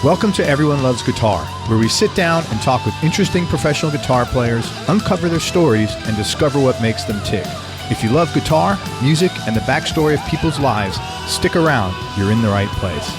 Welcome to Everyone Loves Guitar, where we sit down and talk with interesting professional guitar players, uncover their stories, and discover what makes them tick. If you love guitar, music, and the backstory of people's lives, stick around. You're in the right place.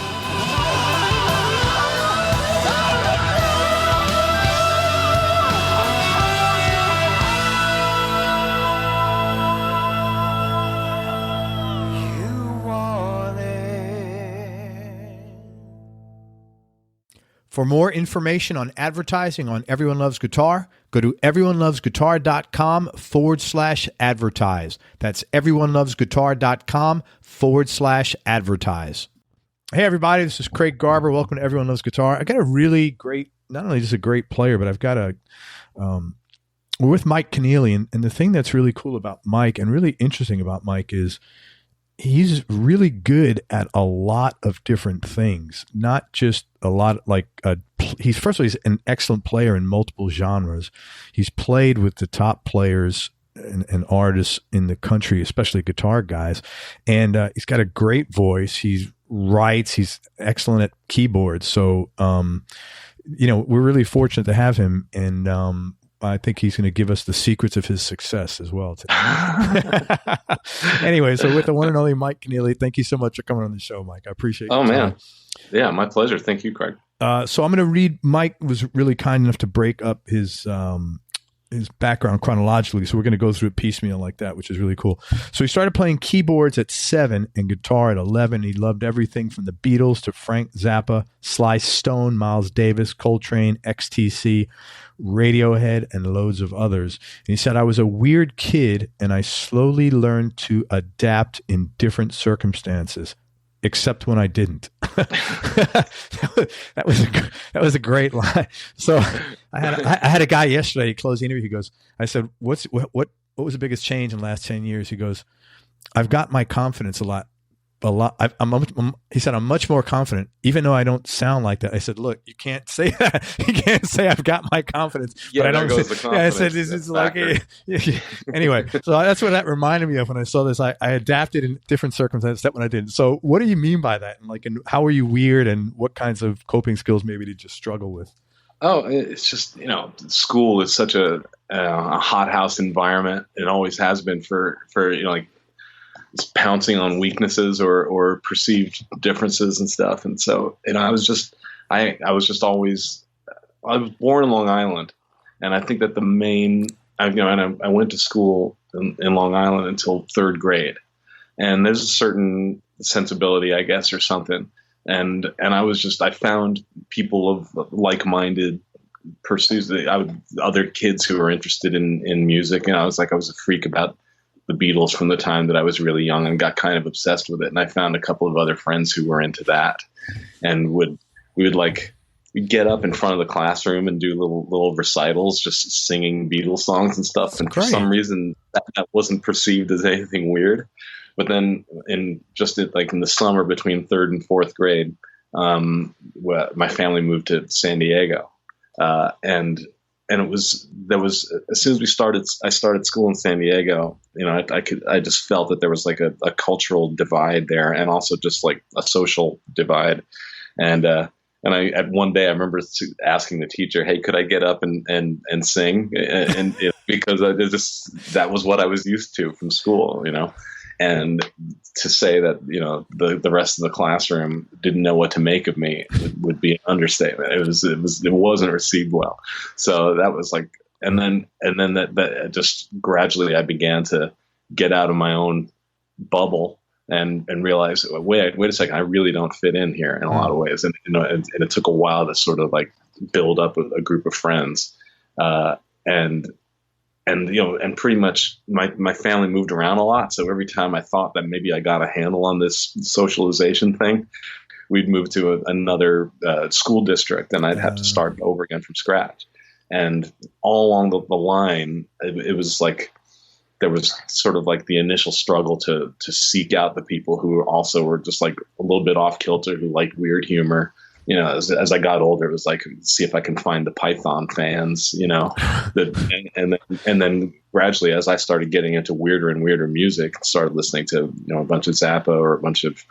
For more information on advertising on Everyone Loves Guitar, go to everyonelovesguitar.com/advertise. That's everyonelovesguitar.com/advertise. Hey, everybody, this is Craig Garber. Welcome to Everyone Loves Guitar. I got a really great, not only just a great player, but I've got we're with Mike Keneally. And the thing that's really cool about Mike and really interesting about Mike is he's really good at a lot of different things, not just a lot he's first of all, he's an excellent player in multiple genres. He's played with the top players and artists in the country, especially guitar guys. And he's got a great voice. He writes, he's excellent at keyboards. So, we're really fortunate to have him. And, I think he's going to give us the secrets of his success as well today. Anyway, so with the one and only Mike Keneally, thank you so much for coming on the show, Mike. I appreciate it. Oh, man. Yeah, my pleasure. Thank you, Craig. So I'm going to read. Mike was really kind enough to break up his background chronologically, so we're going to go through it piecemeal like that, which is really cool. So he started playing keyboards at 7 and guitar at 11. He loved everything from the Beatles to Frank Zappa, Sly Stone, Miles Davis, Coltrane, XTC, Radiohead, and loads of others. And he said, I was a weird kid and I slowly learned to adapt in different circumstances, except when I didn't. that was a great line. So I had a guy yesterday, he closed the interview. He goes, I said, what was the biggest change in the last 10 years? He goes, I've got my confidence a lot. He said, I'm much more confident, even though I don't sound like that. I said, look, you can't say that. You can't say I've got my confidence. Yeah, but I don't goes the confidence. Yeah, I said, this is like, anyway, so that's what that reminded me of when I saw this. I adapted in different circumstances, except when I didn't. So what do you mean by that? And how are you weird, and what kinds of coping skills maybe did you struggle with? Oh, it's just, school is such a hothouse environment. It always has been for it's pouncing on weaknesses or perceived differences and stuff. And so, I was just always, I was born in Long Island, and I think that I went to school in Long Island until 3rd grade, and there's a certain sensibility, I guess, or something. And I found people of like-minded pursuits, other kids who were interested in music. And I was a freak about the Beatles from the time that I was really young and got kind of obsessed with it. And I found a couple of other friends who were into that, and we'd get up in front of the classroom and do little recitals, just singing Beatles songs and stuff. And for some reason that wasn't perceived as anything weird. But then in the summer between 3rd and 4th grade, my family moved to San Diego. And as soon as I started school in San Diego, I just felt that there was like a cultural divide there, and also just like a social divide. And one day I remember asking the teacher, "Hey, could I get up and sing?" And because that was what I was used to from school, And to say that, the rest of the classroom didn't know what to make of me would be an understatement. It wasn't received well. So that was like, and then that just gradually I began to get out of my own bubble and realize, wait a second, I really don't fit in here in a lot of ways. And, and it took a while to sort of like build up a group of friends. And pretty much my family moved around a lot. So every time I thought that maybe I got a handle on this socialization thing, we'd move to another school district, and I'd have to start over again from scratch. And all along the line, it was like there was sort of like the initial struggle to seek out the people who also were just like a little bit off kilter, who liked weird humor. As I got older, it was like, see if I can find the Python fans, and then gradually, as I started getting into weirder and weirder music, started listening to, a bunch of Zappa or a bunch of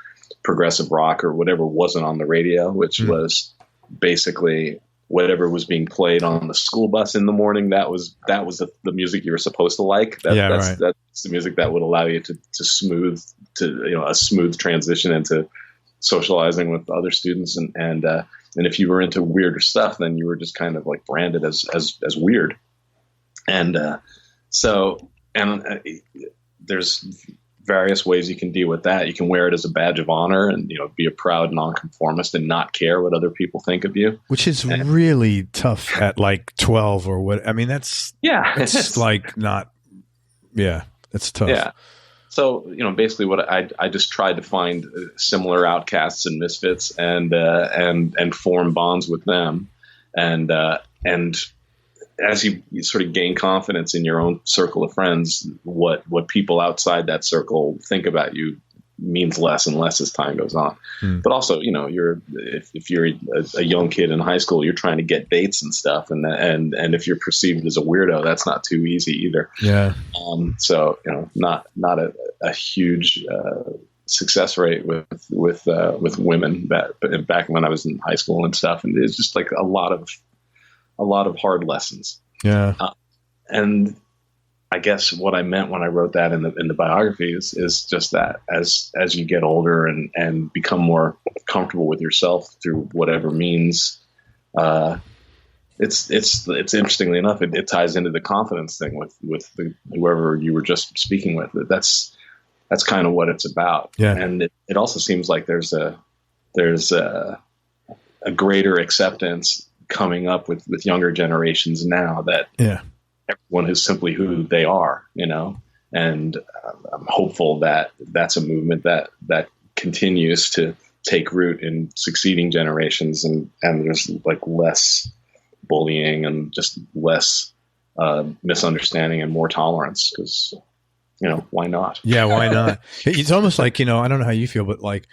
progressive rock or whatever wasn't on the radio, which was, basically whatever was being played on the school bus in the morning, that was the music you were supposed to like. That's the music that would allow you to smooth a smooth transition into socializing with other students. And if you were into weirder stuff, then you were just kind of like branded as weird. And there's various ways you can deal with that. You can wear it as a badge of honor and, be a proud nonconformist and not care what other people think of you. Which is really tough at like 12 or what. I mean, it's like not, it's tough. Yeah. So, basically what I just tried to find similar outcasts and misfits and form bonds with them. And as you sort of gain confidence in your own circle of friends, what people outside that circle think about you means less and less as time goes on. But also, if you're a young kid in high school, you're trying to get dates and stuff. And if you're perceived as a weirdo, that's not too easy either. Yeah. So, not a huge, success rate with women back when I was in high school and stuff. And it's just like a lot of hard lessons. Yeah. And I guess what I meant when I wrote that in the biography is just that as you get older and become more comfortable with yourself through whatever means, it's interestingly enough, it ties into the confidence thing with whoever you were just speaking with. That's kind of what it's about. Yeah. And it also seems like there's a greater acceptance coming up with younger generations now that everyone is simply who they are, and I'm hopeful that that's a movement that continues to take root in succeeding generations, and there's like less bullying and just less misunderstanding and more tolerance, because why not? Yeah, why not? It's almost like, I don't know how you feel, but like,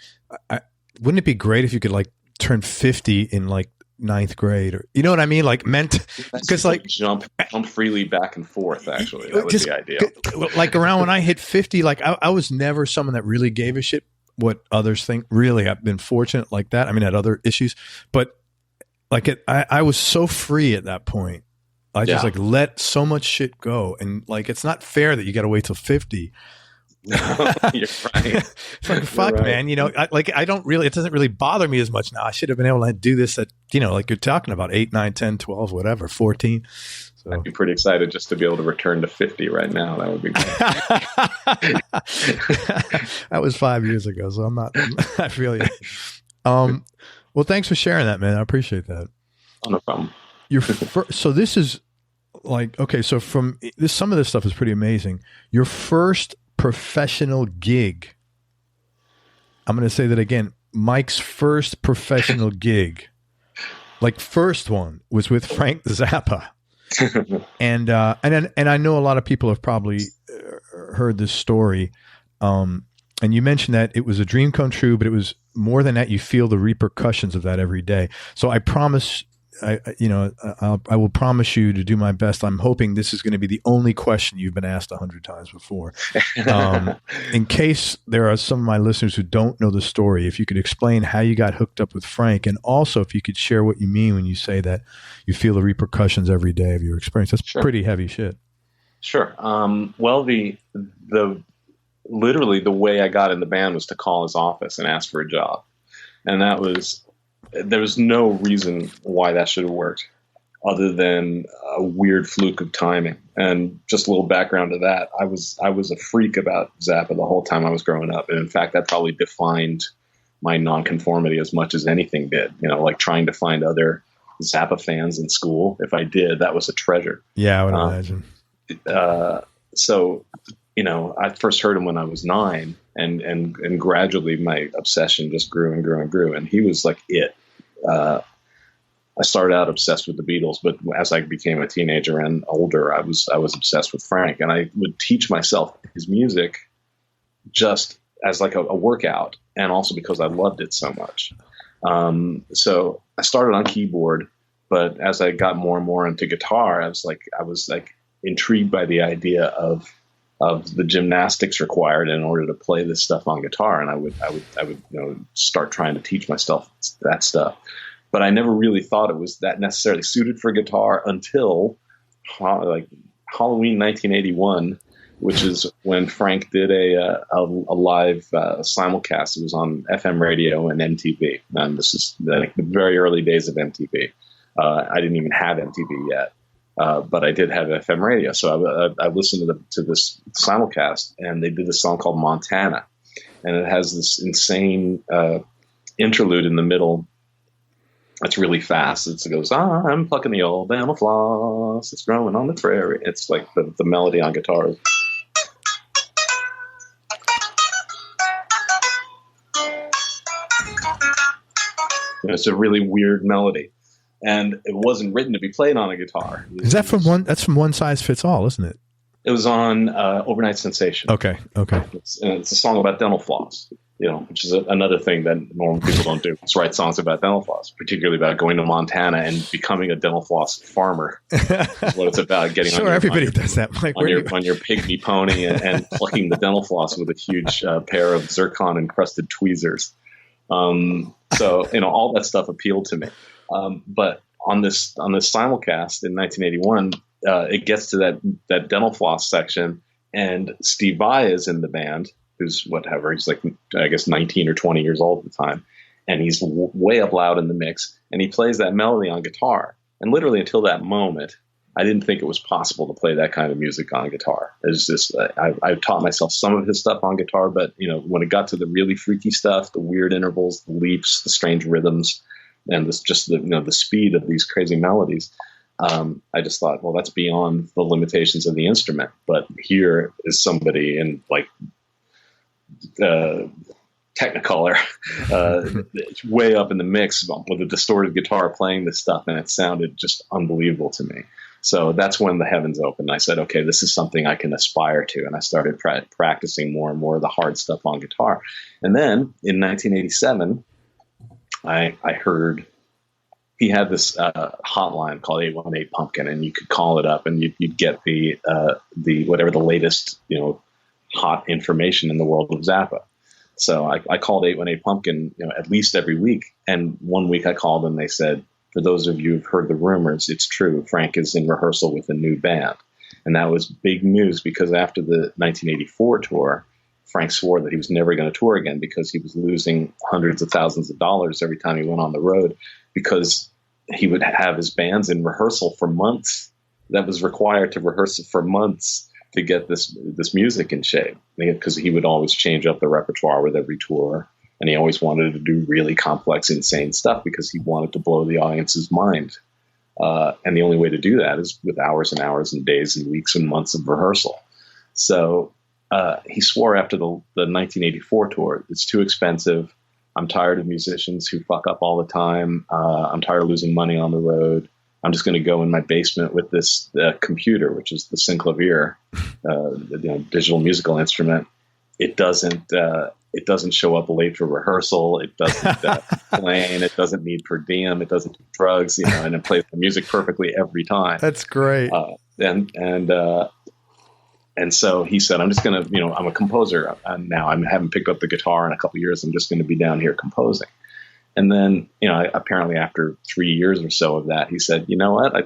wouldn't it be great if you could like turn 50 in like 9th grade, or you know what I mean? Like because like jump freely back and forth. Actually, that was the idea. Like around when I hit 50, like I was never someone that really gave a shit what others think. Really, I've been fortunate like that. I mean, I had other issues, but like I was so free at that point. I just like let so much shit go, and like it's not fair that you got to wait till 50. You're right. It's like, fuck, right, man. I don't really, it doesn't really bother me as much now. I should have been able to do this at, like you're talking about 8, 9, 10, 12, whatever, 14. So I'd be pretty excited just to be able to return to 50 right now. That would be great. That was 5 years ago. So I feel you. Well, thanks for sharing that, man. I appreciate that. Oh, no problem. So this is like, okay. So from this, some of this stuff is pretty amazing. Your first professional gig. I'm going to say that again. Mike's first professional gig, like first one, was with Frank Zappa. And I know a lot of people have probably heard this story. And you mentioned that it was a dream come true, but it was more than that. You feel the repercussions of that every day. So I promise, I will promise you to do my best. I'm hoping this is going to be the only question you've been asked 100 times before. In case there are some of my listeners who don't know the story, if you could explain how you got hooked up with Frank, and also if you could share what you mean when you say that you feel the repercussions every day of your experience. That's pretty heavy shit. Sure. Well, literally the way I got in the band was to call his office and ask for a job. And there was no reason why that should have worked other than a weird fluke of timing. And just a little background to that. I was a freak about Zappa the whole time I was growing up. And in fact, that probably defined my nonconformity as much as anything did, like trying to find other Zappa fans in school. If I did, that was a treasure. Yeah, I would imagine. So, I first heard him when I was 9, and gradually my obsession just grew and grew and grew. And he was like it. I started out obsessed with the Beatles, but as I became a teenager and older, I was obsessed with Frank, and I would teach myself his music just as like a workout, and also because I loved it so much. So I started on keyboard, but as I got more and more into guitar, I was intrigued by the idea of the gymnastics required in order to play this stuff on guitar. And I would start trying to teach myself that stuff. but I never really thought it was that necessarily suited for guitar until like Halloween 1981, which is when Frank did a live simulcast. It was on FM radio and MTV. And this is the very early days of MTV. I didn't even have MTV yet, but I did have FM radio. So I listened to this simulcast, and they did a song called Montana. And it has this insane interlude in the middle. It's really fast. It goes, I'm plucking the old dental floss. It's growing on the prairie. It's like the melody on guitar is. It's a really weird melody. And it wasn't written to be played on a guitar. Is that from one? That's from One Size Fits All, isn't it? It was on Overnight Sensation. Okay. It's a song about dental floss, which is another thing that normal people don't do. It's write songs about dental floss, particularly about going to Montana and becoming a dental floss farmer. That's what it's about. Getting sure, everybody does that, Mike. On your pygmy pony and plucking the dental floss with a huge pair of zircon encrusted tweezers. So all that stuff appealed to me. But on this simulcast in 1981. It gets to that dental floss section, and Steve Vai is in the band, who's whatever. He's like, I guess 19 or 20 years old at the time. And he's way up loud in the mix, and he plays that melody on guitar. And literally until that moment, I didn't think it was possible to play that kind of music on guitar. It's just, I taught myself some of his stuff on guitar, but when it got to the really freaky stuff, the weird intervals, the leaps, the strange rhythms, and the speed of these crazy melodies, I just thought, well, that's beyond the limitations of the instrument. But here is somebody in Technicolor, way up in the mix with a distorted guitar playing this stuff, and it sounded just unbelievable to me. So that's when the heavens opened. I said, okay, this is something I can aspire to, and I started practicing more and more of the hard stuff on guitar. And then in 1987, I heard. He had this hotline called 818-Pumpkin, and you could call it up, and you'd get the whatever the latest hot information in the world of Zappa. So I called 818-Pumpkin at least every week, and one week I called and they said, for those of you who've heard the rumors, it's true. Frank is in rehearsal with a new band, and that was big news because after the 1984 tour, Frank swore that he was never going to tour again because he was losing hundreds of thousands of dollars every time he went on the road, because he would have his bands in rehearsal for months. That was required to rehearse for months to get this music in shape, because he would always change up the repertoire with every tour, and he always wanted to do really complex, insane stuff because he wanted to blow the audience's mind. And the only way to do that is with hours and hours and days and weeks and months of rehearsal. So he swore after the 1984 tour, it's too expensive. I'm tired of musicians who fuck up all the time. I'm tired of losing money on the road. I'm just going to go in my basement with this computer, which is the synclavier, digital musical instrument. It doesn't show up late for rehearsal. It doesn't plan. It doesn't need per diem. It doesn't do drugs. And it plays the music perfectly every time. That's great. And so he said, I'm just going to, I'm a composer now. I haven't picked up the guitar in a couple of years. I'm just going to be down here composing. And then, apparently after 3 years or so of that, he said, you know what? I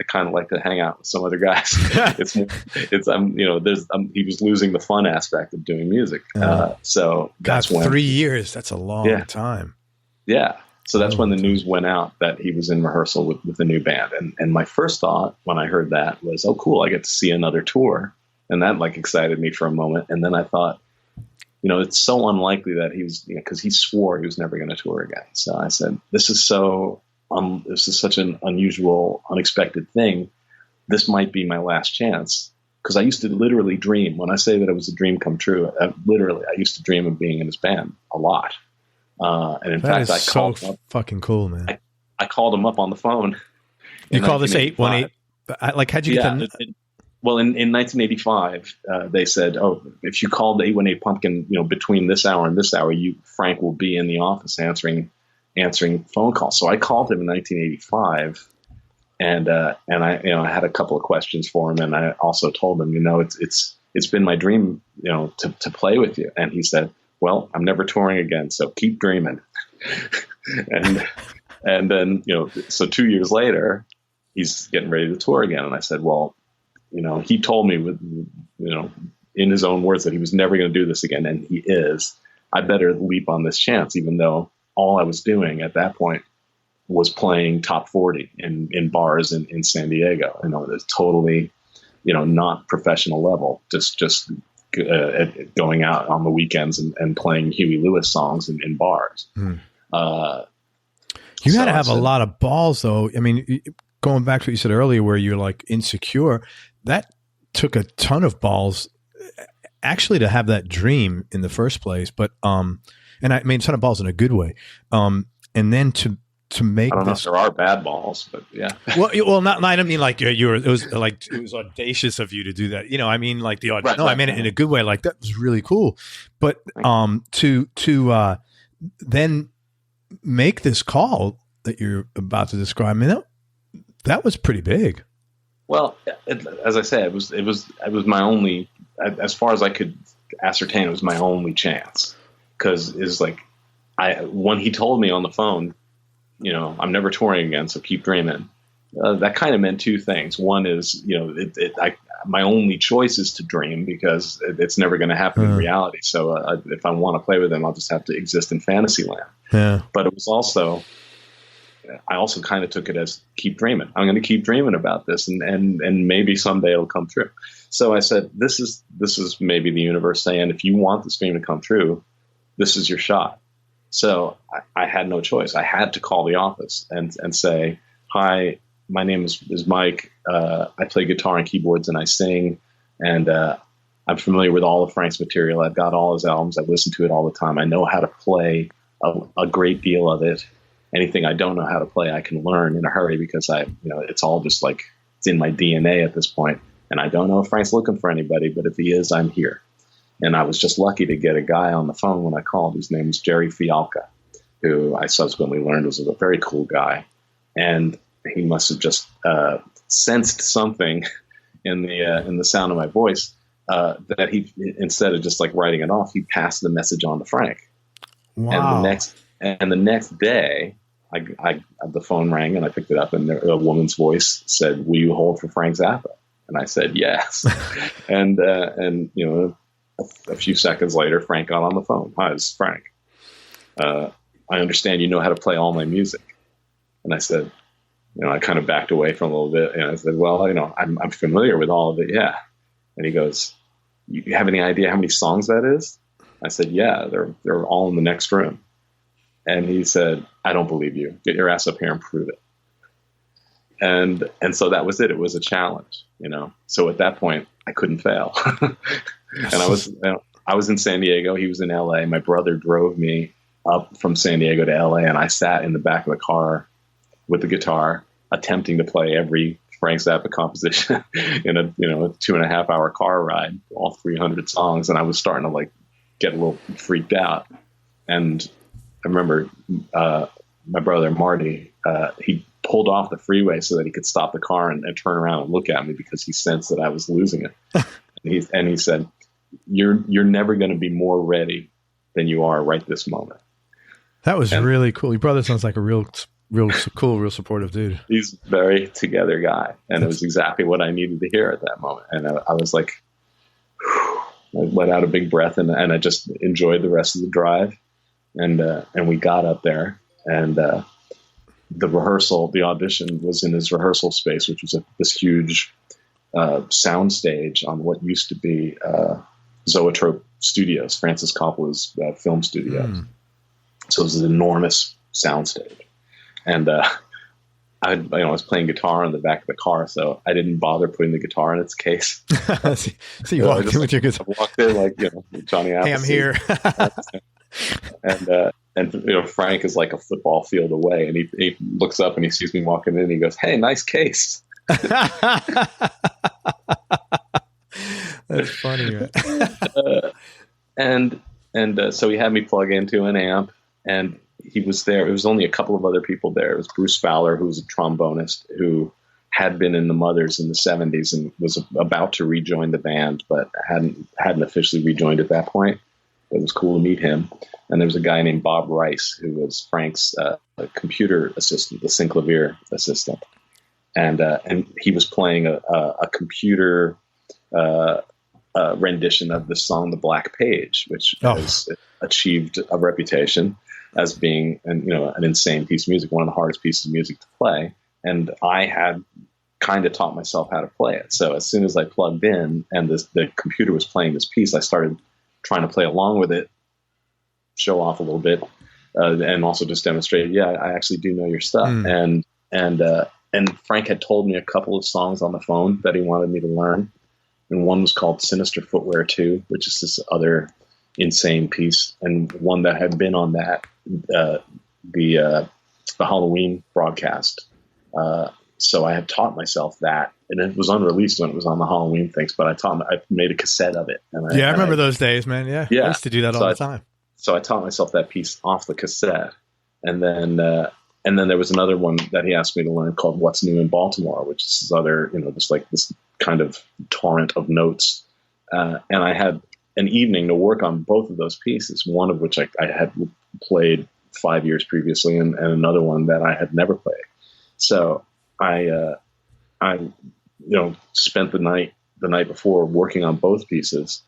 kind of like to hang out with some other guys. He was losing the fun aspect of doing music. So that's when 3 years. That's a long time. Yeah. So that's when the news went out that he was in rehearsal with a new band. And my first thought when I heard that was, oh, cool. I get to see another tour. And that excited me for a moment. And then I thought, it's so unlikely that he was, because he swore he was never going to tour again. So I said, this is such an unusual, unexpected thing. This might be my last chance. Because I used to literally dream. When I say that it was a dream come true, I used to dream of being in his band a lot. And in fact, I called him up. Fucking cool, man. I called him up on the phone. You call this 818? How'd you get the... Well, in 1985, they said, "Oh, if you called the 818-Pumpkin, between this hour and this hour, Frank will be in the office answering phone calls." So I called him in 1985, and I had a couple of questions for him, and I also told him, it's been my dream, to play with you. And he said, "Well, I'm never touring again, so keep dreaming." And then, so 2 years later, he's getting ready to tour again. And I said, well, he told me with, in his own words that he was never going to do this again. And he is. I better leap on this chance, even though all I was doing at that point was playing top 40 in bars in San Diego. It was totally, not professional level, just going out on the weekends and playing Huey Lewis songs in bars. You got to have a lot of balls, though. I mean, going back to what you said earlier, where you're like insecure, that took a ton of balls actually to have that dream in the first place. But, and I mean, a ton of balls in a good way. And then to make I don't know if there are bad balls, but yeah. Well, not. I don't mean like you were. It was audacious of you to do that. I mean like the audition. I mean it in a good way. Like that was really cool. But to then make this call that you're about to describe, I mean that was pretty big. Well, as I said, it was my only, as far as I could ascertain, it was my only chance, because it's like when he told me on the phone, I'm never touring again, so keep dreaming. That kind of meant two things. One is, my only choice is to dream, because it's never going to happen in reality. So if I want to play with him, I'll just have to exist in fantasy land. Yeah. But it was also, I also kind of took it as keep dreaming. I'm going to keep dreaming about this, and maybe someday it'll come true. So I said, this is maybe the universe saying, if you want this dream to come true, this is your shot. So I had no choice. I had to call the office and say, hi, my name is Mike. I play guitar and keyboards and I sing. And I'm familiar with all of Frank's material. I've got all his albums. I've listened to it all the time. I know how to play a great deal of it. Anything I don't know how to play, I can learn in a hurry, because it's all just like, it's in my DNA at this point. And I don't know if Frank's looking for anybody, but if he is, I'm here. And I was just lucky to get a guy on the phone when I called. His name was Jerry Fialka, who I subsequently learned was a very cool guy. And he must have just sensed something in the sound of my voice, that he, instead of just like writing it off, he passed the message on to Frank. Wow. And the next day, the phone rang and I picked it up, and a woman's voice said, "Will you hold for Frank Zappa?" And I said, "Yes." and a few seconds later, Frank got on the phone. "Hi, this is Frank. I understand you know how to play all my music." And I said, I kind of backed away from a little bit, and I said, "Well, I'm familiar with all of it, yeah." And he goes, "You have any idea how many songs that is?" I said, "Yeah, they're all in the next room." And he said, "I don't believe you. Get your ass up here and prove it." And so that was it. It was a challenge, So at that point, I couldn't fail. And I was in San Diego. He was in LA. My brother drove me up from San Diego to LA, and I sat in the back of the car with the guitar, attempting to play every Frank Zappa composition in a 2.5 hour car ride, all 300 songs. And I was starting to get a little freaked out. And I remember my brother Marty, he pulled off the freeway so that he could stop the car and turn around and look at me, because he sensed that I was losing it. and he said, you're never going to be more ready than you are right this moment. That was really cool. Your brother sounds like a real cool, real supportive dude. He's a very together guy. And it was exactly what I needed to hear at that moment. And I was like, whew, I let out a big breath, and I just enjoyed the rest of the drive. And we got up there, and the audition was in his rehearsal space, which was this huge sound stage on what used to be Zoetrope Studios, Francis Coppola's film studio. So it was an enormous sound stage. And I was playing guitar in the back of the car, so I didn't bother putting the guitar in its case. So you walked in with your guitar. I walked in like Johnny Appleseed. Hey, I'm here. And Frank is like a football field away, and he looks up and he sees me walking in, and he goes, "Hey, nice case." That's funny. Right? So he had me plug into an amp, and he was there. It was only a couple of other people there. It was Bruce Fowler, who was a trombonist who had been in the Mothers in the 70s and was about to rejoin the band, but hadn't officially rejoined at that point. It was cool to meet him. And there was a guy named Bob Rice, who was Frank's computer assistant, the synclavier assistant. And he was playing a computer rendition of the song "The Black Page," which has achieved a reputation as being an insane piece of music, one of the hardest pieces of music to play. And I had kind of taught myself how to play it. So as soon as I plugged in and the computer was playing this piece, I started trying to play along with it, show off a little bit, and also just demonstrate, yeah, I actually do know your stuff. And Frank had told me a couple of songs on the phone that he wanted me to learn. And one was called Sinister Footwear 2, which is this other insane piece. And one that had been on that, the Halloween broadcast. So I had taught myself that, and it was unreleased when it was on the Halloween things, but I made a cassette of it. And I remember those days, man. Yeah. I used to do that all the time. So I taught myself that piece off the cassette. And then there was another one that he asked me to learn called What's New in Baltimore, which is this other, just like this kind of torrent of notes. And I had an evening to work on both of those pieces, one of which I had played 5 years previously and another one that I had never played. So I spent the night before working on both pieces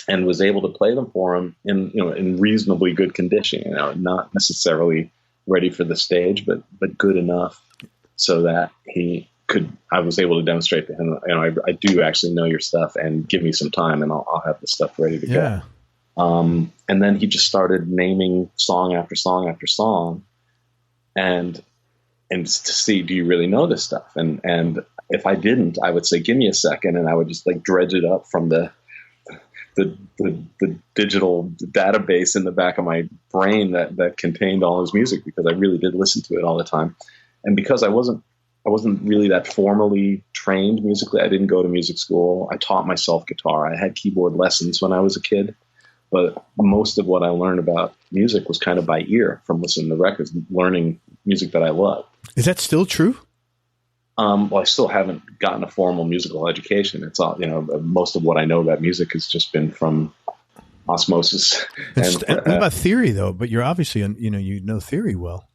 and was able to play them for him in reasonably good condition, not necessarily ready for the stage, but good enough so that I was able to demonstrate to him, I do actually know your stuff, and give me some time and I'll have the stuff ready to go. And then he just started naming song after song after song and to see, do you really know this stuff? And if I didn't, I would say, give me a second. And I would just like dredge it up from the digital database in the back of my brain that contained all his music, because I really did listen to it all the time. And because I wasn't really that formally trained musically, I didn't go to music school. I taught myself guitar. I had keyboard lessons when I was a kid, but most of what I learned about music was kind of by ear from listening to records, learning music that I loved. Is that still true? Well, I still haven't gotten a formal musical education. It's all, most of what I know about music has just been from osmosis. And what about theory, though? But you're obviously, you know theory well.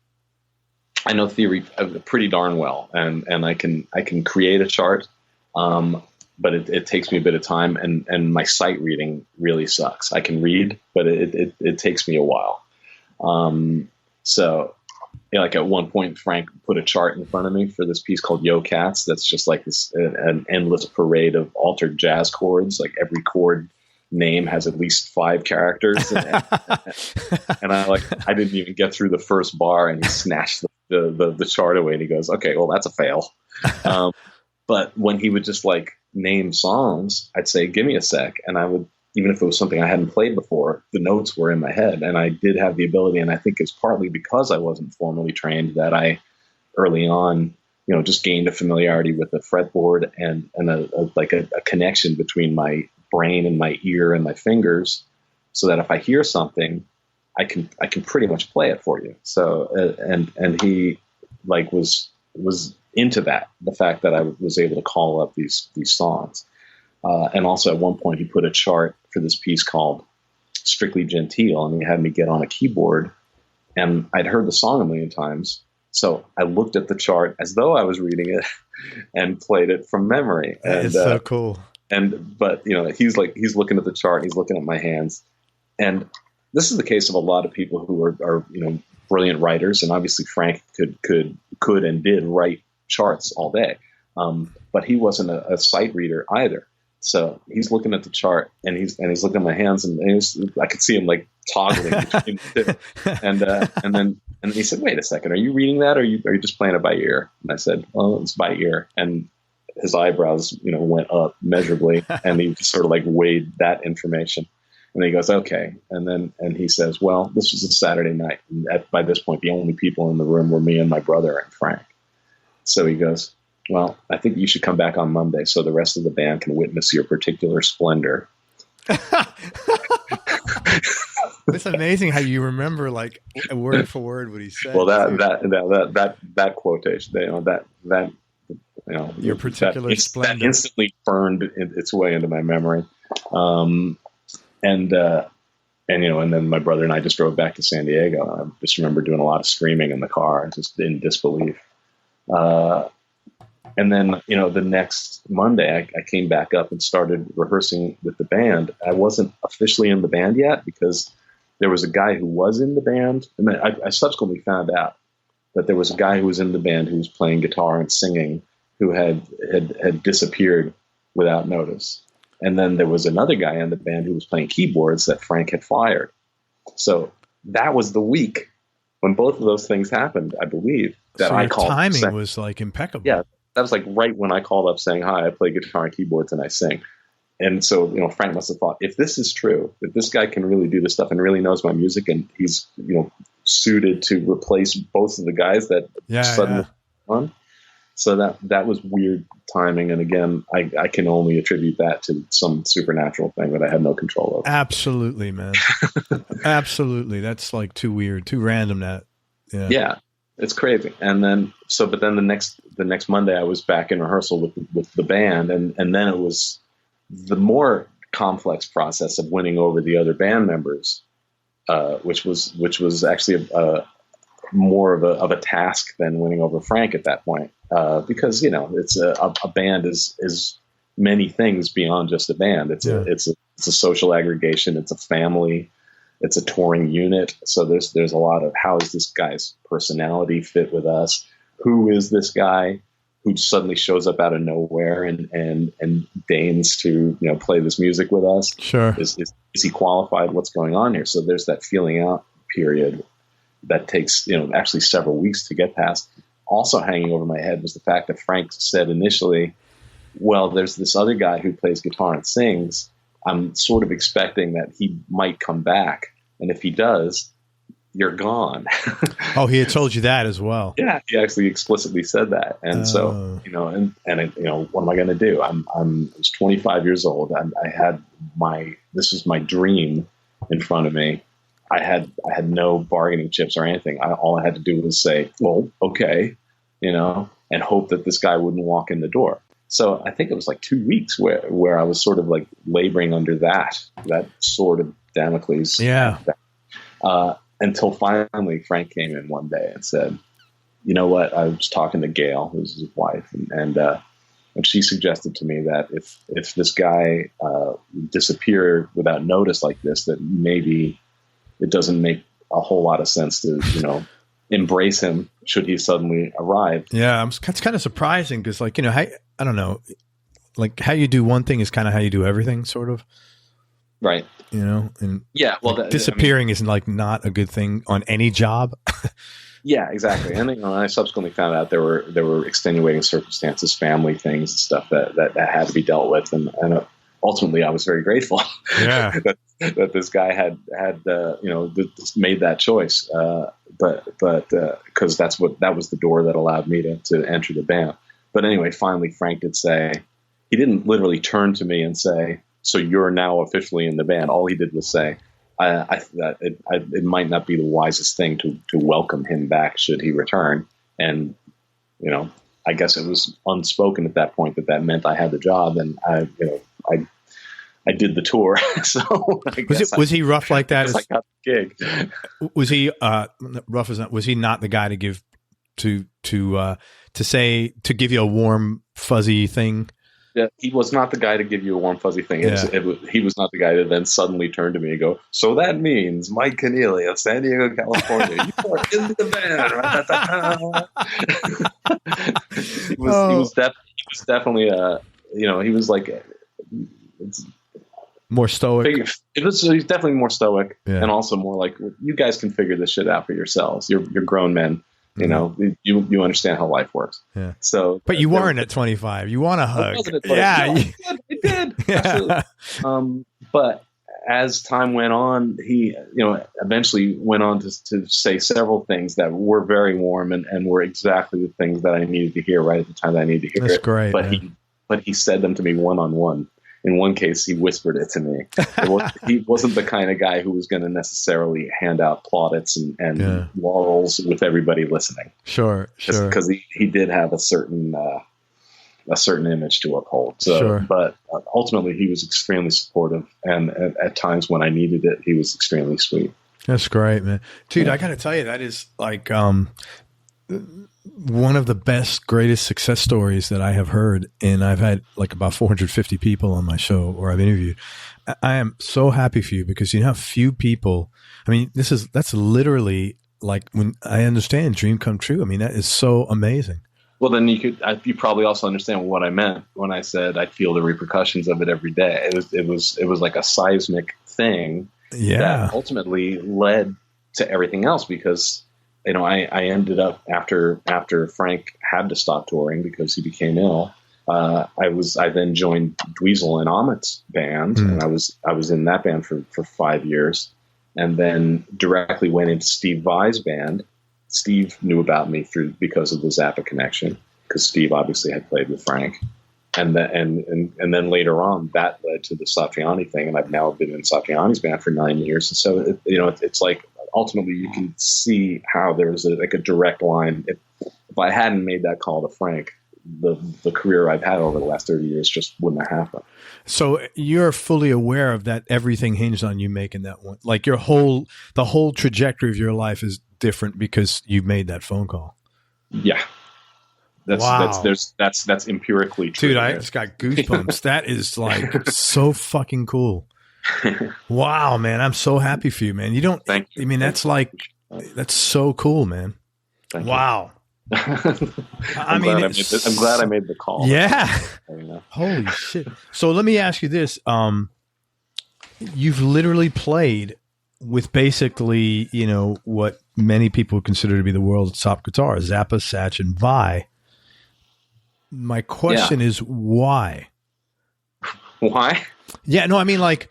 I know theory pretty darn well, and I can create a chart, but it takes me a bit of time, and my sight reading really sucks. I can read, but it takes me a while. So. Like at one point, Frank put a chart in front of me for this piece called Yo Cats. That's just like this an endless parade of altered jazz chords. Like every chord name has at least 5 characters. And I didn't even get through the first bar, and he snatched the chart away. And he goes, "Okay, well, that's a fail." But when he would just like name songs, I'd say, "Give me a sec," and I would. Even if it was something I hadn't played before, the notes were in my head, and I did have the ability. And I think it's partly because I wasn't formally trained that I early on, just gained a familiarity with the fretboard and a connection between my brain and my ear and my fingers, so that if I hear something, I can pretty much play it for you. So, and he was into that, the fact that I was able to call up these songs. And also at one point he put a chart for this piece called Strictly Genteel, and he had me get on a keyboard, and I'd heard the song a million times. So I looked at the chart as though I was reading it and played it from memory. It's so cool. But he's looking at the chart, and he's looking at my hands. And this is the case of a lot of people who are brilliant writers. And obviously Frank could and did write charts all day. But he wasn't a sight reader either. So he's looking at the chart, and he's looking at my hands, and I could see him like toggling between the two. And then he said, "Wait a second, are you reading that, or are you just playing it by ear?" And I said, "Well, it's by ear." And his eyebrows, went up measurably, and he just sort of like weighed that information. And he goes, "Okay." And he says, "Well, this was a Saturday night. And by this point, the only people in the room were me and my brother and Frank." So he goes, "Well, I think you should come back on Monday so the rest of the band can witness your particular splendor." It's amazing how you remember like word for word what he said. Well, that quotation, your particular splendor, that instantly burned its way into my memory. and then my brother and I just drove back to San Diego. I just remember doing a lot of screaming in the car, just in disbelief. And then, the next Monday, I came back up and started rehearsing with the band. I wasn't officially in the band yet because there was a guy who was in the band. And then I subsequently found out that there was a guy who was in the band who was playing guitar and singing who had disappeared without notice. And then there was another guy in the band who was playing keyboards that Frank had fired. So that was the week when both of those things happened, I believe. That so I your called. Timing was like impeccable. Yeah. That was like right when I called up saying, hi, I play guitar and keyboards and I sing. And so, Frank must have thought, if this is true, if this guy can really do this stuff and really knows my music and he's, suited to replace both of the guys that suddenly on. So that was weird timing. And again, I can only attribute that to some supernatural thing that I had no control over. Absolutely, man. Absolutely. That's like too weird, too random that. Yeah. It's crazy. And then, but then the next Monday I was back in rehearsal with the band. And then it was the more complex process of winning over the other band members, which was actually more of a task than winning over Frank at that point. Because, it's a band is many things beyond just a band. It's a social aggregation. It's a family. It's a touring unit. So there's a lot of how does this guy's personality fit with us? Who is this guy who suddenly shows up out of nowhere and deigns to, play this music with us? Sure. Is he qualified? What's going on here? So there's that feeling out period that takes, actually several weeks to get past. Also hanging over my head was the fact that Frank said initially, well, there's this other guy who plays guitar and sings. I'm sort of expecting that he might come back. And if he does, you're gone. Oh, he had told you that as well. Yeah, he actually explicitly said that. And so, what am I going to do? I was 25 years old. I had this was my dream in front of me. I had no bargaining chips or anything. All I had to do was say, well, okay, and hope that this guy wouldn't walk in the door. So I think it was like 2 weeks where I was sort of like laboring under that sort of Damocles. Yeah. Until finally Frank came in one day and said, you know what? I was talking to Gail, who's his wife, and she suggested to me that if this guy disappeared without notice like this, that maybe it doesn't make a whole lot of sense to, embrace him should he suddenly arrive. Yeah, it's kind of surprising because, like, I don't know, like how you do one thing is kind of how you do everything, sort of. Right. And yeah, well, like, disappearing is like not a good thing on any job. Yeah, exactly. And I subsequently found out there were extenuating circumstances, family things and stuff that had to be dealt with. And ultimately I was very grateful that this guy had made that choice. But because that was the door that allowed me to enter the band. But anyway, finally Frank did say, he didn't literally turn to me and say, so you're now officially in the band. All he did was say, it might not be the wisest thing to welcome him back should he return. And, I guess it was unspoken at that point that meant I had the job, and I did the tour. So was he rough like that? I got the gig. Was he rough as that? Was he not the guy to give to give you a warm fuzzy thing? Yeah, he was not the guy to give you a warm fuzzy thing. He was not the guy to then suddenly turn to me and go, so that means Mike Keneally of San Diego, California, you are in the band. He was definitely he was like more stoic. He's definitely more stoic, and also more like, you guys can figure this shit out for yourselves. You're grown men. You understand how life works. Yeah. So, but you weren't at 25. You want a hug? Yeah, I did. Yeah. Absolutely. But as time went on, he, eventually went on to say several things that were very warm and were exactly the things that I needed to hear right at the time that I needed to hear. That's great. But he said them to me one-on-one. In one case, he whispered it to me. He wasn't the kind of guy who was going to necessarily hand out plaudits and laurels with everybody listening. Sure. Because he did have a certain a certain image to uphold. So, Sure. But ultimately, he was extremely supportive, and at times when I needed it, he was extremely sweet. That's great, man. Dude, I got to tell you, that is like one of the best, greatest success stories that I have heard. And I've had like about 450 people on my show or I've interviewed. I am so happy for you because you know how few people, I mean, that's literally like when I understand dream come true. I mean, that is so amazing. Well, then you probably also understand what I meant when I said I feel the repercussions of it every day. It was like a seismic thing. Yeah. That ultimately led to everything else because, you know, I ended up after Frank had to stop touring because he became ill. I then joined Dweezil and Amit's band, and I was in that band for 5 years, and then directly went into Steve Vai's band. Steve knew about me because of the Zappa connection, because Steve obviously had played with Frank. And then later on, that led to the Satriani thing, and I've now been in Satriani's band for 9 years. And so, it's like ultimately you can see how there's a direct line. If I hadn't made that call to Frank, the career I've had over the last 30 years just wouldn't have happened. So you're fully aware of that. Everything hinged on you making that one. Like the whole trajectory of your life is different because you made that phone call. Yeah. That's empirically true. Dude, I just got goosebumps. That is like so fucking cool. Wow, man. I'm so happy for you, man. Thank you. I mean, that's so cool, man. Thank wow. I'm glad I made the call. Yeah. Holy shit. So let me ask you this. You've literally played with basically, what many people consider to be the world's top guitarists, Zappa, Satch, and Vai. My question is why? Why? Yeah, no, I mean, like,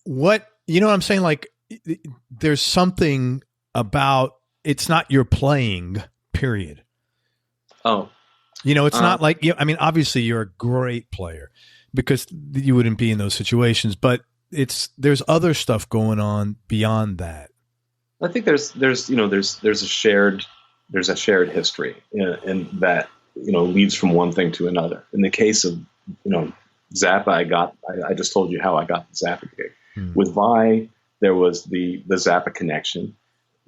what, you know what I'm saying? Like, there's something about, it's not your playing, period. Oh. It's not like, I mean, obviously you're a great player because you wouldn't be in those situations, but there's other stuff going on beyond that. I think there's a shared history and that, leads from one thing to another. In the case of, Zappa, I just told you how I got the Zappa gig. With Vai, there was the Zappa connection.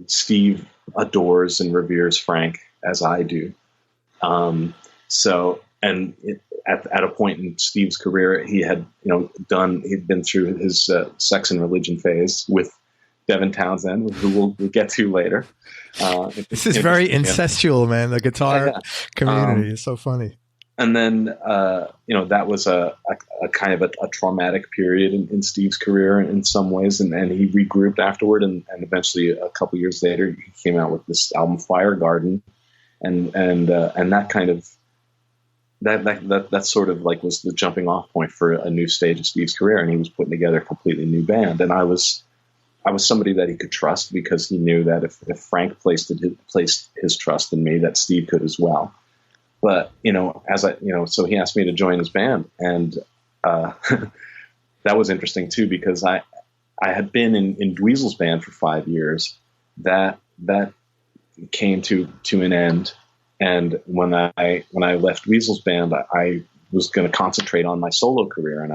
Steve adores and reveres Frank as I do. At a point in Steve's career, he had, he'd been through his sex and religion phase with Devin Townsend, who we'll get to later. This is very incestual, man. The guitar community is so funny. And then, that was a kind of a traumatic period in Steve's career in some ways. And he regrouped afterward. And eventually, a couple years later, he came out with this album, Fire Garden. And that kind of, that sort of like was the jumping off point for a new stage of Steve's career. And he was putting together a completely new band. And I was somebody that he could trust because he knew that if Frank placed his trust in me, that Steve could as well. But, so he asked me to join his band, and that was interesting too, because I had been in Dweezil's band for 5 years. That came to an end. And when I left Dweezil's band, I was going to concentrate on my solo career. And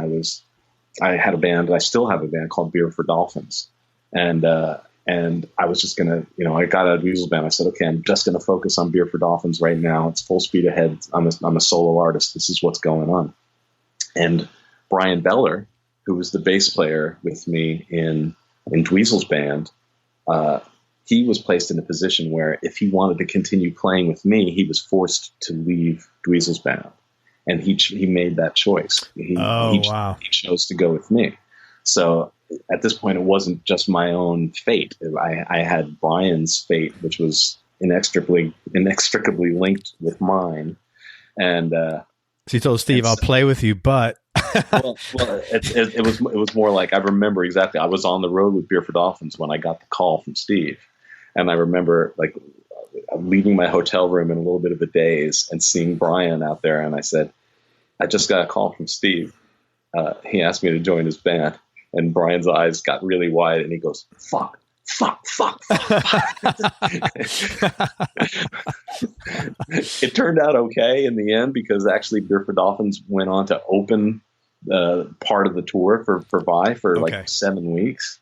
I had a band, I still have a band called Beer for Dolphins. And I was just going to, I got out of Dweezil's band. I said, okay, I'm just going to focus on Beer for Dolphins right now. It's full speed ahead. I'm a solo artist. This is what's going on. And Brian Beller, who was the bass player with me in Dweezil's band, he was placed in a position where if he wanted to continue playing with me, he was forced to leave Dweezil's band. And he made that choice. He chose to go with me. So at this point, it wasn't just my own fate. I had Brian's fate, which was inextricably linked with mine. And so you told Steve, "I'll play with you," but it was more like I remember exactly. I was on the road with Beer for Dolphins when I got the call from Steve, and I remember like leaving my hotel room in a little bit of a daze and seeing Brian out there, and I said, "I just got a call from Steve. He asked me to join his band." And Brian's eyes got really wide, and he goes, "Fuck, fuck. It turned out okay in the end, because actually Beer for Dolphins went on to open part of the tour for Vi for like 7 weeks.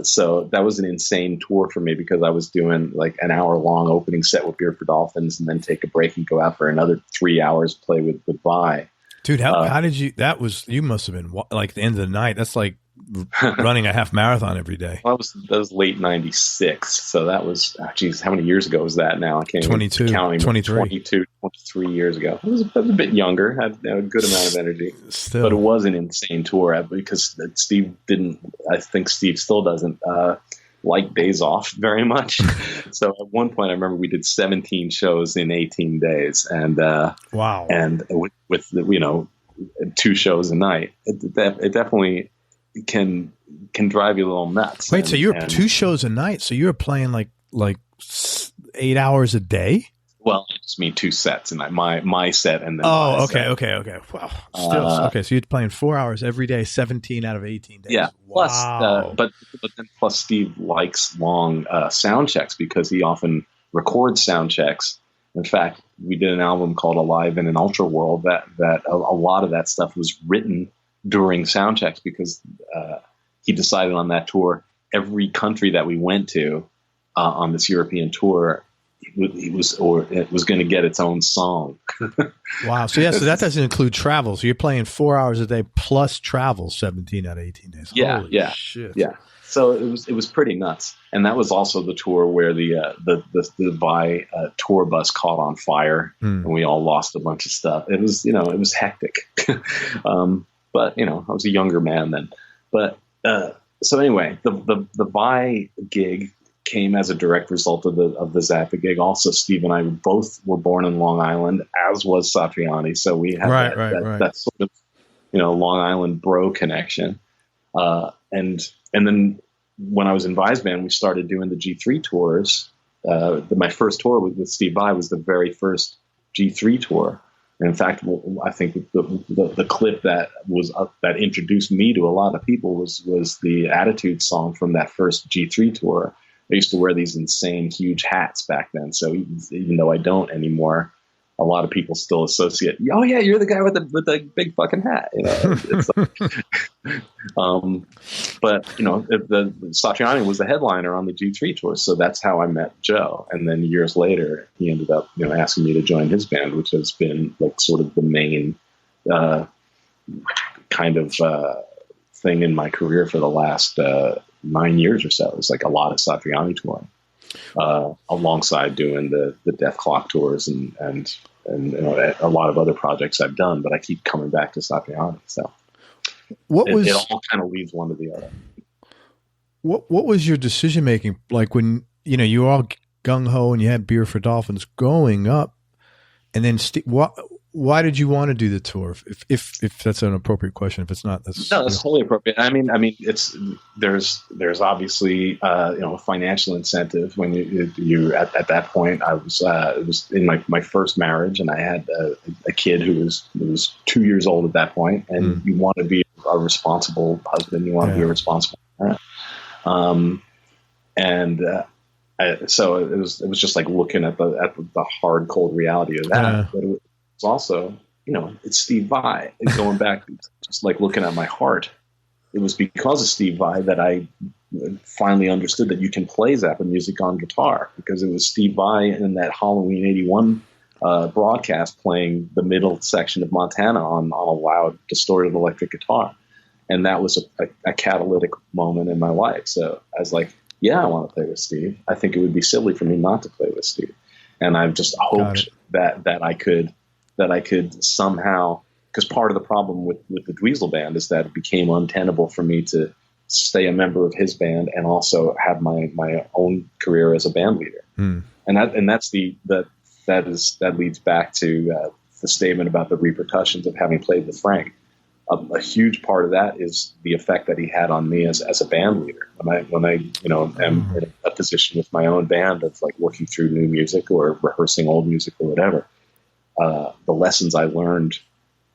So that was an insane tour for me, because I was doing like an hour-long opening set with Beer for Dolphins, and then take a break and go out for another 3 hours, play with Vi. Dude, how did you? You must have been like the end of the night. That's like running a half marathon every day. Well, that was late '96, so that was how many years ago was that now? I can't 22, even counting. 23 years ago. I was a bit younger, had a good amount of energy. Still. But it was an insane tour, because Steve didn't. I think Steve still doesn't like days off very much. So at one point, I remember we did 17 shows in 18 days, and wow, and with 2 shows a night, it definitely can drive you a little nuts. Wait, so you're 2 shows a night? So you're playing like 8 hours a day? Well, I just mean 2 sets, and my set, and then okay. Wow, still okay. So you're playing 4 hours every day, 17 out of 18 days. Yeah. Wow. Plus, but then Steve likes long sound checks, because he often records sound checks. In fact, we did an album called Alive in an Ultra World that a lot of that stuff was written during sound checks, because he decided on that tour, every country that we went to on this European tour, it was going to get its own song. Wow. So that doesn't include travel. So you're playing 4 hours a day plus travel 17 out of 18 days. Holy shit. Yeah. So it was pretty nuts. And that was also the tour where the Vi tour bus caught on fire, and we all lost a bunch of stuff. It was, it was hectic. But I was a younger man then. But so anyway, the Vi gig came as a direct result of the Zappa gig. Also, Steve and I both were born in Long Island, as was Satriani. So we had that sort of Long Island bro connection. And then when I was in Vi's band, we started doing the G3 tours. My first tour with Steve Vai was the very first G3 tour. And in fact, I think the clip that introduced me to a lot of people was the Attitude song from that first G3 tour. I used to wear these insane, huge hats back then. So even though I don't anymore, a lot of people still associate. Oh yeah, you're the guy with the big fucking hat. It's but the Satriani was the headliner on the G3 tour, so that's how I met Joe. And then years later, he ended up asking me to join his band, which has been like sort of the main kind of thing in my career for the last 9 years or so. It's like a lot of Satriani touring, alongside doing the Death Clock tours and a lot of other projects I've done, but I keep coming back to Satriani. So it all kind of leads one to the other. What was your decision making like when you were all gung ho and you had Beer for Dolphins growing up, and then why did you want to do the tour? If that's an appropriate question, if it's not, that's totally appropriate. I mean, there's obviously a financial incentive when you at that point. I was it was in my first marriage, and I had a kid who was 2 years old at that point, and you want to be a responsible husband, you want to be a responsible parent, so it was just like looking at the hard, cold reality of that. But it's also, it's Steve Vai. And going back, just like looking at my heart, it was because of Steve Vai that I finally understood that you can play Zappa music on guitar, because it was Steve Vai in that Halloween '81 broadcast playing the middle section of Montana on a loud, distorted electric guitar. And that was a catalytic moment in my life. So I was like, yeah, I want to play with Steve. I think it would be silly for me not to play with Steve. And I've just hoped that I could somehow, because part of the problem with the Dweezil band is that it became untenable for me to stay a member of his band and also have my own career as a band leader. And that leads back to the statement about the repercussions of having played with Frank. A huge part of that is the effect that he had on me as a band leader. When I am in a position with my own band of like working through new music or rehearsing old music or whatever, the lessons I learned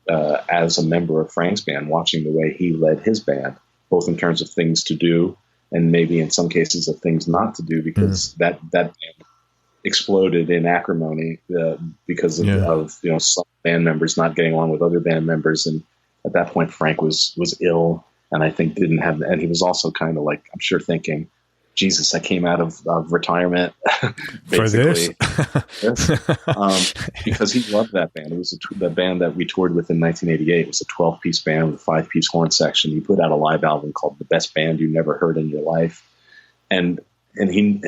as a member of Frank's band, watching the way he led his band, both in terms of things to do maybe in some cases of things not to do, because that band exploded in acrimony because of some band members not getting along with other band members. And at that point, Frank was ill, and I think and he was also kind of like, I'm sure, thinking, Jesus, I came out of retirement for this, because he loved that band. It was the band that we toured with in 1988. It was a 12-piece band with a 5-piece horn section. He put out a live album called "The Best Band You Never Heard in Your Life," and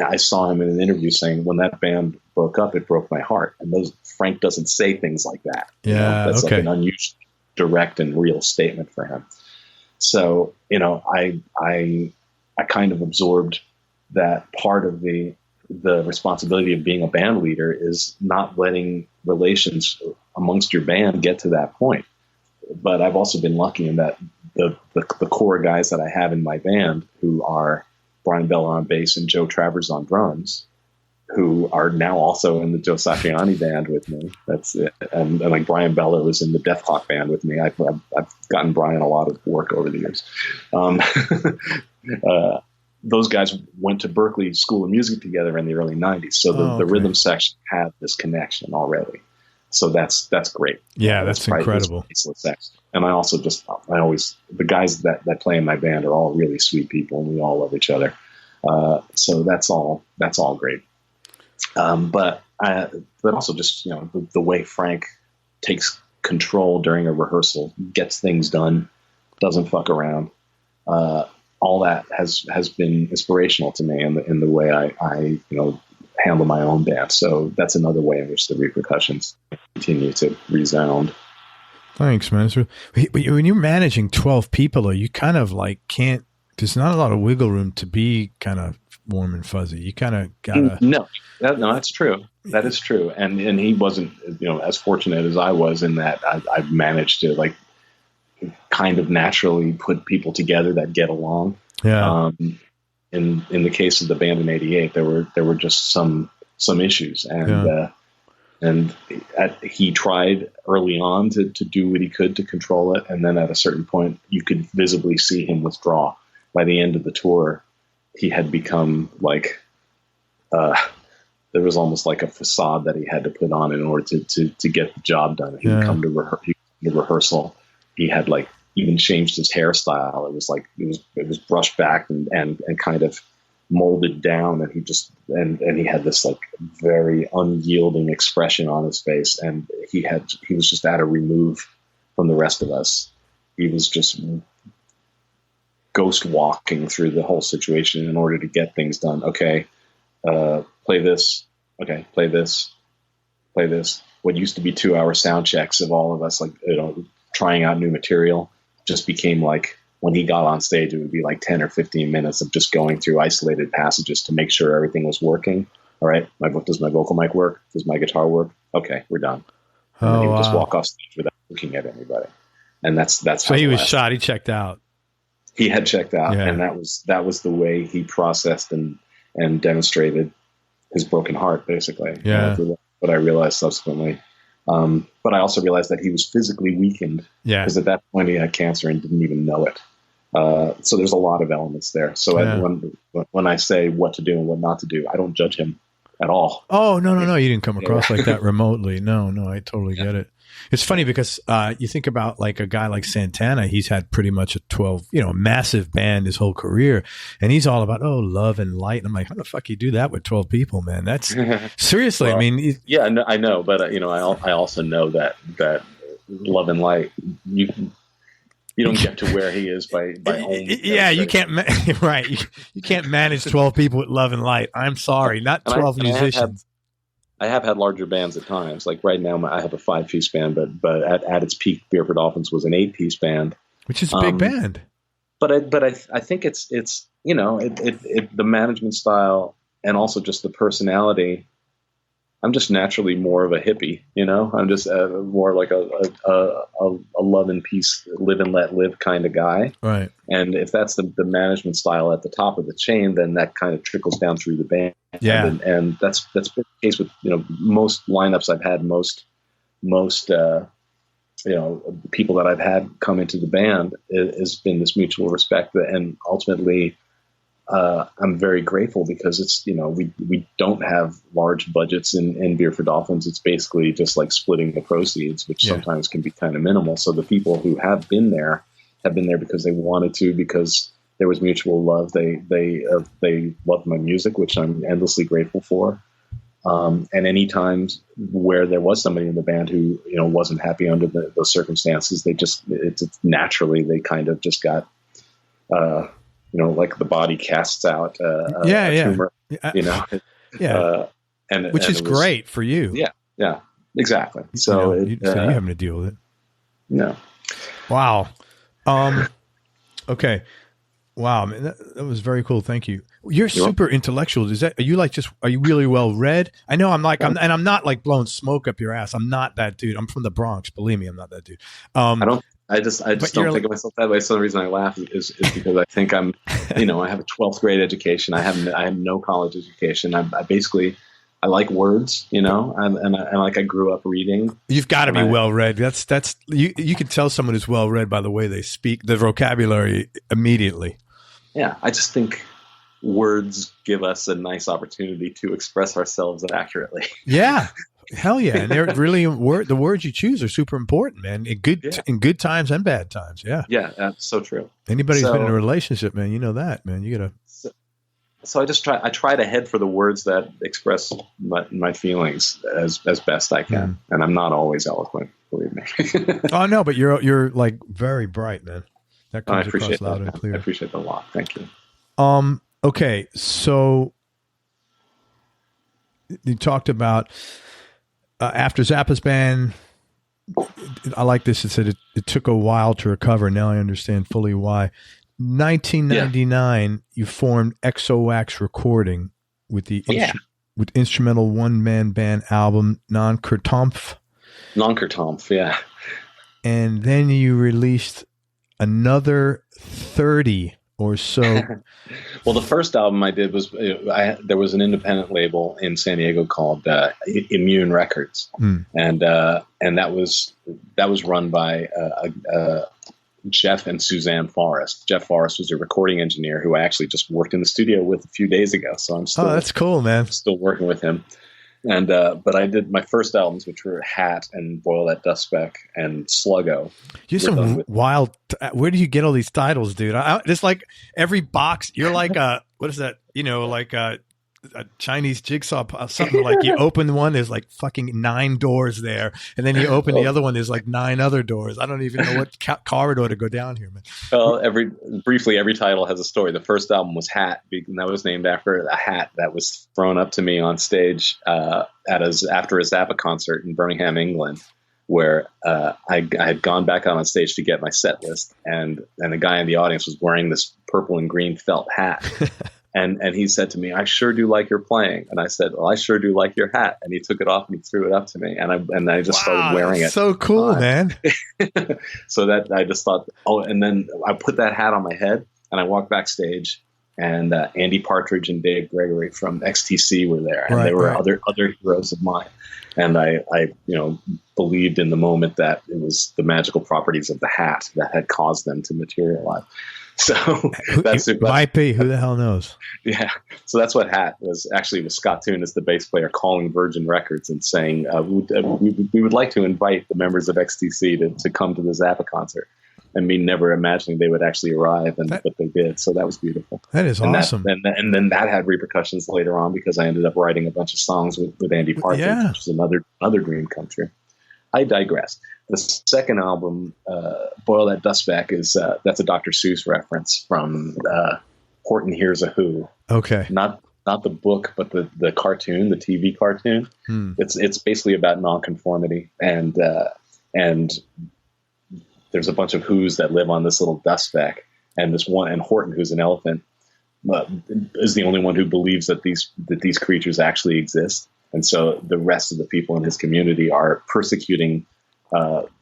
I saw him in an interview saying, when that band broke up, it broke my heart. And Frank doesn't say things like that. Yeah, that's okay. like an unusual, direct, and real statement for him. So I kind of absorbed that part of the responsibility of being a band leader is not letting relations amongst your band get to that point. But I've also been lucky in that the core guys that I have in my band, who are Brian Bella on bass and Joe Travers on drums, who are now also in the Joe Satriani band with me. That's it. And like Brian Bella was in the Death Clock band with me. I've gotten Brian a lot of work over the years. Those guys went to Berklee School of Music together in the early 90s. So the rhythm section had this connection already. So that's great. Yeah, that's incredible. And the guys that play in my band are all really sweet people, and we all love each other. So that's all great. But also just, the way Frank takes control during a rehearsal, gets things done, doesn't fuck around. All that has been inspirational to me in the way I handle my own band. So that's another way in which the repercussions continue to resound. Thanks, man. When you're managing 12 people, though, you kind of can't. There's not a lot of wiggle room to be kind of warm and fuzzy. You kind of gotta. No, that's true. That is true. And he wasn't, as fortunate as I was in that I've managed to kind of naturally put people together that get along. Yeah. In the case of the band in '88, there were just some issues, and he tried early on to do what he could to control it, and then at a certain point, you could visibly see him withdraw. By the end of the tour, he had become there was almost like a facade that he had to put on in order to get the job done. He would come to rehearsal. He had even changed his hairstyle. It was brushed back and kind of molded down, and he had this very unyielding expression on his face, and he was just at a remove from the rest of us. He was just ghost walking through the whole situation in order to get things done. Okay, play this. Okay, play this. Play this. What used to be 2-hour sound checks of all of us, trying out new material, just became when he got on stage, it would be 10 or 15 minutes of just going through isolated passages to make sure everything was working. All right, does my vocal mic work? Does my guitar work? Okay, we're done. And then he would just walk off stage without looking at anybody. And that's so he was shot. He checked out. He had checked out, and that was the way he processed and demonstrated his broken heart, basically. Yeah. What I realized subsequently. But I also realized that he was physically weakened because at that point he had cancer and didn't even know it. So there's a lot of elements there. So when I say what to do and what not to do, I don't judge him at all. Oh, no. You didn't come across like that remotely. No, I totally get it. It's funny because you think about a guy like Santana, he's had pretty much a 12, massive band his whole career. And he's all about, love and light. And I'm like, how the fuck you do that with 12 people, man? That's seriously. Well, I mean, I know. But, I also know that love and light, you don't get to where he is by only. Yeah, you can't. Right. You can't manage 12 people with love and light. I'm sorry. Not 12 musicians. I have had larger bands at times. Right now, I have a 5-piece band, but at its peak, Beer for Dolphins was an 8-piece band, which is a big band. But I think it's the management style and also just the personality. I'm just naturally more of a hippie, I'm just more like a love and peace, live and let live kind of guy. Right. And if that's the management style at the top of the chain, then that kind of trickles down through the band. Yeah. And that's been the case with, most lineups I've had, most people that I've had come into the band has been this mutual respect and ultimately I'm very grateful because it's, we don't have large budgets in Beer for Dolphins. It's basically just like splitting the proceeds, which sometimes can be kind of minimal. So the people who have been there because they wanted to, because there was mutual love. They loved my music, which I'm endlessly grateful for. And any times where there was somebody in the band who, wasn't happy under those circumstances, it's naturally, they kind of just got, like the body casts out a tumor, and which is great for you. Yeah, exactly. So you having to deal with it. No. Wow. Okay. Wow, man, that was very cool. Thank you. You're super intellectual. Are you really well read? I know I'm not like blowing smoke up your ass. I'm not that dude. I'm from the Bronx. Believe me, I'm not that dude. I just don't think of myself that way. So the reason I laugh is because I think I'm, I have a 12th grade education. I have no college education. I like words, and I grew up reading. You've got to be well read. That's you can tell someone who's well read by the way they speak, the vocabulary immediately. Yeah, I just think words give us a nice opportunity to express ourselves accurately. Yeah. Hell yeah. And they're really the words you choose are super important, man. In good times and bad times. Yeah. Yeah, that's so true. Anybody who's been in a relationship, man, you know that, man. You gotta So I try to head for the words that express my feelings as best I can. And I'm not always eloquent, believe me. Oh no, but you're like very bright, man. That comes across loud and clear. I appreciate that a lot. Thank you. Okay, so you talked about after Zappa's band. I like this. It said it took a while to recover. Now I understand fully why. 1999, you formed XOX Recording with the with instrumental one-man band album Non-Kertompf. Non-Kertompf, yeah. And then you released another 30 or so. Well, the first album I did was there was an independent label in San Diego called Immune Records, and that was run by Jeff and Suzanne Forrest. Jeff Forrest was a recording engineer who I actually just worked in the studio with a few days ago. So I'm still that's cool, man. Still working with him. And but I did my first albums, which were Hat and Boil That Dust Speck and Sluggo. You're some wild. Where do you get all these titles, dude? It's like every box. You're like what is that? Like a Chinese jigsaw, something like you open one, there's like fucking 9 doors there, and then you open the other one, there's like 9 other doors. I don't even know what corridor to go down here, man. Well, every title has a story. The first album was Hat, and that was named after a hat that was thrown up to me on stage after a Zappa concert in Birmingham, England, where I had gone back out on stage to get my set list, and the guy in the audience was wearing this purple and green felt hat. And he said to me, "I sure do like your playing." And I said, "Well, I sure do like your hat." And he took it off and he threw it up to me, and I just started wearing it. So cool, man. So that I just thought, and then I put that hat on my head and I walked backstage, and Andy Partridge and Dave Gregory from XTC were there, and they were other heroes of mine. And I believed in the moment that it was the magical properties of the hat that had caused them to materialize. So that's it. Might be. Who the hell knows? Yeah. So that's what Hat was. Actually, with Scott Toon as the bass player, calling Virgin Records and saying, we would like to invite the members of XTC to come to the Zappa concert. And me never imagining they would actually arrive, but they did. So that was beautiful. That is awesome. And then that had repercussions later on because I ended up writing a bunch of songs with Andy Partridge, which is another dream come true. I digress. The second album, Boil That Dust Speck, that's a Dr. Seuss reference from Horton Hears a Who. Okay. Not the book, but the cartoon, the TV cartoon. It's basically about nonconformity, and there's a bunch of Who's that live on this little dust speck, and Horton, who's an elephant, is the only one who believes that these creatures actually exist. And so the rest of the people in his community are persecuting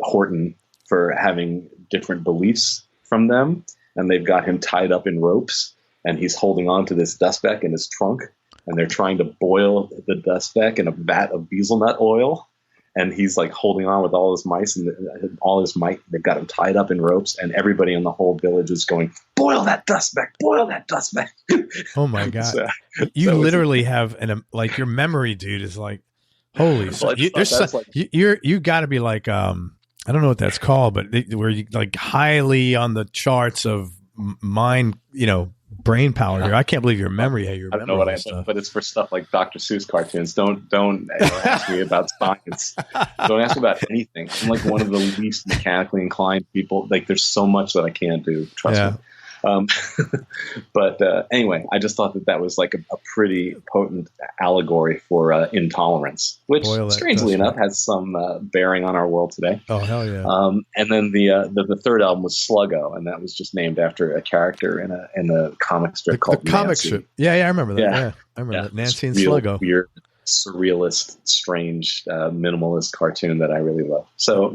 Horton for having different beliefs from them. And they've got him tied up in ropes, and he's holding on to this dust speck in his trunk. And they're trying to boil the dust speck in a vat of bezel nut oil. and he's like holding on with all his mice and all his might. They've got him tied up in ropes, and everybody in the whole village is going, "Boil that dust back! Boil that dust back!" Oh my God! You literally have like your memory, dude, is like holy. So you got to be like I don't know what that's called, but where you like highly on the charts of mind, brain power here. I can't believe your memory. How you remember, I don't know what I stuff. But it's for stuff like Dr. Seuss cartoons. Don't ask me about science. Don't ask me about anything. I'm like one of the least mechanically inclined people. Like there's so much that I can't do. Trust me. But anyway, I just thought that was like a pretty potent allegory for intolerance, which strangely enough has some bearing on our world today. Oh, hell yeah. And then the third album was Sluggo, and that was just named after a character in a comic strip called the comic strip. Yeah, I remember that. Yeah, I remember that. Nancy and Sluggo. Weird, surrealist, strange, minimalist cartoon that I really love. So,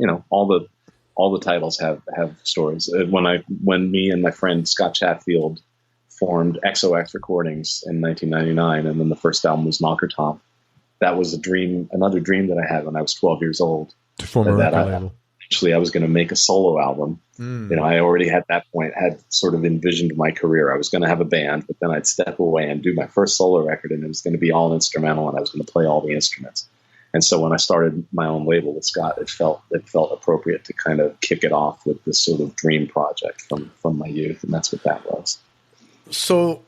all the titles have stories. When me and my friend Scott Chatfield formed XOX Recordings in 1999, and then the first album was Knocker Tom. That was another dream that I had when I was 12 years old. To form a record label. Actually, I was going to make a solo album. I already at that point had sort of envisioned my career. I was going to have a band, but then I'd step away and do my first solo record, and it was going to be all instrumental, and I was going to play all the instruments. And so when I started my own label with Scott, it felt appropriate to kind of kick it off with this sort of dream project from my youth, and that's what that was. So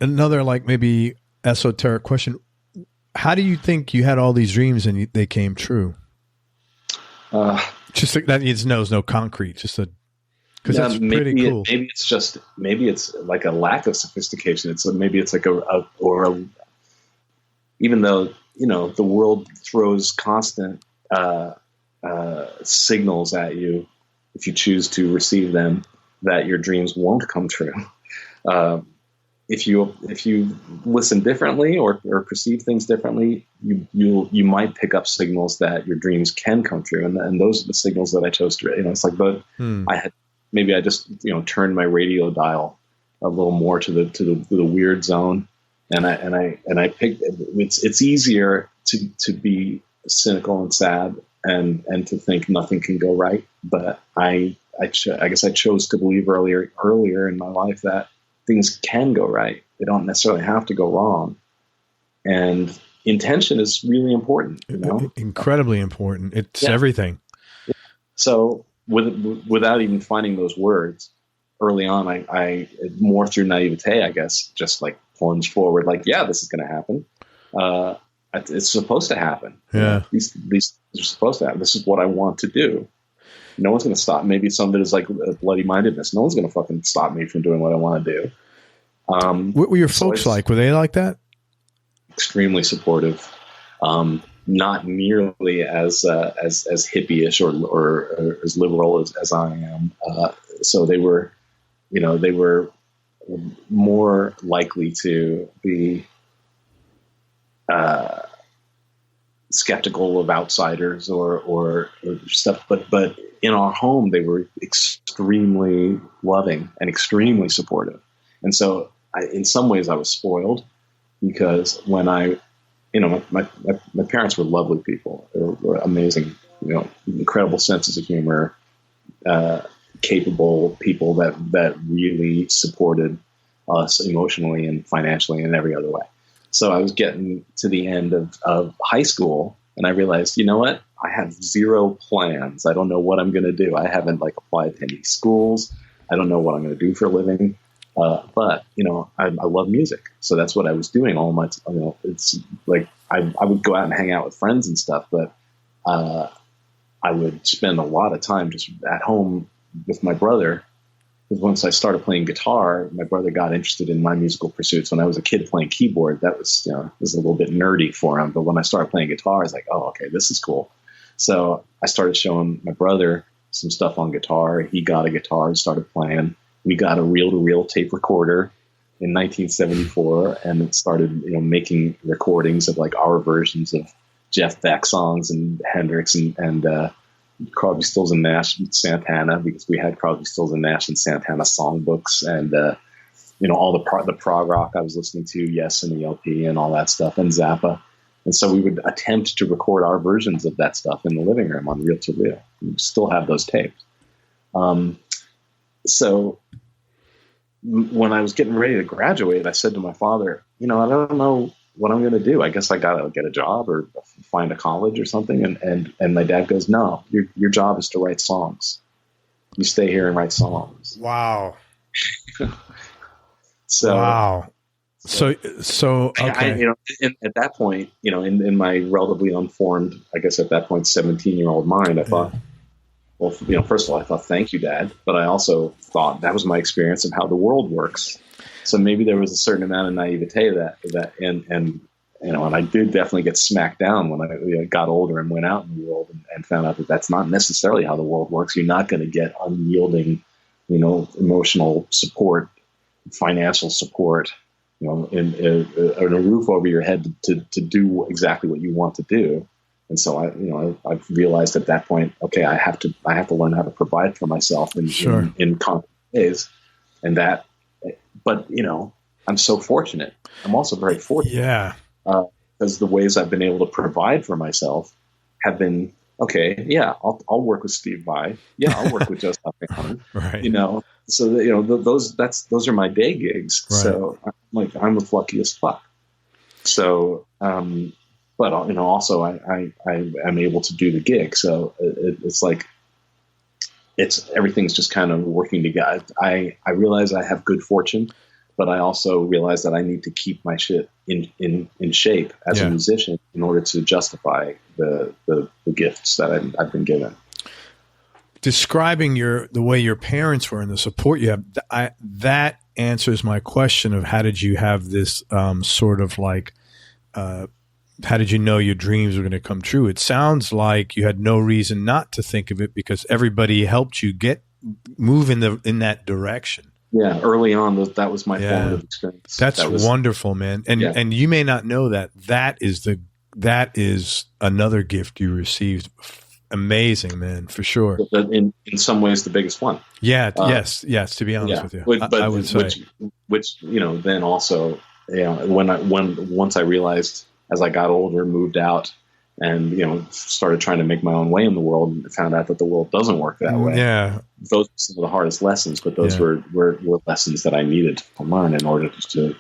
another like maybe esoteric question: how do you think you had all these dreams and they came true? Just like that needs no concrete, just because that's pretty cool. Maybe it's like a lack of sophistication. Maybe it's like even though the world throws constant signals at you, if you choose to receive them, that your dreams won't come true. If you listen differently or perceive things differently, you might pick up signals that your dreams can come true, and those are the signals that I chose to. It's like I just turned my radio dial a little more to the weird zone. And I picked. It's easier to be cynical and sad and to think nothing can go right. But I guess I chose to believe earlier in my life that things can go right. They don't necessarily have to go wrong. And intention is really important. Incredibly important. It's everything. So without even finding those words early on, I more through naivete, I guess, just like plunge forward, like, yeah, this is going to happen. It's supposed to happen. Yeah. These are supposed to happen. This is what I want to do. No one's going to stop. Maybe some of it is like bloody mindedness. No one's going to fucking stop me from doing what I want to do. What were your folks like? Were they like that? Extremely supportive. Not nearly as hippie-ish or as liberal as I am. So they were more likely to be skeptical of outsiders or stuff, but in our home they were extremely loving and extremely supportive. And so in some ways I was spoiled, because when my parents were lovely people. They were amazing, incredible senses of humor, capable people that really supported us emotionally and financially and every other way. So I was getting to the end of high school, and I realized, you know what? I have zero plans. I don't know what I'm going to do. I haven't applied to any schools. I don't know what I'm going to do for a living. But I love music. So that's what I was doing all my, it's like, I would go out and hang out with friends and stuff, but I would spend a lot of time just at home with my brother. Because once I started playing guitar, my brother got interested in my musical pursuits. When I was a kid playing keyboard, that was, was a little bit nerdy for him. But when I started playing guitar, I was like, oh, okay, this is cool. So I started showing my brother some stuff on guitar. He got a guitar and started playing. We got a reel-to-reel tape recorder in 1974, and it started, making recordings of our versions of Jeff Beck songs and Hendrix and Crosby, Stills and Nash, Santana, because we had Crosby, Stills and Nash and Santana songbooks, and all the prog rock I was listening to, Yes and ELP and all that stuff, and Zappa. And so we would attempt to record our versions of that stuff in the living room on reel to reel. We still have those tapes. So when I was getting ready to graduate, I said to my father, I don't know what I'm going to do. I guess I got to get a job or find a college or something. And my dad goes, no, your job is to write songs. You stay here and write songs. Wow. Wow. So okay. At that point, in my relatively unformed, I guess at that point, 17-year-old mind, I thought, well, first of all, I thought, thank you, Dad. But I also thought that was my experience of how the world works. So maybe there was a certain amount of naivete and I did definitely get smacked down when I got older and went out in the world and found out that that's not necessarily how the world works. You're not going to get unyielding, emotional support, financial support, and a roof over your head to do exactly what you want to do. And so I realized at that point, okay, I have to learn how to provide for myself in concrete ways, and that. But I'm so fortunate. I'm also very fortunate. Yeah. Because the ways I've been able to provide for myself have been okay. Yeah, I'll work with Steve Vai. Yeah, I'll work with Joe Satriani. Right. So those are my day gigs. Right. So I'm lucky as fuck. So, but also I'm able to do the gig. So it's like everything's just kind of working together. I realize I have good fortune, but I also realize that I need to keep my shit in shape as a musician in order to justify the gifts that I've been given. Describing the way your parents were and the support you have, that answers my question of how did you have this sort of like, how did you know your dreams were going to come true? It sounds like you had no reason not to think of it because everybody helped you move in that direction. Yeah, early on, that was my formative experience. That's wonderful, man. And you may not know that that is another gift you received. Amazing, man, for sure. In some ways, the biggest one. Yeah. Yes. To be honest with you, but I would say, which then also, once I realized as I got older, moved out, and started trying to make my own way in the world, and found out that the world doesn't work that way. Yeah, those were some of the hardest lessons, but those were lessons that I needed to learn in order to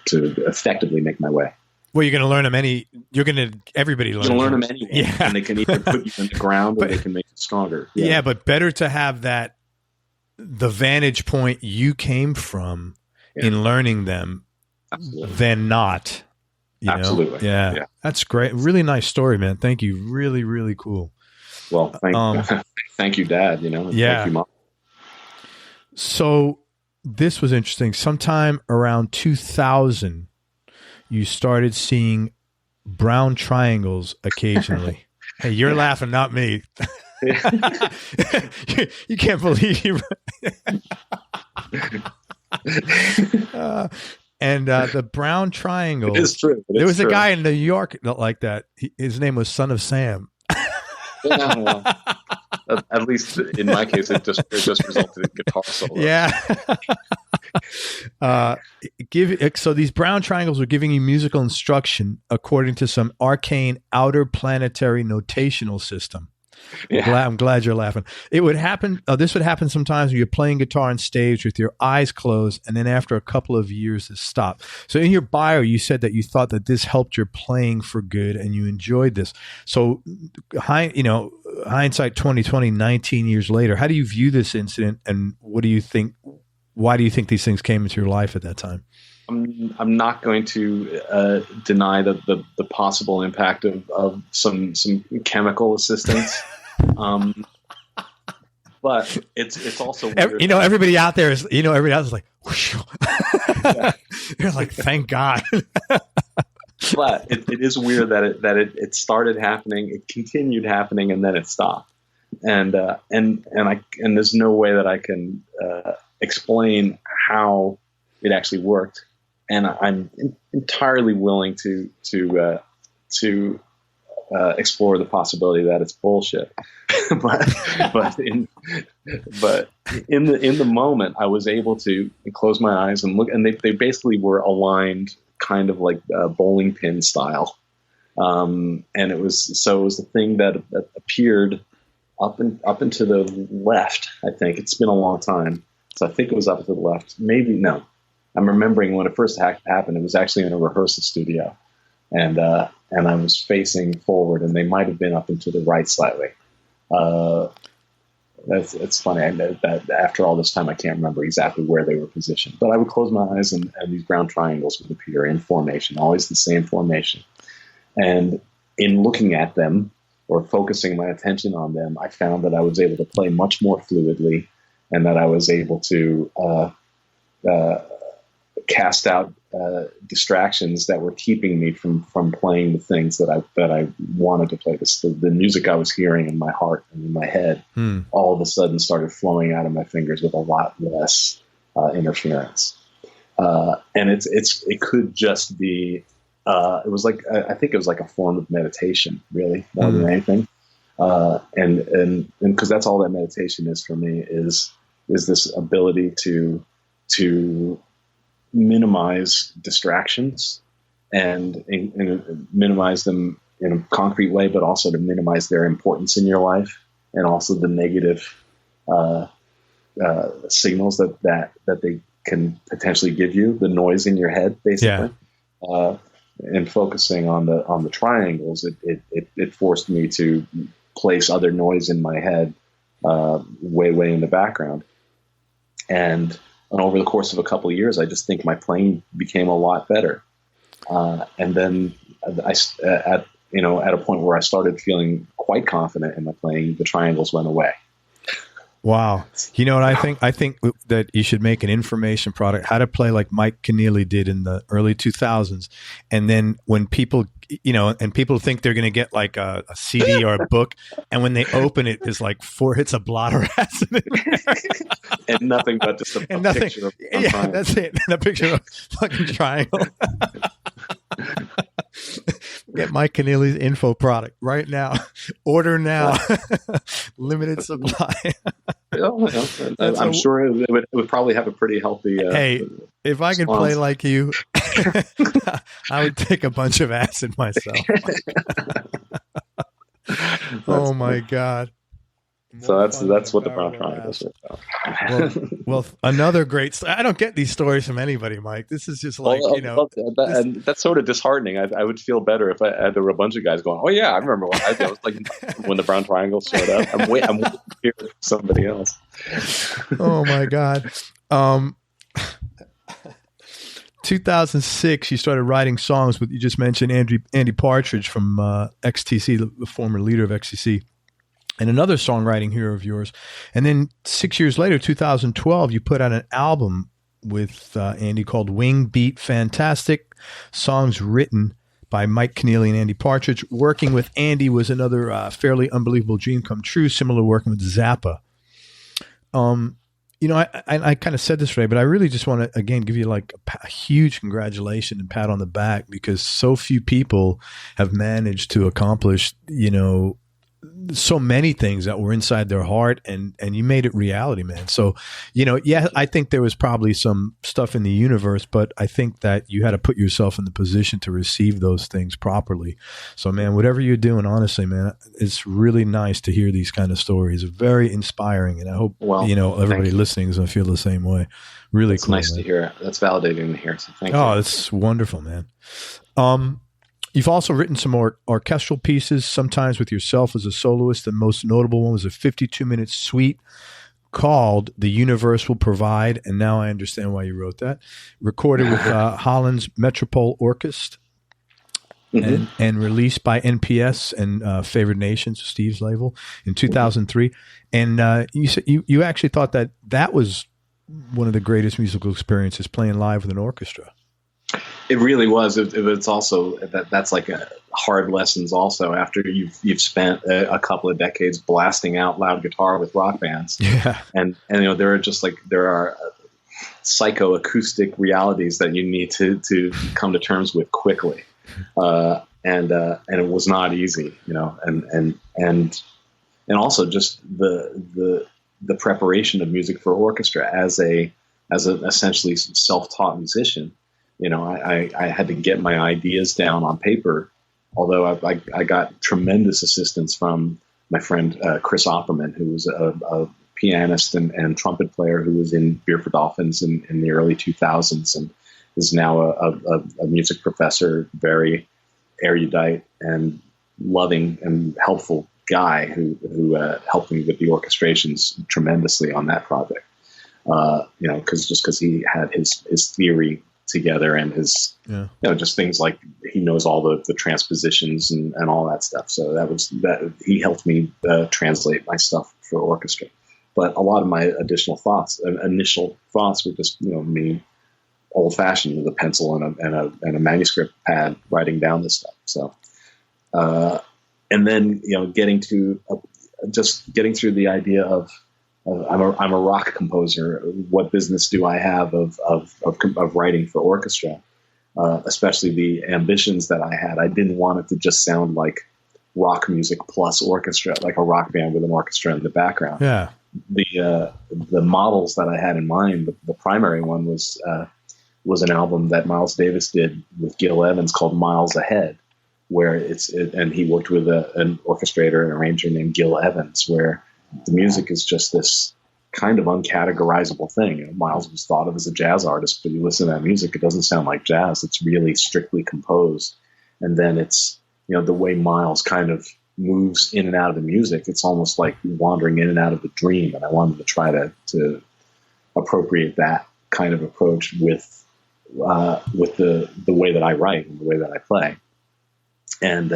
effectively make my way. Well, you're going to learn them everybody learns. You're going to learn them anyway, and they can either put you in the ground or they can make you stronger. Yeah, but better to have the vantage point you came from in learning them than not. Absolutely. Yeah. That's great. Really nice story, man. Thank you. Really, really cool. Well, thank you, Dad. Thank you, Mom. So this was interesting. Sometime around 2000, you started seeing brown triangles occasionally. Hey, you're laughing, not me. You can't believe you. And the brown triangle. It is true. There was a guy in New York like that. His name was Son of Sam. Well, at least in my case, it just resulted in guitar solo. Yeah. So these brown triangles were giving you musical instruction according to some arcane outer planetary notational system. Yeah. I'm glad you're laughing. It would happen. This would happen sometimes when you're playing guitar on stage with your eyes closed, and then after a couple of years, it stopped. So in your bio, you said that you thought that this helped your playing for good, and you enjoyed this. So, hindsight 2020, 19 years later, how do you view this incident, and what do you think? Why do you think these things came into your life at that time? I'm not going to deny the possible impact of some chemical assistance, but it's also weird. Everybody out there is everybody else is like, they're like, thank God. But it is weird that it started happening, it continued happening, and then it stopped, and there's no way that I can explain how it actually worked. And I'm entirely willing to explore the possibility that it's bullshit. but in the moment, I was able to close my eyes and look, and they basically were aligned, kind of like bowling pin style. And it was the thing that appeared up and to the left. I think it's been a long time, so I think it was up to the left. Maybe no. I'm remembering when it first happened. It was actually in a rehearsal studio, and I was facing forward, and they might have been up and to the right slightly. It's funny. I know that after all this time, I can't remember exactly where they were positioned. But I would close my eyes, and these brown triangles would appear in formation, always the same formation. And in looking at them or focusing my attention on them, I found that I was able to play much more fluidly, and that I was able to cast out distractions that were keeping me from playing the things that I wanted to play. The music I was hearing in my heart and in my head all of a sudden started flowing out of my fingers with a lot less interference. And it could just be it was like I think it was like a form of meditation, really, more than anything. And because that's all that meditation is for me is this ability to minimize distractions and minimize them in a concrete way, but also to minimize their importance in your life, and also the negative signals that they can potentially give you, the noise in your head, basically. Yeah. And focusing on the triangles, it forced me to place other noise in my head way in the background. And over the course of a couple of years, I just think my playing became a lot better. And then at a point where I started feeling quite confident in my playing, the triangles went away. What I think? I think that you should make an information product, how to play like Mike Keneally did in the early 2000s. And then when people, and people think they're going to get like a CD or a book, and when they open it, there's like 4 hits of blotter acid in there. And nothing but just a picture of a triangle. That's it. And a picture of a fucking triangle. Get Mike Keneally's info product right now. Order now. Limited supply. I'm sure it would probably have a pretty healthy. Hey, if I could play like you, I would take a bunch of acid myself. Oh my God. So that's what the brown triangle is about. Well, another great. I don't get these stories from anybody, Mike. This is just like and that's sort of disheartening. I would feel better if there were a bunch of guys going, "Oh yeah, I remember when I was like when the brown triangle showed up." I'm waiting to hear from somebody else. Oh my God. 2006, you started writing songs with, you just mentioned Andy Partridge from XTC, the former leader of XTC. And another songwriting hero of yours. And then 6 years later, 2012, you put out an album with Andy called Wing Beat Fantastic, songs written by Mike Keneally and Andy Partridge. Working with Andy was another fairly unbelievable dream come true, similar to working with Zappa. I kind of said this today, but I really just want to, again, give you like a huge congratulations and pat on the back, because so few people have managed to accomplish, so many things that were inside their heart, and you made it reality, man. So, I think there was probably some stuff in the universe, but I think that you had to put yourself in the position to receive those things properly. So, man, whatever you're doing, honestly, man, it's really nice to hear these kind of stories. Very inspiring, and I hope, everybody listening is going to feel the same way. Really It's cool. Nice to hear. That's validating to hear. So thank you. Oh, it's wonderful, man. You've also written some orchestral pieces, sometimes with yourself as a soloist. The most notable one was a 52-minute suite called The Universe Will Provide, and now I understand why you wrote that. Recorded with Holland's Metropole Orchestra and released by NPS and Favored Nations, Steve's label, in 2003. And you said you actually thought that was one of the greatest musical experiences, playing live with an orchestra. It really was. It's also that's like hard lessons. Also, after you've spent a couple of decades blasting out loud guitar with rock bands, and there are psychoacoustic realities that you need to come to terms with quickly, and it was not easy, and also just the preparation of music for orchestra as an essentially self-taught musician. I had to get my ideas down on paper although I got tremendous assistance from my friend Chris Opperman, who was a pianist and trumpet player who was in Beer for Dolphins in the early 2000s and is now a music professor, very erudite and loving and helpful guy who helped me with the orchestrations tremendously on that project. Because he had his theory together and his, just things like he knows all the transpositions and all that stuff. So that he helped me translate my stuff for orchestra. But a lot of my initial thoughts were just, me old fashioned with a pencil and a manuscript pad writing down this stuff. So, and then, getting through the idea of, I'm a rock composer. What business do I have of writing for orchestra? Especially the ambitions that I had. I didn't want it to just sound like rock music plus orchestra, like a rock band with an orchestra in the background. Yeah. The models that I had in mind, the primary one was an album that Miles Davis did with Gil Evans called Miles Ahead, where and he worked with an orchestrator and arranger named Gil Evans, where the music is just this kind of uncategorizable thing. Miles was thought of as a jazz artist, but you listen to that music, it doesn't sound like jazz. It's really strictly composed. And then it's, the way Miles kind of moves in and out of the music, it's almost like wandering in and out of the dream. And I wanted to try to appropriate that kind of approach with the way that I write and the way that I play. And,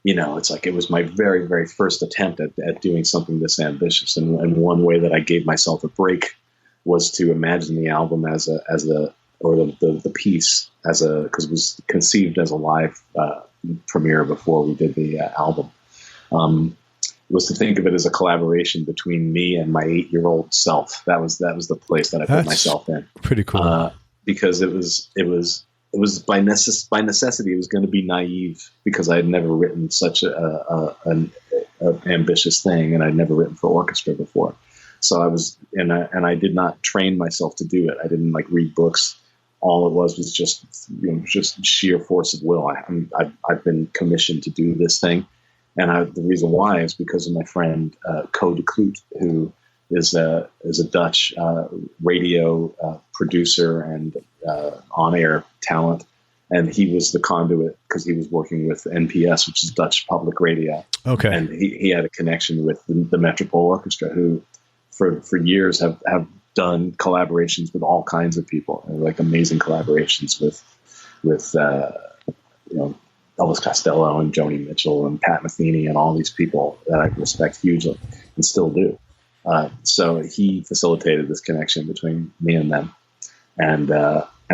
it's like it was my very, very first attempt at doing something this ambitious. And one way that I gave myself a break was to imagine the album the piece because it was conceived as a live premiere before we did the album. Was to think of it as a collaboration between me and my 8-year-old self. That was the place that I put myself in. Pretty cool. Because it was by necessity. It was going to be naive because I had never written such an ambitious thing, and I'd never written for orchestra before. So I was, and I did not train myself to do it. I didn't read books. All it was just sheer force of will. I've been commissioned to do this thing, and the reason why is because of my friend Co de Kloot, who is a Dutch radio producer and on-air talent, and he was the conduit because he was working with NPS, which is Dutch Public Radio. Okay, and he had a connection with the Metropole Orchestra, who for years have done collaborations with all kinds of people, amazing collaborations with Elvis Costello and Joni Mitchell and Pat Metheny and all these people that I respect hugely and still do. So he facilitated this connection between me and them. And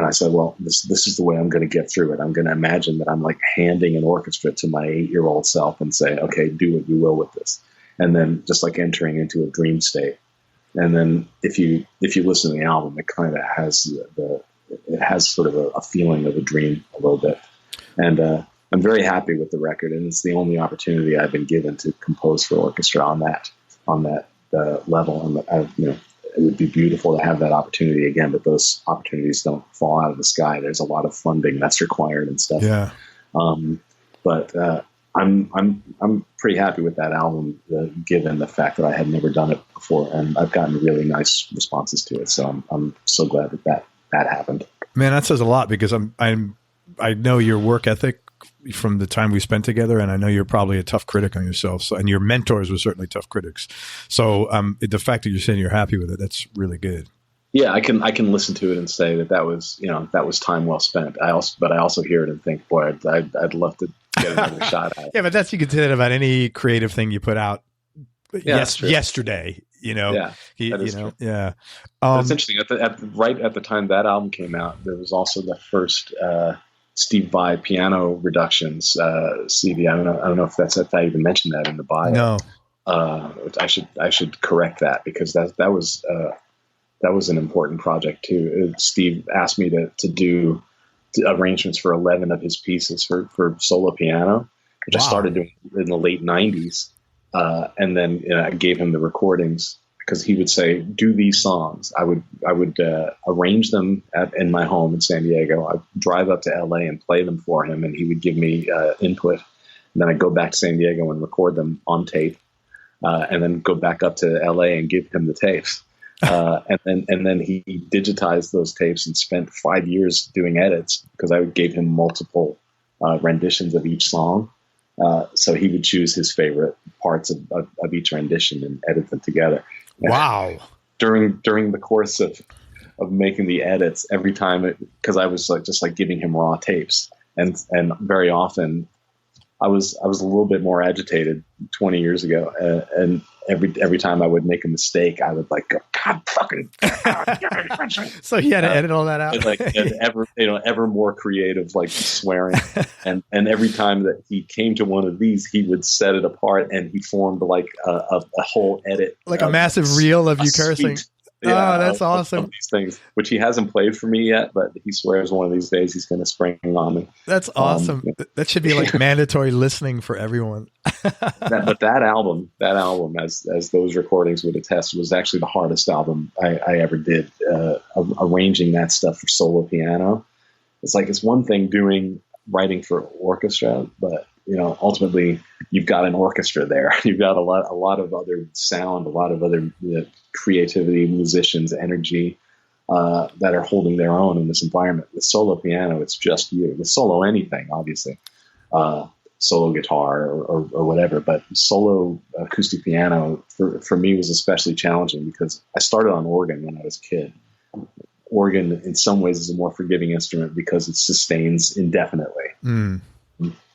I said, well, this is the way I'm going to get through it. I'm going to imagine that I'm handing an orchestra to my 8-year-old self and say, okay, do what you will with this. And then just entering into a dream state. And then if you listen to the album, it kind of has it has sort of a feeling of a dream a little bit. And I'm very happy with the record, and it's the only opportunity I've been given to compose for orchestra on that level. And it would be beautiful to have that opportunity again, but those opportunities don't fall out of the sky. There's a lot of funding that's required and stuff. Yeah. But I'm pretty happy with that album, given the fact that I had never done it before, and I've gotten really nice responses to it. So I'm so glad that happened. Man, that says a lot, because I know your work ethic from the time we spent together, and I know you're probably a tough critic on yourself. So, and your mentors were certainly tough critics. So the fact that you're saying you're happy with it, that's really good. Yeah, I can listen to it and say that was time well spent. But I also hear it and think, boy, I'd love to get another shot at it. Yeah, but that's, you can say that about any creative thing you put out. Yesterday, Yeah, true. Yeah. It's interesting. Right at the time that album came out, there was also the first Steve Vai piano reductions CD. I don't know if I even mentioned that in the bio. No. I should correct that, because that was an important project too. Steve asked me to do arrangements for 11 of his pieces for solo piano, which I started doing in the late 90s. And then I gave him the recordings, because he would say, do these songs. I would arrange them in my home in San Diego. I'd drive up to LA and play them for him, and he would give me input. And then I go back to San Diego and record them on tape, and then go back up to LA and give him the tapes. And then he digitized those tapes and spent 5 years doing edits, because I gave him multiple renditions of each song. So he would choose his favorite parts of each rendition and edit them together. Wow. During the course of making the edits, every time, because I was just giving him raw tapes, and very often I was a little bit more agitated 20 years ago, and every time I would make a mistake, I would go, God fucking. So he had to edit all that out. And ever more creative, swearing, and every time that he came to one of these, he would set it apart, and he formed a whole edit, a massive reel of you cursing. Yeah, that's awesome. Of these things, which he hasn't played for me yet, but he swears one of these days he's going to spring on me. That's awesome. That should be mandatory listening for everyone. But that album, as those recordings would attest, was actually the hardest album I ever did. Arranging that stuff for solo piano, it's one thing writing for orchestra, but ultimately you've got an orchestra there. You've got a lot of other sound, a lot of other creativity, musicians, energy that are holding their own in this environment. With solo piano, it's just you. With solo anything, obviously, solo guitar or whatever, but solo acoustic piano for me was especially challenging, because I started on organ when I was a kid. Organ, in some ways, is a more forgiving instrument because it sustains indefinitely. Mm.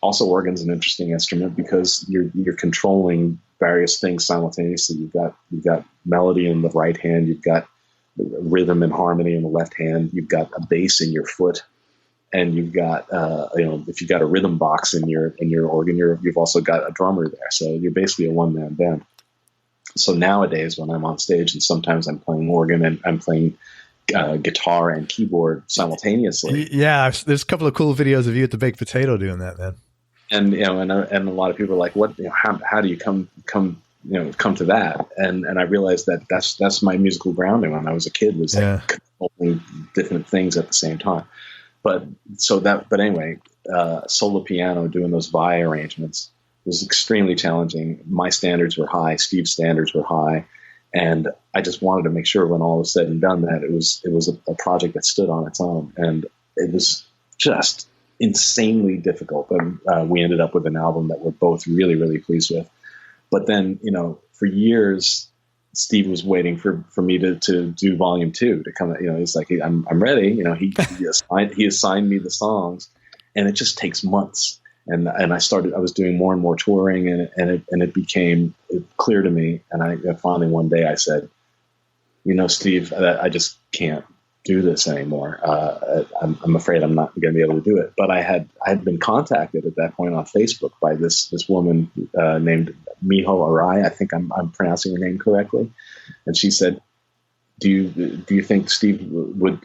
Also, organ's an interesting instrument because you're controlling various things simultaneously. You've got melody in the right hand, you've got rhythm and harmony in the left hand, you've got a bass in your foot, and you've got if you've got a rhythm box in your organ, you've also got a drummer there. So you're basically a one-man band. So nowadays, when I'm on stage, and sometimes I'm playing organ and I'm playing guitar and keyboard simultaneously. Yeah, there's a couple of cool videos of you at the Baked Potato doing that, man. And and a lot of people are like, "What? How do you come to that?" And I realized that that's my musical grounding when I was a kid, was controlling different things at the same time. But anyway, solo piano, doing those VI arrangements was extremely challenging. My standards were high, Steve's standards were high, and I just wanted to make sure, when all was said and done, that it was a project that stood on its own. And it was just insanely difficult. But we ended up with an album that we're both really, really pleased with. But then, for years, Steve was waiting for me to do volume 2 to come. He's like, I'm ready. He assigned me the songs, and it just takes months. And I was doing more and more touring, and it became clear to me. And I finally one day I said, Steve, I just can't do this anymore. I'm afraid I'm not going to be able to do it. But I had been contacted at that point on Facebook by this woman named Miho Arai. I think I'm pronouncing her name correctly. And she said, do you think Steve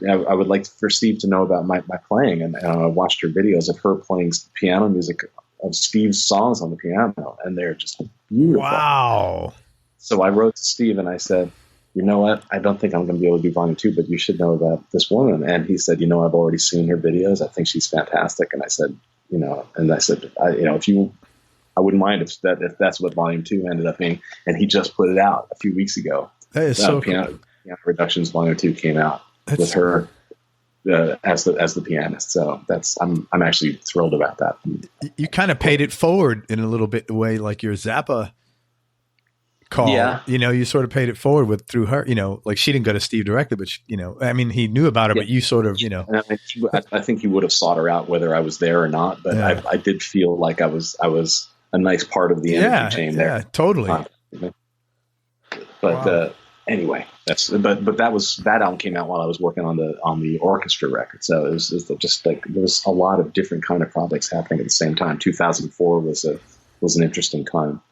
I would like for Steve to know about my playing. And I watched her videos of her playing piano music of Steve's songs on the piano, and they're just beautiful. Wow. So I wrote to Steve and I said, you know what? I don't think I'm going to be able to do volume 2, but you should know about this woman. And he said, I've already seen her videos. I think she's fantastic. And I said, I wouldn't mind if that's what volume 2 ended up being. And he just put it out a few weeks ago. That is so Piano Reductions volume 2 came out with her as the pianist. So I'm actually thrilled about that. You kind of paid it forward in a little bit the way like your Zappa call. Yeah. You sort of paid it forward through her. She didn't go to Steve directly, but he knew about her, but you sort of, I think he would have sought her out whether I was there or not. But yeah. I did feel like I was a nice part of the energy chain there. Yeah, totally. But anyway, that album came out while I was working on the orchestra record. So it was just there was a lot of different kind of projects happening at the same time. 2004 was an interesting time.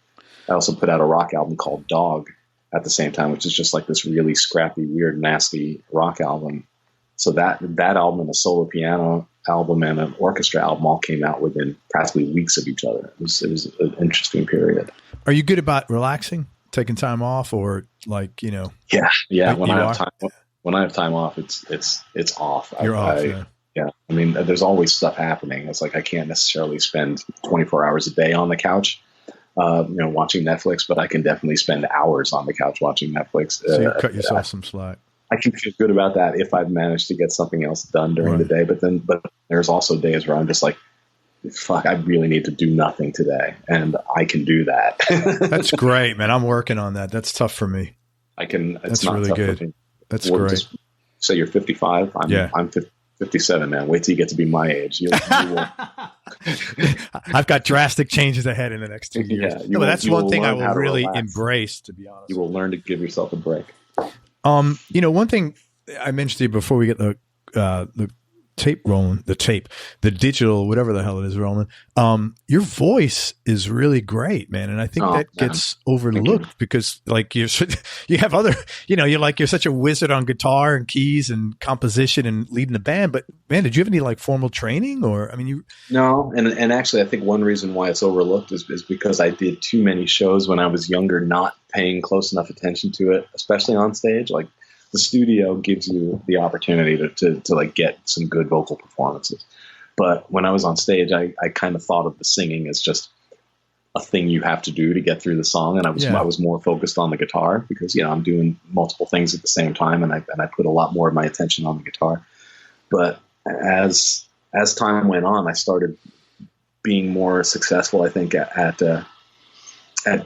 I also put out a rock album called Dog at the same time, which is just like this really scrappy, weird, nasty rock album. So that album and a solo piano album and an orchestra album all came out within practically weeks of each other. It was an interesting period. Are you good about relaxing, taking time off, or Yeah. When I have time off, it's off. You're off. Yeah. Yeah. I mean, there's always stuff happening. It's like I can't necessarily spend 24 hours a day on the couch, watching Netflix, but I can definitely spend hours on the couch watching Netflix. So you cut yourself some slack. I can feel good about that if I've managed to get something else done during the day. But there's also days where I'm just like, fuck, I really need to do nothing today. And I can do that. That's great, man. I'm working on that. That's tough for me. It's not really good. That's great. Say you're 55. I'm 57, man. Wait till you get to be my age. You will. I've got drastic changes ahead in the next 2 years. Yeah, but that's one thing I will really embrace, to be honest. You will learn to give yourself a break. One thing I mentioned to you before we get the tape rolling, the digital, whatever the hell it is rolling. Your voice is really great, man. And I think that gets overlooked because like you have other, you're such a wizard on guitar and keys and composition and leading the band. But man, did you have any like formal training No. And actually I think one reason why it's overlooked is because I did too many shows when I was younger, not paying close enough attention to it, especially on stage. Like, the studio gives you the opportunity to like get some good vocal performances. But when I was on stage, I kind of thought of the singing as just a thing you have to do to get through the song. And I was more focused on the guitar because, I'm doing multiple things at the same time. And I put a lot more of my attention on the guitar. But as time went on, I started being more successful, I think, at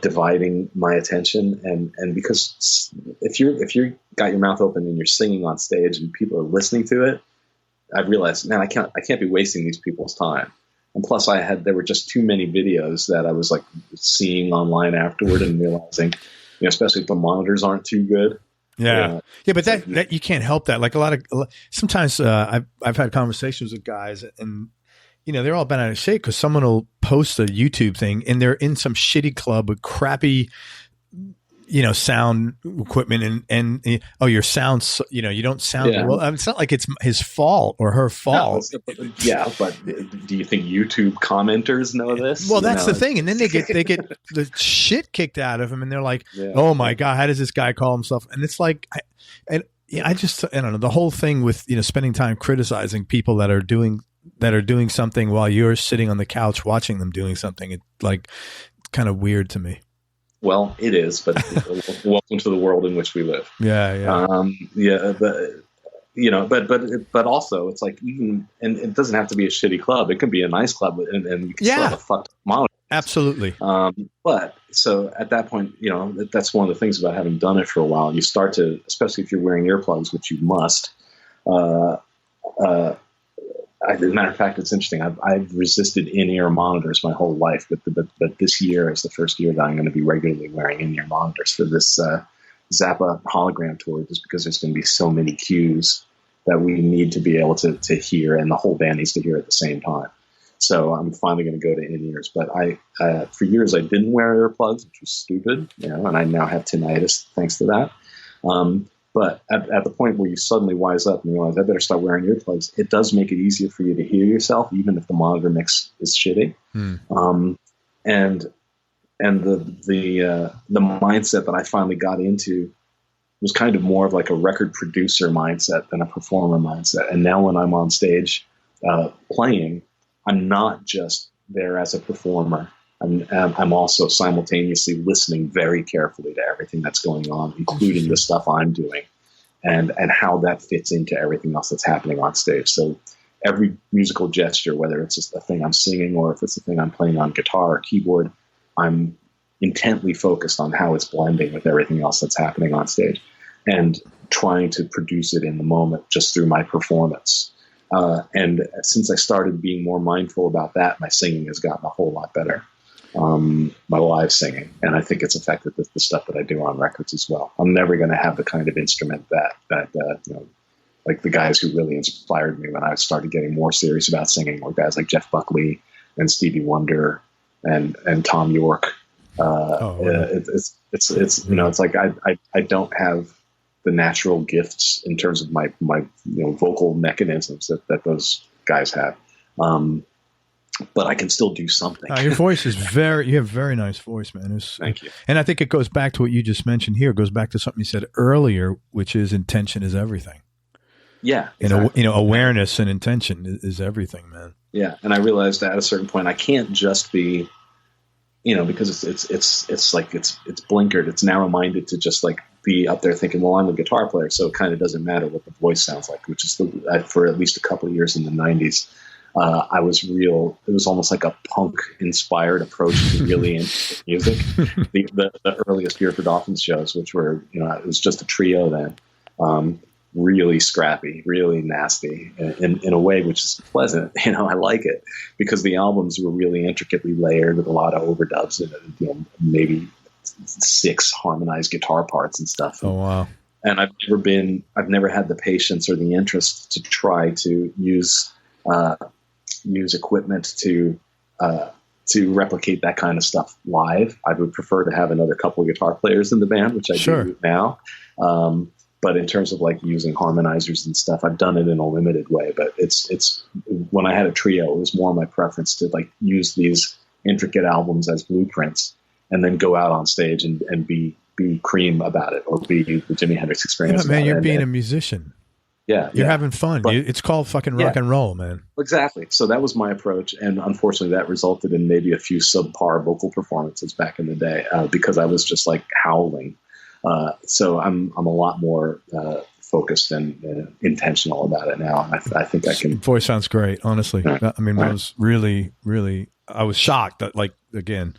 dividing my attention, and because if you got your mouth open and you're singing on stage and people are listening to it, I realized, man, I can't be wasting these people's time. And plus, there were just too many videos that I was like seeing online afterward and realizing, especially if the monitors aren't too good. Yeah, but that you can't help that. Like sometimes I've had conversations with guys and. They're all bent out of shape because someone will post a YouTube thing and they're in some shitty club with crappy, sound equipment and your sounds, you don't sound well. It's not like it's his fault or her fault. No, but do you think YouTube commenters know this? Well, that's the thing. And then they get the shit kicked out of them and they're like, oh my God, how does this guy call himself? And it's like, I don't know, the whole thing with, spending time criticizing people that are doing something while you're sitting on the couch watching them doing something. It's like kind of weird to me. Well, it is, but welcome to the world in which we live. Yeah. But also it's like and it doesn't have to be a shitty club. It can be a nice club and you can still have a fucked up monitor. Absolutely. But so at that point, that's one of the things about having done it for a while. You start to, especially if you're wearing earplugs, which you must, as a matter of fact, it's interesting. I've resisted in-ear monitors my whole life, but this year is the first year that I'm going to be regularly wearing in-ear monitors for this Zappa hologram tour, just because there's going to be so many cues that we need to be able to hear, and the whole band needs to hear at the same time. So I'm finally going to go to in-ears. But for years I didn't wear earplugs, which was stupid, and I now have tinnitus thanks to that. But at the point where you suddenly wise up and realize I better start wearing earplugs, it does make it easier for you to hear yourself, even if the monitor mix is shitty. And the mindset that I finally got into was kind of more of like a record producer mindset than a performer mindset. And now when I'm on stage playing, I'm not just there as a performer. I'm also simultaneously listening very carefully to everything that's going on, including the stuff I'm doing and how that fits into everything else that's happening on stage. So every musical gesture, whether it's just a thing I'm singing or if it's a thing I'm playing on guitar or keyboard, I'm intently focused on how it's blending with everything else that's happening on stage and trying to produce it in the moment just through my performance. And since I started being more mindful about that, my singing has gotten a whole lot better. My live singing, and I think it's affected the stuff that I do on records as well. I'm never going to have the kind of instrument that like the guys who really inspired me when I started getting more serious about singing, or guys like Jeff Buckley and Stevie Wonder and Tom York. It's it's like I don't have the natural gifts in terms of my vocal mechanisms that those guys have. But I can still do something. Your voice is you have a very nice voice, man. Thank you. And I think it goes back to what you just mentioned here. It goes back to something you said earlier, which is intention is everything. Yeah, and awareness and intention is everything, man. Yeah, and I realized that at a certain point, I can't just be, because it's like it's blinkered, it's narrow-minded to just like be up there thinking, well, I'm a guitar player, so it kind of doesn't matter what the voice sounds like, which is for at least a couple of years in the 90s. It was almost like a punk-inspired approach to really into music. The earliest Beer for Dolphins shows, which were, it was just a trio then, really scrappy, really nasty, in a way which is pleasant. I like it because the albums were really intricately layered with a lot of overdubs and maybe 6 harmonized guitar parts and stuff. Oh wow! And I've never had the patience or the interest to try to use equipment to replicate that kind of stuff live. I would prefer to have another couple of guitar players in the band, which I do now. But in terms of like using harmonizers and stuff, I've done it in a limited way. But it's when I had a trio, it was more my preference to like use these intricate albums as blueprints and then go out on stage and be Cream about it, or be the Jimi Hendrix Experience. Man, you're being a musician. Yeah, you're having fun. It's called fucking rock and roll, man. Exactly. So that was my approach, and unfortunately, that resulted in maybe a few subpar vocal performances back in the day because I was just like howling. So I'm a lot more focused and intentional about it now. I think I can. Voice sounds great, honestly. Right. I mean, I was really, really. I was shocked that, like, again.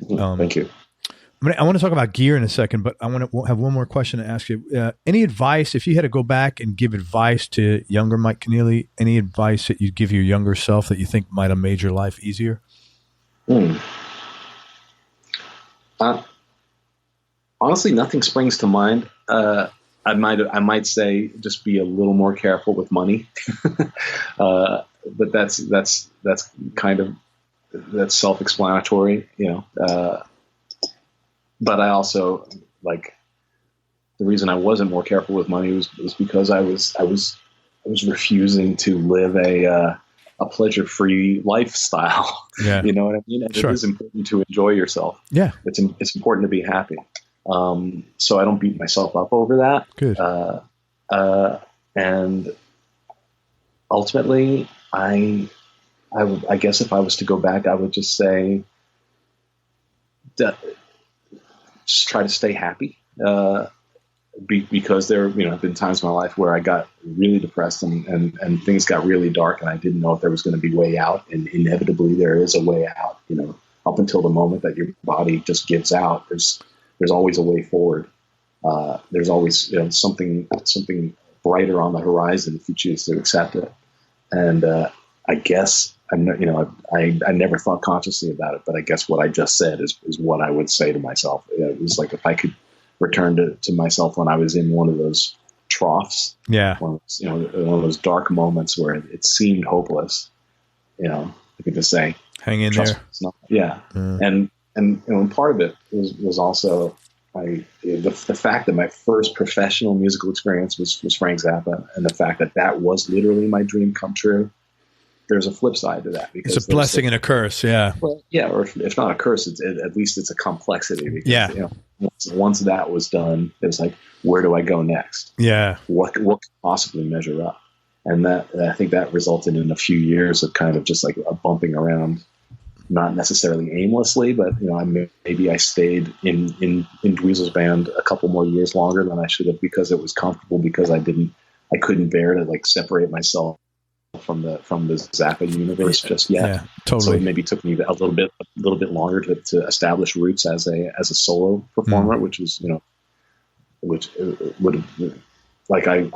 Thank you. I want to talk about gear in a second, but I want to have one more question to ask you. Any advice, if you had to go back and give advice to younger Mike Keneally, any advice that you'd give your younger self that you think might have made your life easier? Honestly, nothing springs to mind. I might say just be a little more careful with money, but that's kind of that's self-explanatory, But I also like the reason I wasn't more careful with money was because I was refusing to live a pleasure-free lifestyle. Yeah. You know what I mean? And Sure. It is important to enjoy yourself. Yeah. It's important to be happy. So I don't beat myself up over that. Good. And ultimately, I guess if I was to go back, I would just say, just try to stay happy. Because there, have been times in my life where I got really depressed and things got really dark, and I didn't know if there was going to be a way out. And inevitably, there is a way out. Up until the moment that your body just gives out, there's always a way forward. There's always something brighter on the horizon if you choose to accept it. And I guess I never thought consciously about it, but I guess what I just said is what I would say to myself. It was like if I could return to myself when I was in one of those troughs, one of those dark moments where it seemed hopeless. I could just say, hang in there. Yeah. And part of it was also the fact that my first professional musical experience was Frank Zappa, and the fact that was literally my dream come true. There's a flip side to that. Because it's a blessing and a curse. Yeah. Well, yeah. Or if not a curse, at least it's a complexity. Because, once that was done, it was like, where do I go next? Yeah. What could possibly measure up? And I think that resulted in a few years of kind of just like a bumping around, not necessarily aimlessly, but maybe I stayed in Dweezil's band a couple more years longer than I should have because it was comfortable, because I couldn't bear to like separate myself from the Zappa universe just yet. Yeah, totally. So it maybe took me a little bit longer to establish roots as a solo performer, which was which would have, like I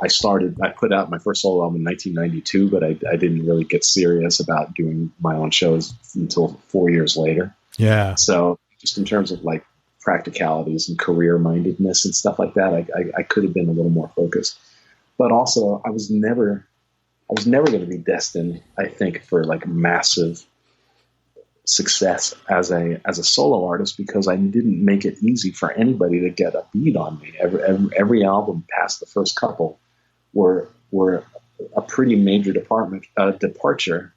put out my first solo album in 1992, but I didn't really get serious about doing my own shows until 4 years later. Yeah. So just in terms of like practicalities and career mindedness and stuff like that, I could have been a little more focused. But also, I was never going to be destined, I think, for like massive success as a solo artist, because I didn't make it easy for anybody to get a beat on me. Every album past the first couple were a pretty major departure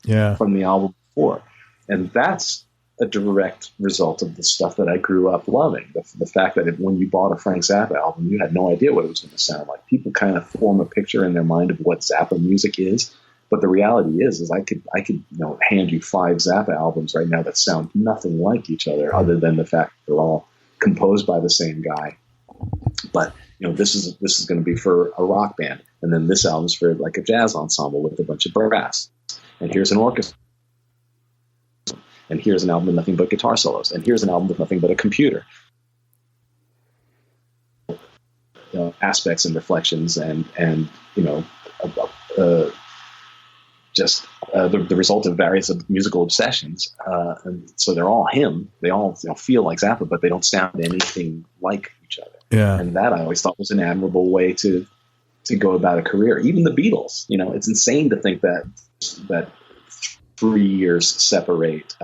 from the album before, and that's a direct result of the stuff that I grew up loving. The fact that when you bought a Frank Zappa album, you had no idea what it was going to sound like. People kind of form a picture in their mind of what Zappa music is, but the reality is I could hand you 5 Zappa albums right now that sound nothing like each other, other than the fact that they're all composed by the same guy. But this is going to be for a rock band, and then this album's for like a jazz ensemble with a bunch of brass, and here's an orchestra. And here's an album with nothing but guitar solos. And here's an album with nothing but a computer. Aspects and reflections and just the result of various musical obsessions. And so they're all him. They all feel like Zappa, but they don't sound anything like each other. Yeah. And that I always thought was an admirable way to go about a career. Even the Beatles, it's insane to think that 3 years separate,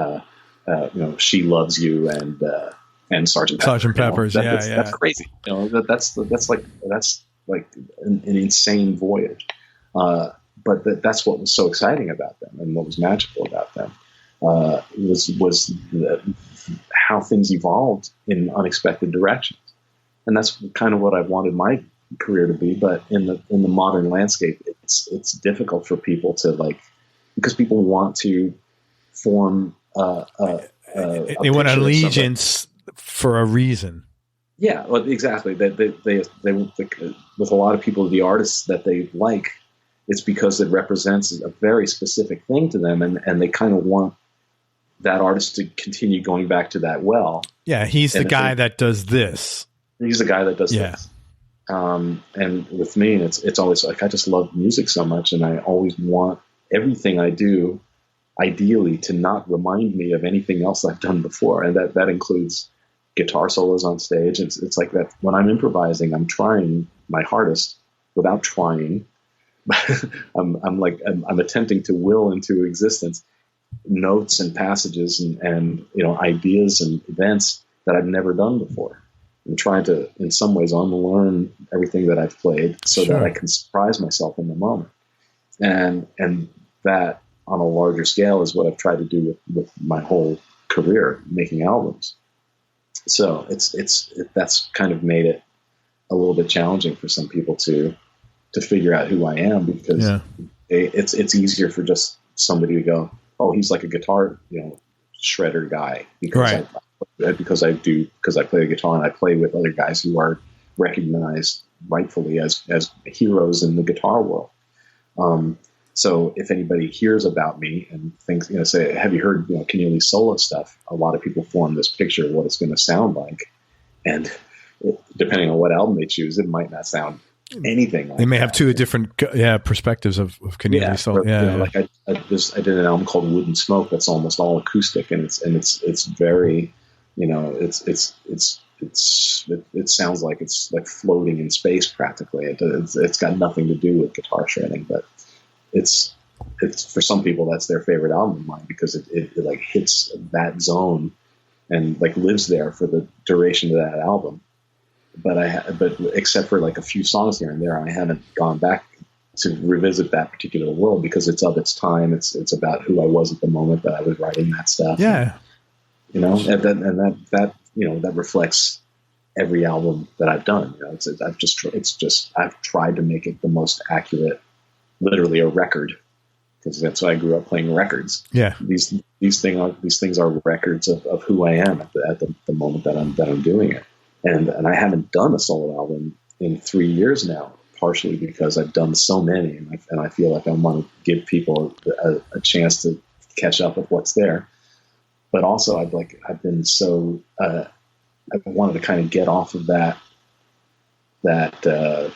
She Loves You and Sgt. Pepper. Sgt. Pepper's, that's crazy. That's like an insane voyage. But that's what was so exciting about them, and what was magical about them was how things evolved in unexpected directions, and that's kind of what I wanted my career to be. But in the modern landscape, it's difficult for people to because people want to form they want allegiance for a reason. Yeah, well, exactly. They with a lot of people, the artists that they like, it's because it represents a very specific thing to them, and they kind of want that artist to continue going back to that well. Yeah, he's the guy that does this. He's the guy that does this. And with me, it's always like I just love music so much, and I always want everything I do, ideally, to not remind me of anything else I've done before, and that includes guitar solos on stage. It's like that when I'm improvising, I'm trying my hardest without trying. I'm attempting to will into existence notes and passages and ideas and events that I've never done before. I'm trying to, in some ways, unlearn everything that I've played so that I can surprise myself in the moment. And that on a larger scale is what I've tried to do with my whole career, making albums. So that's kind of made it a little bit challenging for some people to figure out who I am, because it's easier for just somebody to go, oh, he's like a guitar, shredder guy, because I play the guitar and I play with other guys who are recognized rightfully as heroes in the guitar world. So if anybody hears about me and thinks, say, have you heard, Keneally's solo stuff? A lot of people form this picture of what it's going to sound like. And depending on what album they choose, it might not sound anything like they may that. have two different perspectives of Keneally solo. I did an album called Wood and Smoke that's almost all acoustic, and it's very, it sounds like it's like floating in space practically. It's got nothing to do with guitar shredding, but it's for some people that's their favorite album of mine, because it like hits that zone and like lives there for the duration of that album. But except for like a few songs here and there, I haven't gone back to revisit that particular world, because it's of its time. It's about who I was at the moment that I was writing that stuff. Yeah, and that reflects every album that I've done. I've tried to make it the most accurate, literally a record, because that's why I grew up playing records. Yeah, these things are records of who I am at the moment that I'm doing it. And I haven't done a solo album in 3 years now, partially because I've done so many, and I feel like I want to give people a chance to catch up with what's there. But also, I've been so I wanted to kind of get off of that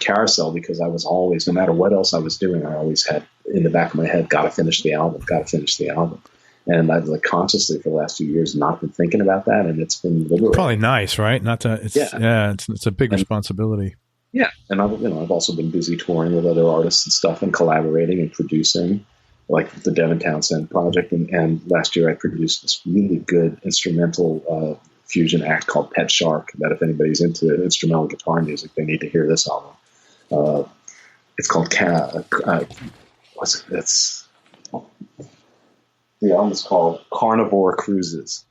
carousel, because I was always, no matter what else I was doing, I always had in the back of my head, got to finish the album. And I've consciously for the last 2 years not been thinking about that, and it's been liberating. Probably nice, right? Not to, it's a big responsibility. Yeah, and I've also been busy touring with other artists and stuff, and collaborating and producing, like the Devin Townsend project. And last year I produced this really good instrumental fusion act called Pet Shark. That if anybody's into instrumental guitar music, they need to hear this album. It's called the album is called Carnivore Cruises.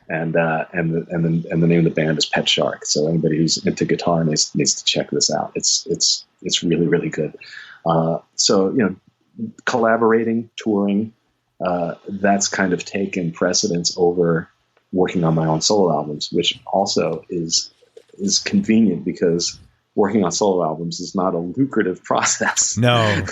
and the name of the band is Pet Shark. So anybody who's into guitar needs to check this out. It's really, really good. So, you know, collaborating, touring, that's kind of taken precedence over working on my own solo albums, which also is convenient because working on solo albums is not a lucrative process. No.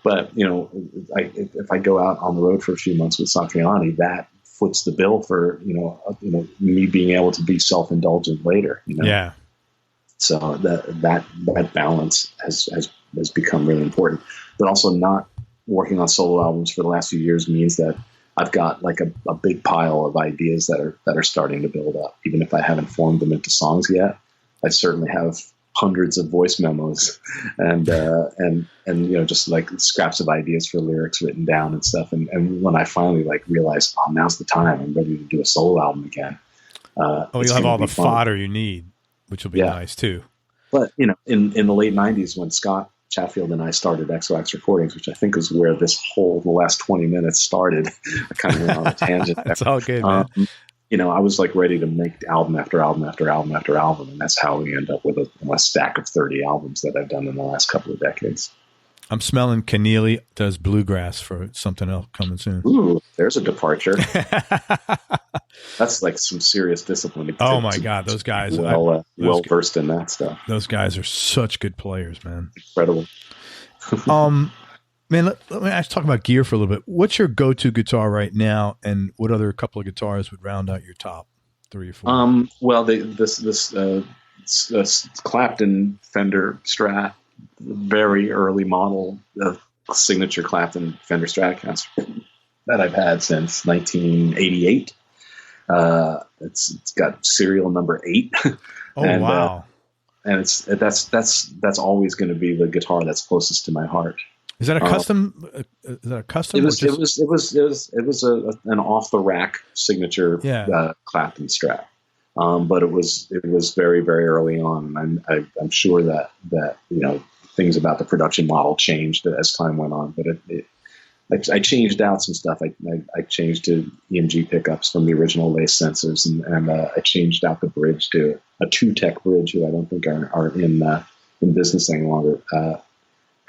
But, you know, if I go out on the road for a few months with Satriani, that foots the bill for, you know, me being able to be self-indulgent later, you know? Yeah. So that balance has become really important, but also not working on solo albums for the last few years means that I've got like a big pile of ideas that are starting to build up. Even if I haven't formed them into songs yet, I certainly have hundreds of voice memos and you know, just like scraps of ideas for lyrics written down and stuff. And when I finally like realize, oh, now's the time, I'm ready to do a solo album again. You'll have all the fodder you need, which will be nice too. But, you know, in the late 90s when Scott Chatfield and I started XOX Recordings, which I think is where the last 20 minutes started. I kind of went on a tangent. That's all good, man. You know, I was like ready to make album after album after album after album. And that's how we end up with a stack of 30 albums that I've done in the last couple of decades. I'm smelling Keneally does bluegrass for something else coming soon. Ooh, there's a departure. That's like some serious discipline. Oh my God, those guys well versed in that stuff. Those guys are such good players, man. Incredible. Man, let me talk about gear for a little bit. What's your go-to guitar right now, and what other couple of guitars would round out your top 3 or 4? Well, this Clapton Fender Strat, very early model of signature Clapton Fender Stratocaster that I've had since 1988. It's got serial number 8. Oh, and, wow! And that's always going to be the guitar that's closest to my heart. Is that a custom? Is that a custom? It was an off the rack signature Clapton Strat, but it was very, very early on, and I'm sure that you know, things about the production model changed as time went on, but I changed out some stuff. I changed to EMG pickups from the original lace sensors, and I changed out the bridge to a 2-tech bridge, who I don't think are in business any longer.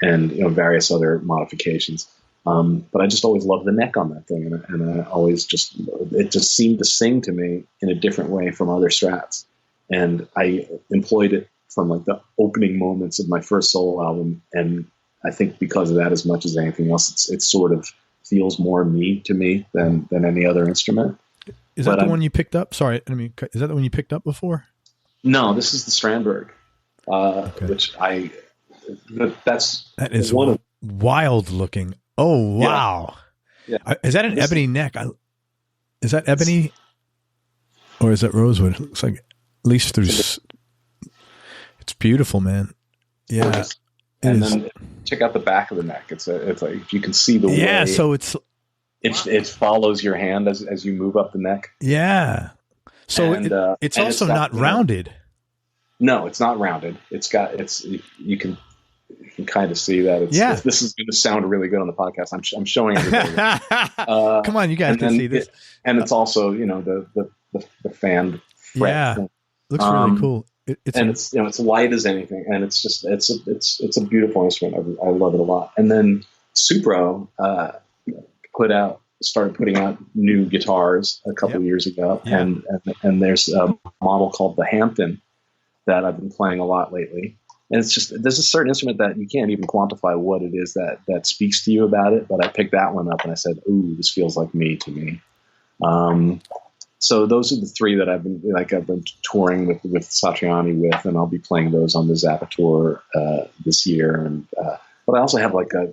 And, you know, various other modifications. But I just always loved the neck on that thing. And I always it just seemed to sing to me in a different way from other Strats. And I employed it from like the opening moments of my first solo album. And I think because of that, as much as anything else, it sort of feels more me to me than any other instrument. Is that the one you picked up? Sorry, I mean, is that the one you picked up before? No, this is the Strandberg, which that is one of wild looking. Oh wow! Yeah. Is that an ebony neck? Is that ebony, or is that rosewood? It looks like, at least through. It's beautiful, man. Yeah, and then check out the back of the neck. It's like, if you can see the way. So it follows your hand as you move up the neck. Yeah. So it's also not rounded. No, it's not rounded. You can kind of see that. This is going to sound really good on the podcast. I'm showing everybody. Come on, you guys can see this. And it's also, you know, the fan fret. Yeah, looks really cool. It's you know, it's light as anything, and it's just it's a beautiful instrument. I love it a lot. And then Supro started putting out new guitars a couple of years ago, and there's a model called the Hampton that I've been playing a lot lately. And it's just, there's a certain instrument that you can't even quantify what it is that speaks to you about it. But I picked that one up and I said, ooh, this feels like me to me. So those are the 3 that I've been touring with Satriani with, and I'll be playing those on the Zappa tour this year. And but I also have like a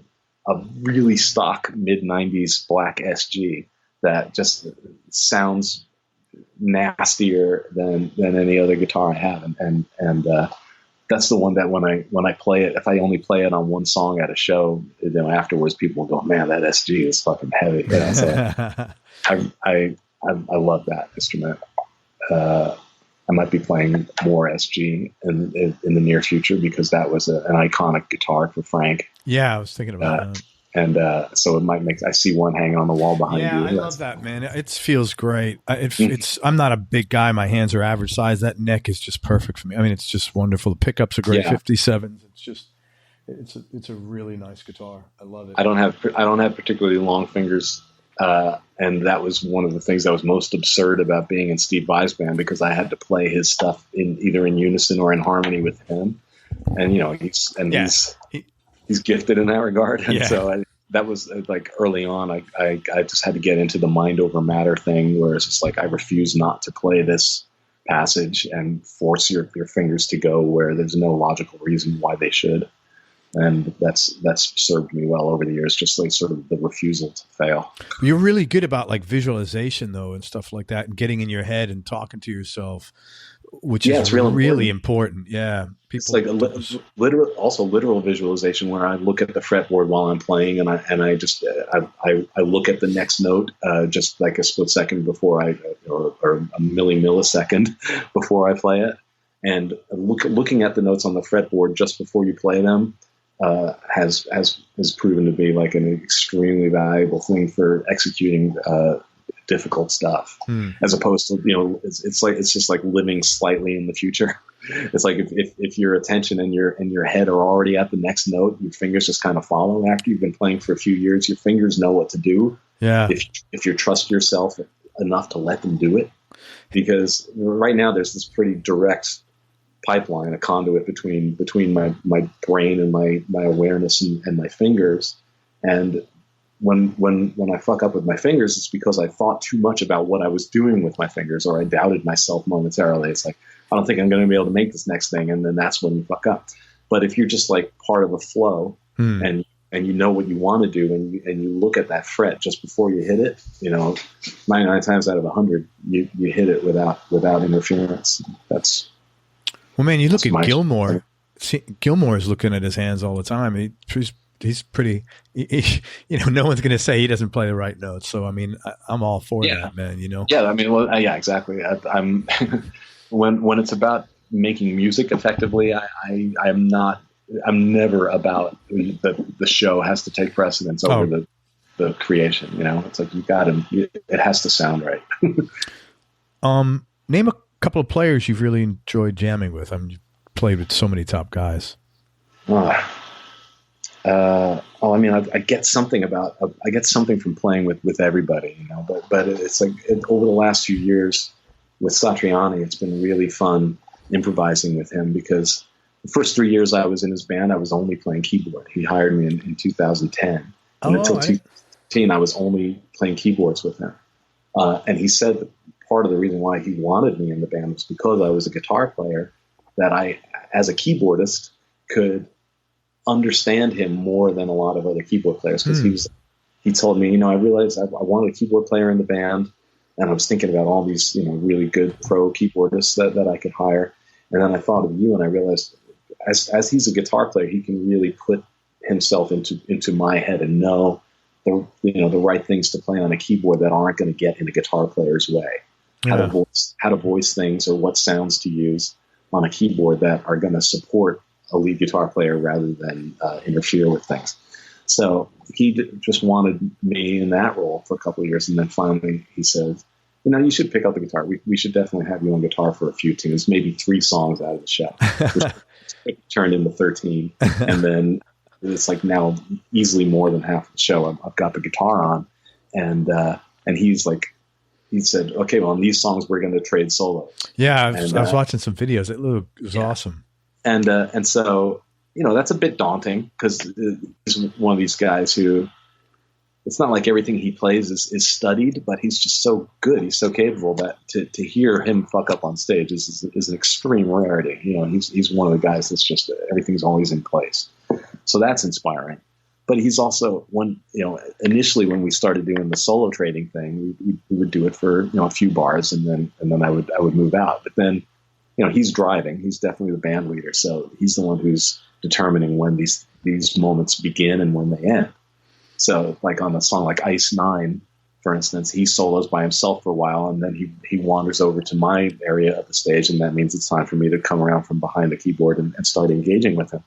really stock mid-90s black SG that just sounds nastier than any other guitar I have, and that's the one that when I play it, if I only play it on one song at a show, you know, afterwards people will go, man, that SG is fucking heavy. You know, so I love that instrument. I might be playing more SG in the near future because that was an iconic guitar for Frank. Yeah, I was thinking about that. And so it might make, I see one hanging on the wall behind you. Yeah, I love that, man. It feels great. It's I'm not a big guy. My hands are average size. That neck is just perfect for me. I mean, it's just wonderful. The pickups are great. 57s. It's just it's a really nice guitar. I love it. I don't have particularly long fingers, and that was one of the things that was most absurd about being in Steve Vai's band, because I had to play his stuff either in unison or in harmony with him. And he's gifted in that regard. And so that was like early on, I just had to get into the mind over matter thing, where it's just like, I refuse not to play this passage and force your fingers to go where there's no logical reason why they should. And that's served me well over the years, just like sort of the refusal to fail. You're really good about like visualization though, and stuff like that, and getting in your head and talking to yourself, which is it's really important. Yeah. It's like literal visualization, where I look at the fretboard while I'm playing, and I just look at the next note just like a split second before or a millisecond before I play it, and looking at the notes on the fretboard just before you play them has proven to be like an extremely valuable thing for executing difficult stuff, as opposed to, it's just like living slightly in the future. It's like if your attention and your head are already at the next note, your fingers just kind of follow. After you've been playing for a few years, your fingers know what to do. Yeah. If you trust yourself enough to let them do it, because right now there's this pretty direct pipeline, a conduit between my brain and my awareness and my fingers. And when I fuck up with my fingers, it's because I thought too much about what I was doing with my fingers, or I doubted myself momentarily. It's like, I don't think I'm going to be able to make this next thing. And then that's when you fuck up. But if you're just like part of a flow and you know what you want to do, and you look at that fret just before you hit it, 99 times out of 100, you hit it without interference. Well, man, you look at Gilmore. Gilmore is looking at his hands all the time. He's pretty, no one's going to say he doesn't play the right notes. So, I mean, I'm all for that, man, Yeah, I mean, well, yeah, exactly. I'm when it's about making music effectively, I'm never about the show has to take precedence over the creation. It's like it has to sound right. Name a couple of players you've really enjoyed jamming with. I mean, you played with so many top guys. I mean, I get something from playing with everybody, but it's like over the last few years with Satriani, it's been really fun improvising with him, because the first 3 years I was in his band, I was only playing keyboard. He hired me in 2010. And until 2015, I was only playing keyboards with him. And he said that part of the reason why he wanted me in the band was because I was a guitar player, that I, as a keyboardist, could understand him more than a lot of other keyboard players. Because he told me, I realized I wanted a keyboard player in the band, and I was thinking about all these, really good pro keyboardists that I could hire. And then I thought of you, and I realized as he's a guitar player, he can really put himself into my head and know the right things to play on a keyboard that aren't going to get in a guitar player's way. Yeah. How to voice things, or what sounds to use on a keyboard that are going to support a lead guitar player rather than interfere with things. So he just wanted me in that role for a couple of years, and then finally he said, you should pick up the guitar. We should definitely have you on guitar for a few tunes, maybe 3 songs out of the show. Which turned into 13, and then it's like now easily more than half the show I've got the guitar on, and he's like, he said, okay, well, on these songs we're going to trade solos. Yeah, I was watching some videos. It was awesome. And so, that's a bit daunting, because he's one of these guys who, it's not like everything he plays is studied, but he's just so good. He's so capable that to hear him fuck up on stage is an extreme rarity. He's one of the guys that's just, everything's always in place. So that's inspiring. But he's also initially when we started doing the solo trading thing, we would do it for, a few bars, and then I would move out. But then, he's driving. He's definitely the band leader. So he's the one who's determining when these moments begin and when they end. So like on a song like Ice 9, for instance, he solos by himself for a while, and then he wanders over to my area of the stage, and that means it's time for me to come around from behind the keyboard and start engaging with him.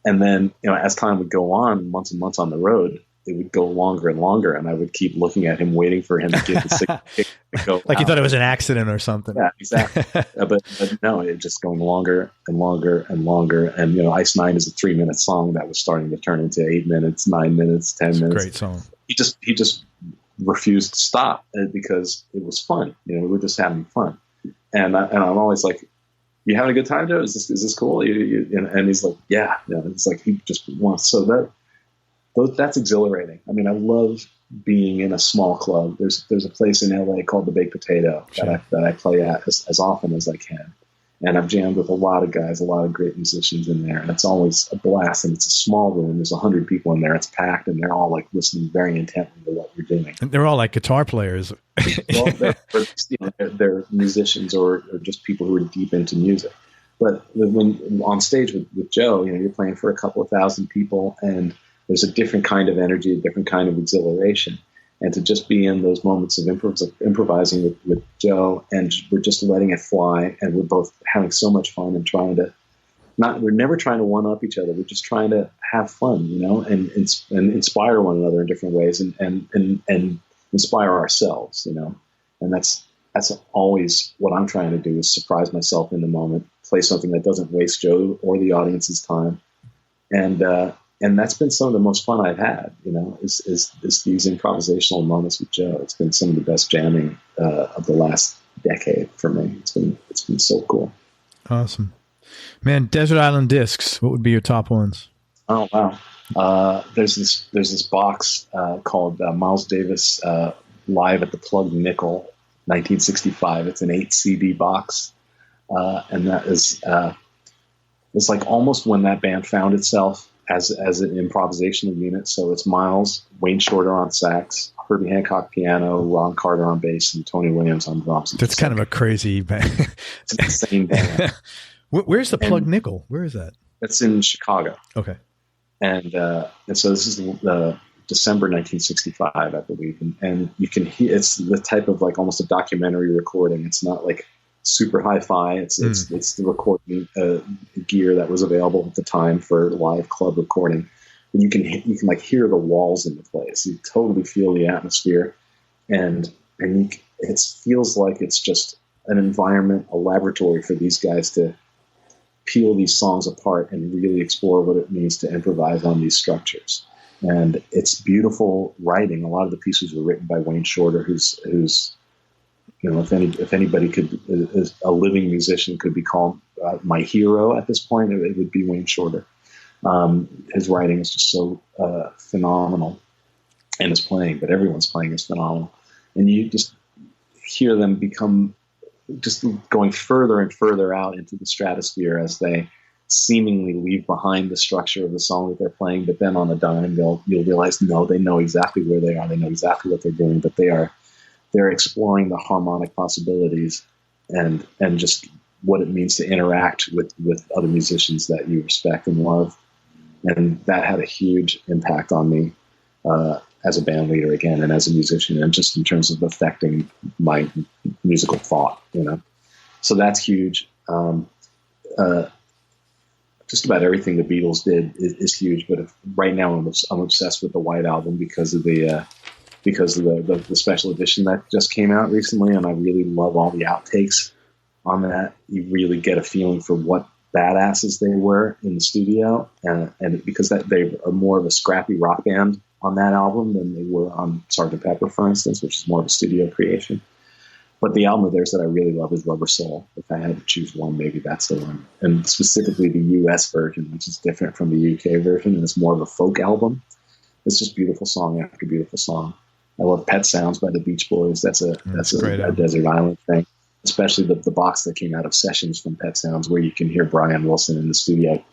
And then, as time would go on, months and months on the road, it would go longer and longer. And I would keep looking at him, waiting for him to get the signal to go like out. you thought it was an accident or something. Yeah, exactly. But no, it just going longer and longer and longer. And, Ice Nine is a 3-minute song that was starting to turn into 8 minutes, 9 minutes, 10 minutes. Great song. He just refused to stop because it was fun. We were just having fun. And I'm always like, you having a good time, Joe? Is this cool? And he's like, yeah. It's like he just wants. So that's exhilarating. I mean, I love being in a small club. There's a place in LA called the Baked Potato that I play at as often as I can. And I've jammed with a lot of guys, a lot of great musicians in there. And it's always a blast. And it's a small room. There's 100 people in there. It's packed. And they're all like listening very intently to what you're doing. And they're all like guitar players. Well, they're musicians or just people who are deep into music. But when on stage with Joe, you're playing for a couple of thousand people, and there's a different kind of energy, a different kind of exhilaration. And to just be in those moments of improvising with Joe, and we're just letting it fly, and we're both having so much fun and we're never trying to one up each other. We're just trying to have fun, and inspire one another in different ways, and inspire ourselves, and that's always what I'm trying to do, is surprise myself in the moment, play something that doesn't waste Joe or the audience's time. And that's been some of the most fun I've had, is these improvisational moments with Joe. It's been some of the best jamming of the last decade for me. It's been so cool. Awesome, man. Desert Island Discs. What would be your top ones? Oh wow. There's this box called Miles Davis Live at the Plug Nickel, 1965. It's an 8 CD box, and that is it's like almost when that band found itself as an improvisational unit. So it's Miles, Wayne Shorter on sax, Herbie Hancock piano, Ron Carter on bass, and Tony Williams on drums. That's kind of a crazy band. It's an insane band. Where's the Plug Nickel? Where is that? It's in Chicago. Okay. And so this is the December 1965, I believe, and you can hear it's the type of like almost a documentary recording. It's not like super hi-fi. It's the recording gear that was available at the time for live club recording. And you can like hear the walls in the place. You totally feel the atmosphere, and it feels like it's just an environment, a laboratory for these guys to peel these songs apart and really explore what it means to improvise on these structures. And it's beautiful writing. A lot of the pieces were written by Wayne Shorter, who's if anybody is a living musician could be called my hero at this point, it would be Wayne Shorter. His writing is just so phenomenal, and his playing, but everyone's playing is phenomenal. And you just hear them become just going further and further out into the stratosphere as they seemingly leave behind the structure of the song that they're playing, but then on a dime you'll realize, no, they know exactly where they are, they know exactly what they're doing, but they're exploring the harmonic possibilities and just what it means to interact with other musicians that you respect and love. And that had a huge impact on me as a band leader again, and as a musician, and just in terms of affecting my musical thought, So that's huge. Just about everything the Beatles did is huge, but right now I'm obsessed with the White Album because of the special edition that just came out recently, and I really love all the outtakes on that. You really get a feeling for what badasses they were in the studio, and because they are more of a scrappy rock band on that album than they were on Sgt. Pepper, for instance, which is more of a studio creation. But the album of theirs that I really love is Rubber Soul. If I had to choose one, maybe that's the one. And specifically the US version, which is different from the UK version, and it's more of a folk album. It's just beautiful song after beautiful song. I love Pet Sounds by the Beach Boys. That's a Desert Island thing. Especially the box that came out of sessions from Pet Sounds, where you can hear Brian Wilson in the studio,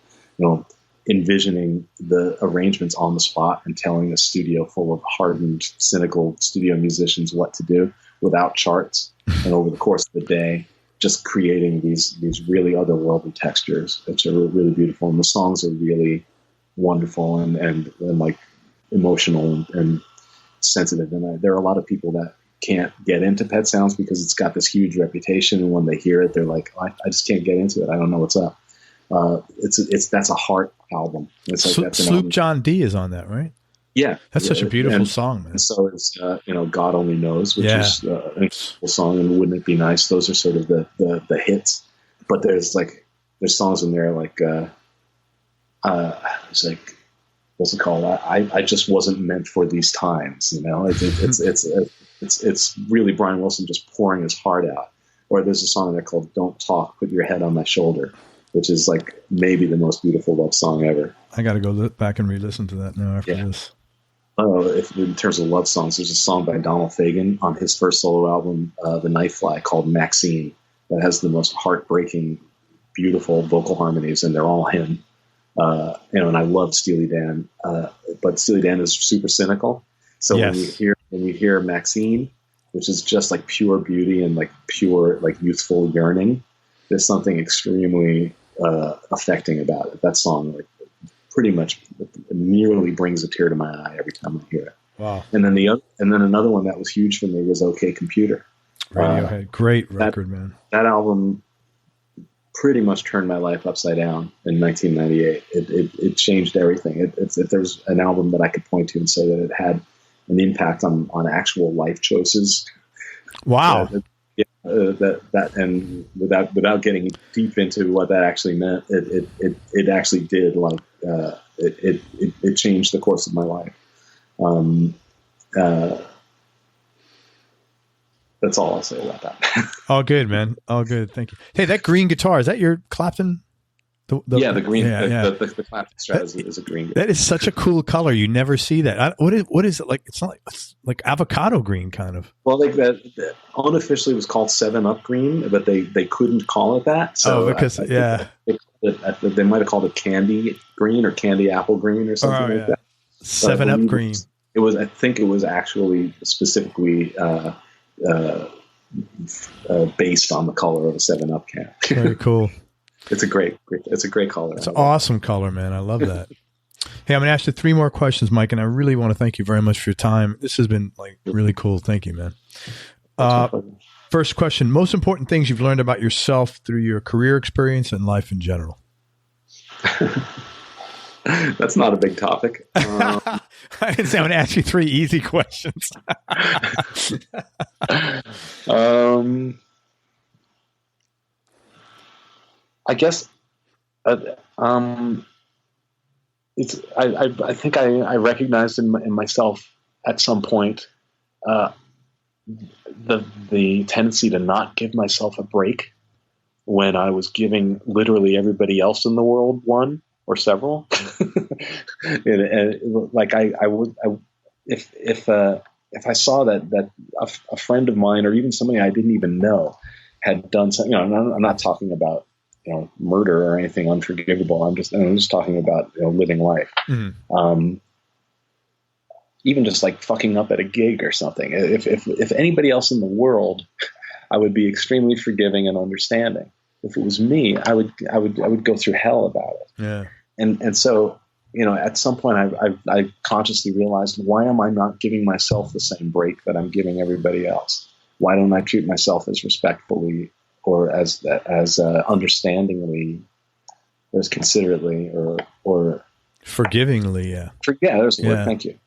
envisioning the arrangements on the spot and telling a studio full of hardened, cynical studio musicians what to do without charts, and over the course of the day, just creating these really otherworldly textures, which are really beautiful. And the songs are really wonderful and like emotional and sensitive. And there are a lot of people that can't get into Pet Sounds because it's got this huge reputation, and when they hear it, they're like, I just can't get into it. I don't know what's up. That's a heart album. It's like that's Sloop John D is on that, right? Yeah, that's such a beautiful song, man. And so it's God Only Knows, which is an incredible song, and Wouldn't It Be Nice? Those are sort of the hits. But there's songs in there like it's like, what's it called? I just wasn't meant for these times. It's really Brian Wilson just pouring his heart out. Or there's a song in there called Don't Talk, Put Your Head on My Shoulder, which is like maybe the most beautiful love song ever. I got to go back and re-listen to that now after this. In terms of love songs, there's a song by Donald Fagen on his first solo album, The Night Fly, called Maxine, that has the most heartbreaking, beautiful vocal harmonies, and they're all him. And I love Steely Dan, but Steely Dan is super cynical. So when we hear Maxine, which is just like pure beauty and like pure like youthful yearning, there's something extremely affecting about it. That song like pretty much nearly brings a tear to my eye every time I hear it. Wow! And then another one that was huge for me was OK Computer. Radiohead, great record, man. That album pretty much turned my life upside down in 1998. It changed everything. If there was an album that I could point to and say that it had an impact on actual life choices. Wow. That and without getting deep into what that actually meant, it actually did it changed the course of my life. That's all I'll say about that. All good, man. All good. Thank you. Hey, that green guitar, is that your Clapton? The green. The Clapton Strat is a green guitar. That is such a cool color. You never see that. What is it like? It's not like avocado green, kind of. Well, that unofficially was called 7-Up green, but they couldn't call it that. So they might have called it candy green or candy apple green or something like that. 7-Up green. I think it was actually specifically based on the color of a 7-Up can. Very cool. It's a great color. It's an awesome color, man. I love that. Hey, I'm going to ask you 3 more questions, Mike, and I really want to thank you very much for your time. This has been like really cool. Thank you, man. First question, most important things you've learned about yourself through your career experience and life in general. That's not a big topic. I didn't say I'm going to ask you 3 easy questions. I guess I think I recognized in myself at some point the tendency to not give myself a break when I was giving literally everybody else in the world one or several. Like I would if I saw that a friend of mine or even somebody I didn't even know had done something. I'm not talking about murder or anything unforgivable. I'm just talking about living life. Mm-hmm. Even just like fucking up at a gig or something. If anybody else in the world, I would be extremely forgiving and understanding. If it was me, I would go through hell about it. Yeah. And so at some point I consciously realized, why am I not giving myself the same break that I'm giving everybody else? Why don't I treat myself as respectfully or as understandingly, or as considerately, or forgivingly? Yeah. There's the word. Thank you.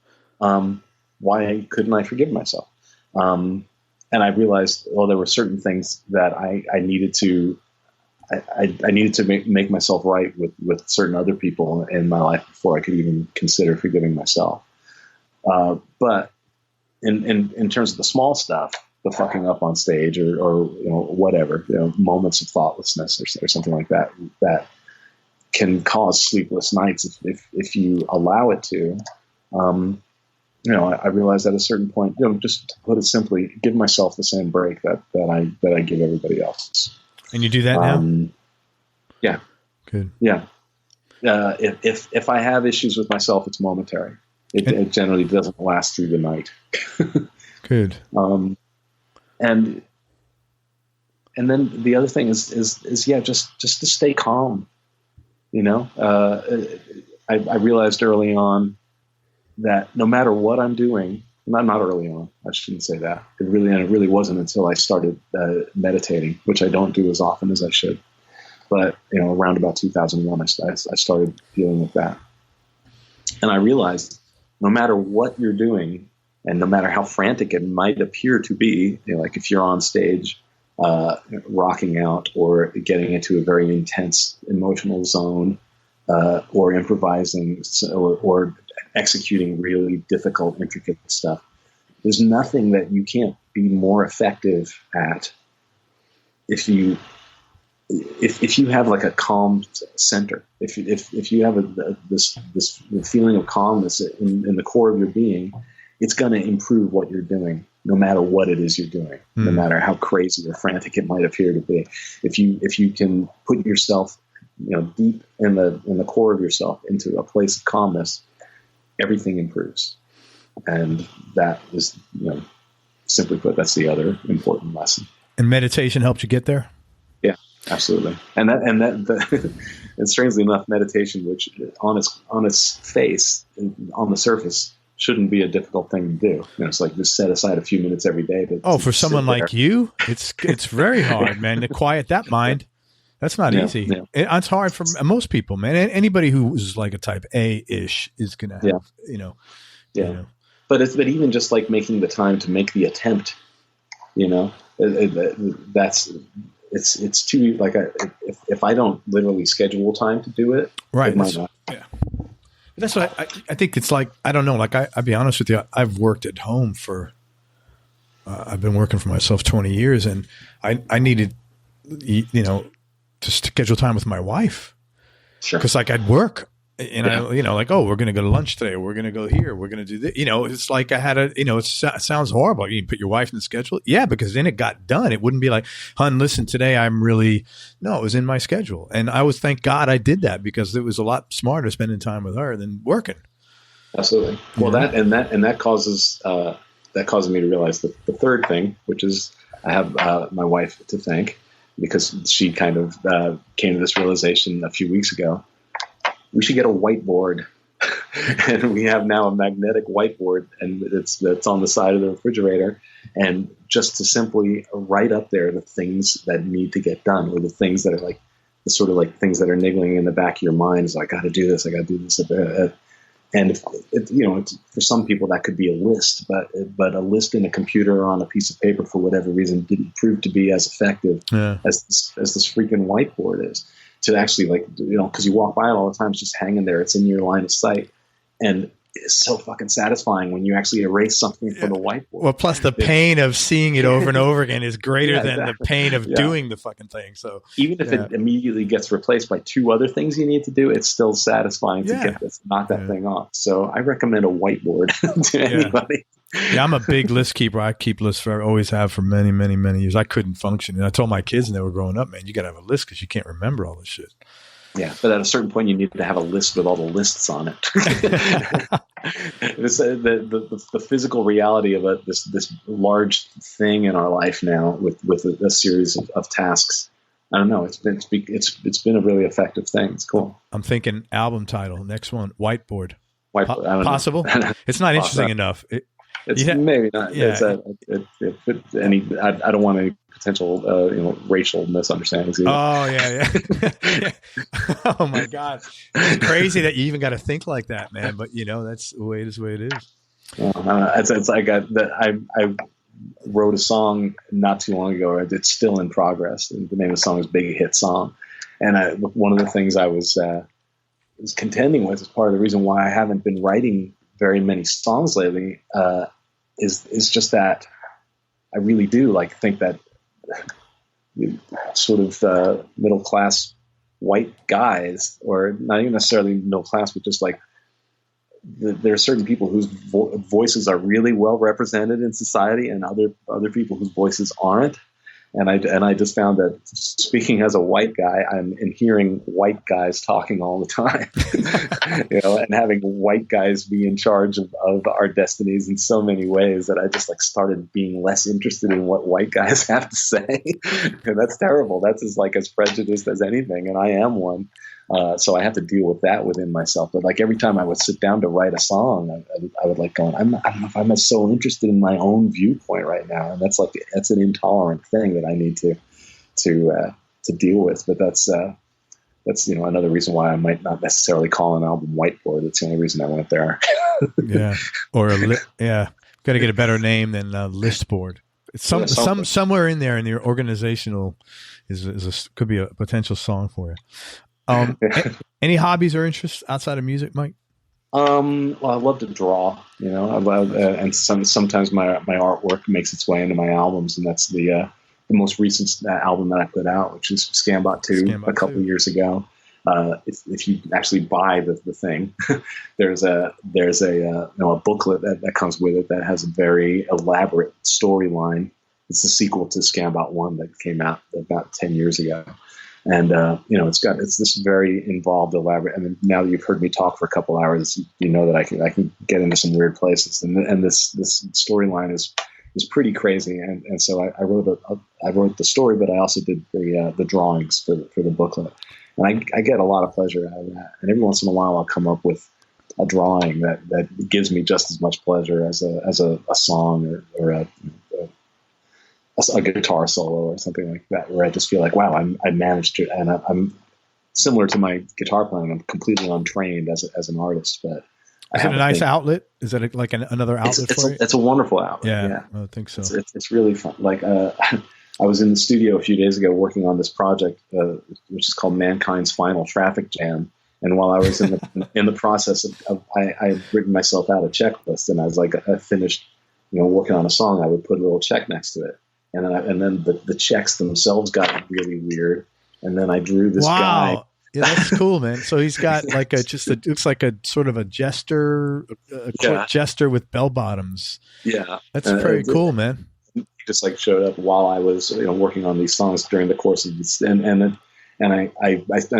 Why couldn't I forgive myself? And I realized, there were certain things that I needed to. I needed to make myself right with certain other people in my life before I could even consider forgiving myself. But in terms of the small stuff, the fucking up on stage or whatever, moments of thoughtlessness or something like that can cause sleepless nights if you allow it to. I realized at a certain point, just to put it simply, give myself the same break that I give everybody else. And you do that now? Yeah. Good. Yeah. If I have issues with myself, it's momentary. It generally doesn't last through the night. Good. And then the other thing is just to stay calm. I realized early on that no matter what I'm doing, not early on, I shouldn't say that. It really wasn't until I started meditating, which I don't do as often as I should. But, around about 2001, I started dealing with that. And I realized no matter what you're doing and no matter how frantic it might appear to be, like if you're on stage rocking out or getting into a very intense emotional zone or improvising or executing really difficult, intricate stuff, there's nothing that you can't be more effective at if you have like a calm center, if you have this feeling of calmness in the core of your being, it's going to improve what you're doing, no matter what it is you're doing, no matter how crazy or frantic it might appear to be. If you can put yourself, deep in the core of yourself into a place of calmness, everything improves. And that is, simply put, that's the other important lesson. And meditation helped you get there? Yeah, absolutely. And strangely enough, meditation, which on its face, on the surface, shouldn't be a difficult thing to do. It's like just set aside a few minutes every day. For someone like you, it's very hard, man, to quiet that mind. That's not easy. Yeah. It's hard for most people, man. Anybody who's like a type A-ish is going to have, But even just like making the time to make the attempt, it's too, like, if I don't literally schedule time to do it, right. It might not. Yeah. That's what I think it's like. I don't know. Like I'll be honest with you. I've worked at home I've been working for myself 20 years, and I needed, to schedule time with my wife. Sure. Because like I'd work, and we're going to go to lunch today. We're going to go here. We're going to do this. It's like I had it sounds horrible. You put your wife in the schedule. Yeah. Because then it got done. It wouldn't be like, hon, listen, today it was in my schedule. And I was, thank God I did that, because it was a lot smarter spending time with her than working. Absolutely. Well, that causes me to realize the third thing, which is I have my wife to thank, because she kind of came to this realization a few weeks ago. We should get a whiteboard. And we have now a magnetic whiteboard, and that's on the side of the refrigerator. And just to simply write up there the things that need to get done, or the things that are like the sort of like things that are niggling in the back of your mind. Is I got to do this. I got to do this. And for some people that could be a list, but a list in a computer or on a piece of paper for whatever reason didn't prove to be as effective as this freaking whiteboard is. To actually, because you walk by it all the time, it's just hanging there. It's in your line of sight, and it's so fucking satisfying when you actually erase something from the whiteboard. Well, plus the pain of seeing it over and over again is greater than the pain of doing the fucking thing. So even if it immediately gets replaced by two other things you need to do, it's still satisfying to knock that thing off. So I recommend a whiteboard to anybody. Yeah, I'm a big list keeper. I keep lists always have for many, many, many years. I couldn't function. And I told my kids when they were growing up, man, you got to have a list because you can't remember all this shit. Yeah, but at a certain point, you need to have a list with all the lists on it. The physical reality of this large thing in our life now with a series of tasks. I don't know. It's been a really effective thing. It's cool. I'm thinking album title. Next one, whiteboard. Whiteboard. I don't Possible? know. It's not interesting enough. It's maybe not. Yeah. I don't want any potential, racial misunderstandings either. Oh yeah. Oh my God, it's crazy that you even got to think like that, man. But that's the way it is. It's like I wrote a song not too long ago. It's still in progress. And the name of the song is "Big Hit Song," and one of the things I was contending with as part of the reason why I haven't been writing very many songs lately is just that I really do think that sort of middle class white guys, or not even necessarily middle class, but just there are certain people whose voices are really well represented in society, and other people whose voices aren't. And I just found that, speaking as a white guy, I'm hearing white guys talking all the time, and having white guys be in charge of our destinies in so many ways that I just started being less interested in what white guys have to say. And that's terrible. That's as prejudiced as anything. And I am one. So I have to deal with that within myself. But every time I would sit down to write a song, I would going, I don't know if I'm so interested in my own viewpoint right now. And that's an intolerant thing that I need to deal with. But that's that's, another reason why I might not necessarily call an album Whiteboard. That's the only reason I went there. Yeah. Or got to get a better name than list board. It's somewhere in there in your organizational could be a potential song for you. Any hobbies or interests outside of music, Mike? Well, I love to draw, and sometimes my artwork makes its way into my albums, and that's the most recent album that I put out, which is Scambot 2 a couple of years ago. If you actually buy the thing, there's a booklet that comes with it that has a very elaborate storyline. It's the sequel to Scambot 1 that came out about 10 years ago. And, it's this very involved, elaborate, and now that you've heard me talk for a couple hours, you know that I can get into some weird places. And this storyline is pretty crazy. And so I wrote the story, but I also did the drawings for the booklet. And I get a lot of pleasure out of that. And every once in a while I'll come up with a drawing that gives me just as much pleasure as a song or a guitar solo or something like that, where I just feel like, wow, I managed to, and I'm similar to my guitar playing. I'm completely untrained as an artist, but is it a nice outlet? Is it like another outlet for you? It's a wonderful outlet. Yeah, I think so. It's really fun. Like, I was in the studio a few days ago working on this project, which is called Mankind's Final Traffic Jam. And while I was in the process of I had written myself out a checklist, and I was like, I finished, working on a song, I would put a little check next to it. And then the checks themselves got really weird. And then I drew this guy. Yeah, that's cool, man. So he's got like it looks like a sort of a jester, quick jester with bell bottoms. Yeah. That's pretty cool, man. He just like showed up while I was, working on these songs during the course of this. And I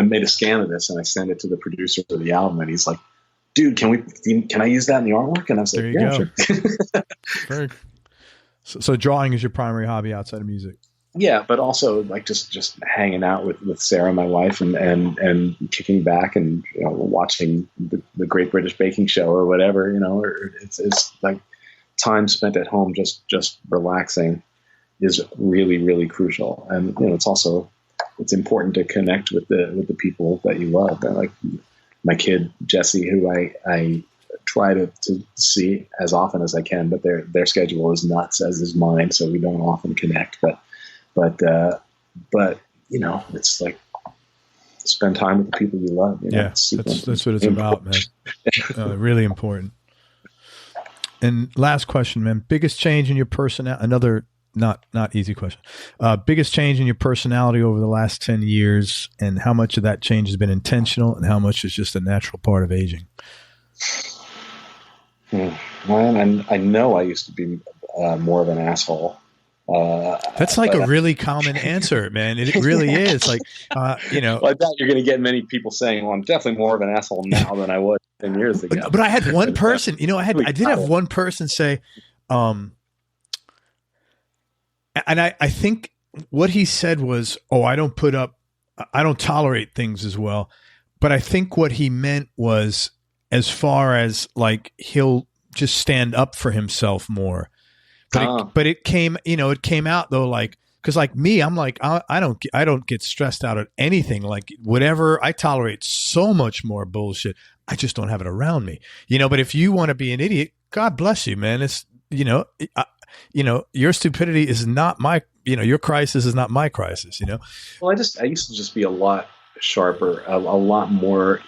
made a scan of this and I sent it to the producer of the album, and he's like, dude, can I use that in the artwork? And I was like, yeah, sure. Very cool. So drawing is your primary hobby outside of music? Yeah, but also like just hanging out with Sarah, my wife, and kicking back and watching the Great British Baking Show or whatever. Or it's like time spent at home just relaxing is really, really crucial. And it's important to connect with the people that you love. And like my kid Jesse, who I try to see as often as I can, but their schedule is nuts, as is mine, so we don't often connect. But it's like spend time with the people you love. Yeah, that's what it's about, man. Really important. And last question, man. Biggest change in your personality? Another not easy question. Biggest change in your personality over the last 10 years, and how much of that change has been intentional, and how much is just a natural part of aging? Well, I know I used to be more of an asshole. That's like a really common answer, man. It really is. Like, Well, I doubt you're going to get many people saying, "Well, I'm definitely more of an asshole now than I was 10 years ago." But I had one person. I did have one person say, and I think what he said was, "Oh, I don't tolerate things as well." But I think what he meant was, as far as like he'll just stand up for himself more. But it came out though, like, cause like me, I'm like, I don't get stressed out at anything. Like whatever, I tolerate so much more bullshit. I just don't have it around me, but if you want to be an idiot, God bless you, man. It's, your stupidity is not my, your crisis is not my crisis, Well, I used to just be a lot sharper, a lot more,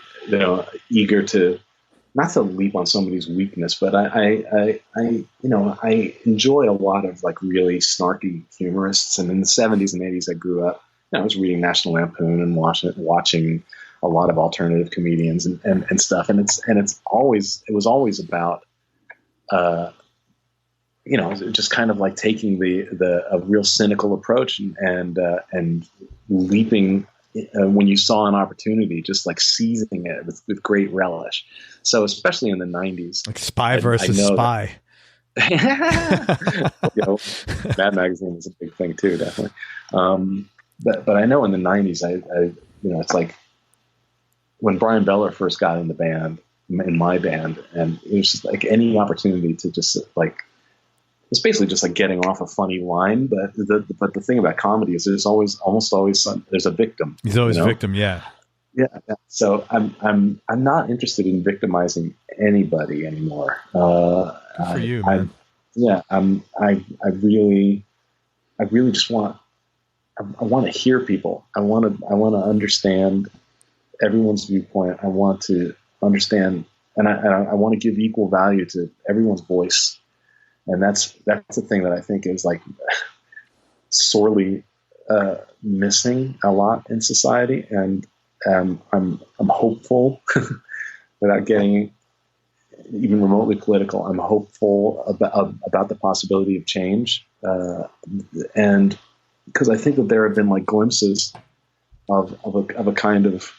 eager to, not to leap on somebody's weakness, but I enjoy a lot of like really snarky humorists. And in the 70s and 80s, I grew up, I was reading National Lampoon and watching a lot of alternative comedians and stuff. And it was always about, just kind of like taking a real cynical approach and leaping when you saw an opportunity, just like seizing it with great relish. So especially in the 90s, like Spy versus Spy. Mad Magazine is a big thing too, definitely. But I know in the 90s, it's like when Brian Beller first got in my band, and it was just like any opportunity to just like, it's basically just like getting off a funny line. But the thing about comedy is there's almost always there's a victim. He's always a victim. Yeah. Yeah, yeah. So I'm not interested in victimizing anybody anymore. Good for you, I man. yeah, I really just I want to hear people. I want to understand everyone's viewpoint. I want to understand, and I want to give equal value to everyone's voice. And that's the thing that I think is like sorely missing a lot in society. And I'm hopeful, without getting even remotely political, I'm hopeful about the possibility of change. And because I think that there have been like glimpses of a kind of,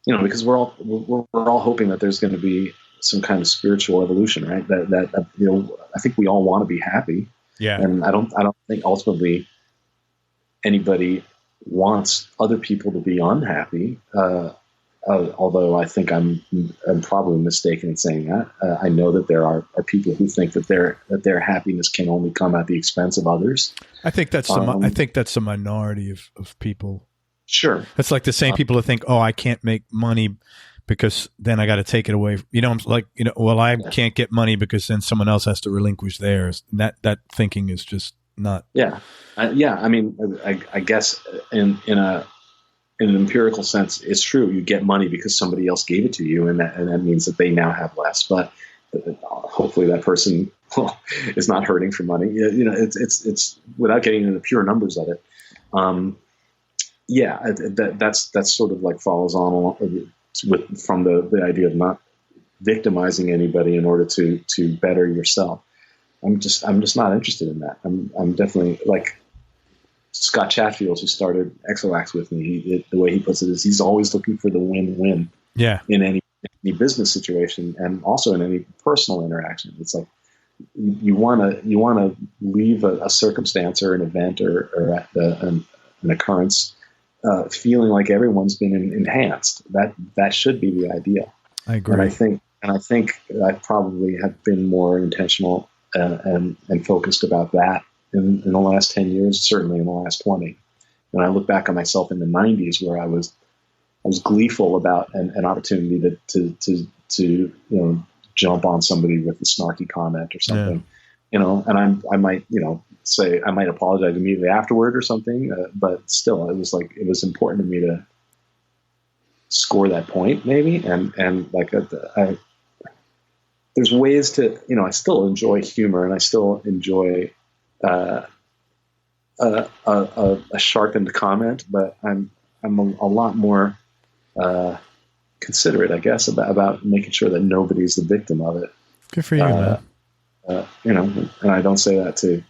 because we're all hoping that there's going to be some kind of spiritual evolution, right? That I think we all want to be happy. Yeah. And I don't think ultimately anybody wants other people to be unhappy. Although I think I'm probably mistaken in saying that. I know that there are people who think that their happiness can only come at the expense of others. I think that's a minority of people. Sure. It's like the same people who think, oh, I can't make money because then I got to take it away. I'm like, well, I can't get money because then someone else has to relinquish theirs. That thinking is just not. Yeah. I mean, I guess in an empirical sense, it's true. You get money because somebody else gave it to you, and that means that they now have less. But hopefully, that person is not hurting for money. It's without getting into the pure numbers of it. That's sort of like follows on from the idea of not victimizing anybody in order to better yourself. I'm just not interested in that. I'm definitely like Scott Chatfield, who started XOX with me. The way he puts it is he's always looking for the win-win. Yeah. In any business situation and also in any personal interaction. It's like you want to leave a circumstance or an event or an occurrence feeling like everyone's been enhanced. That should be the idea. I agree. And I think I probably have been more intentional and focused about that in the last 10 years, certainly in the last 20. When I look back on myself in the 90s, where I was gleeful about an opportunity to jump on somebody with a snarky comment or something, and I might say I might apologize immediately afterward or something, but still it was important to me to score that point maybe, and like there's ways to I still enjoy humor and I still enjoy a sharpened comment, but I'm a lot more considerate, I guess, about making sure that nobody's the victim of it. Good for you, man. And I don't say that to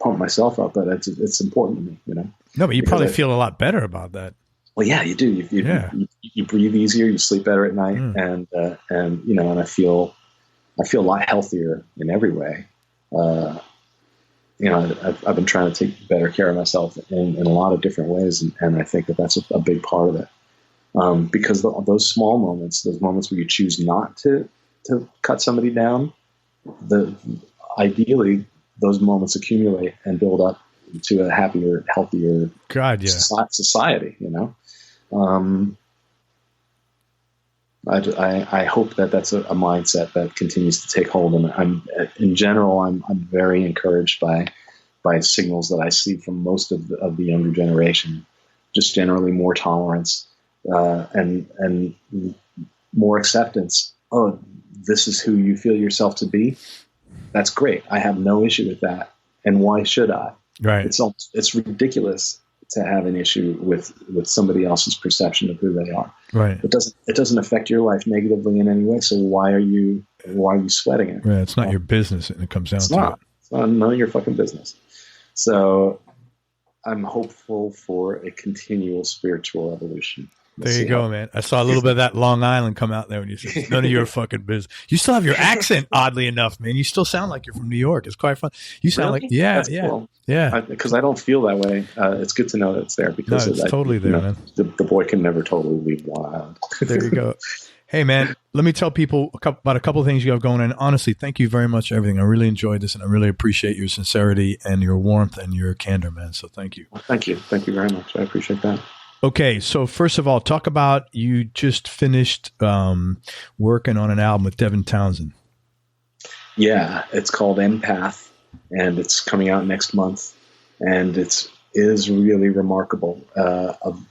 pump myself up, but it's important to me, No, but you probably feel a lot better about that. Well, yeah, you do. You breathe easier, you sleep better at night, and I feel a lot healthier in every way. I've been trying to take better care of myself in a lot of different ways, and I think that's a big part of it. Because those small moments, those moments where you choose not to cut somebody down, ideally those moments accumulate and build up to a happier, healthier society. I hope that's a mindset that continues to take hold, and in general I'm very encouraged by signals that I see from most of the younger generation. Just generally more tolerance and more acceptance. Oh, this is who you feel yourself to be. That's great. I have no issue with that. And why should I? Right. It's ridiculous to have an issue with somebody else's perception of who they are. Right. It doesn't affect your life negatively in any way. So why are you sweating it? Right. It's not your business, and it comes down to it. It's not none of your fucking business. So I'm hopeful for a continual spiritual evolution. There you go, man. I saw a little bit of that Long Island come out there when you said, none of your fucking business. You still have your accent, oddly enough, man. You still sound like you're from New York. It's quite fun. You sound really? That's cool. Yeah. Because I don't feel that way. It's good to know that it's there. Because it's totally there, man. The boy can never totally leave Long Island. There you go. Hey, man, let me tell people about a couple of things you have going on. Honestly, thank you very much for everything. I really enjoyed this, and I really appreciate your sincerity and your warmth and your candor, man. So thank you. Well, thank you. Thank you very much. I appreciate that. Okay, so first of all, talk about you just finished working on an album with Devin Townsend. Yeah, it's called Empath, and it's coming out next month, and it is really remarkable.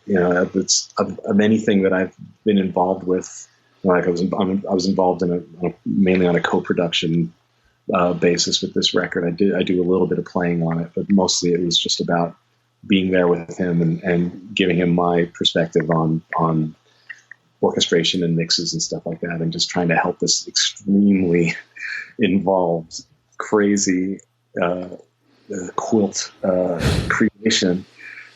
It's of anything that I've been involved with. Like I was involved mainly on a co-production basis with this record. I do a little bit of playing on it, but mostly it was just about being there with him and giving him my perspective on orchestration and mixes and stuff like that, and just trying to help this extremely involved, crazy quilt creation.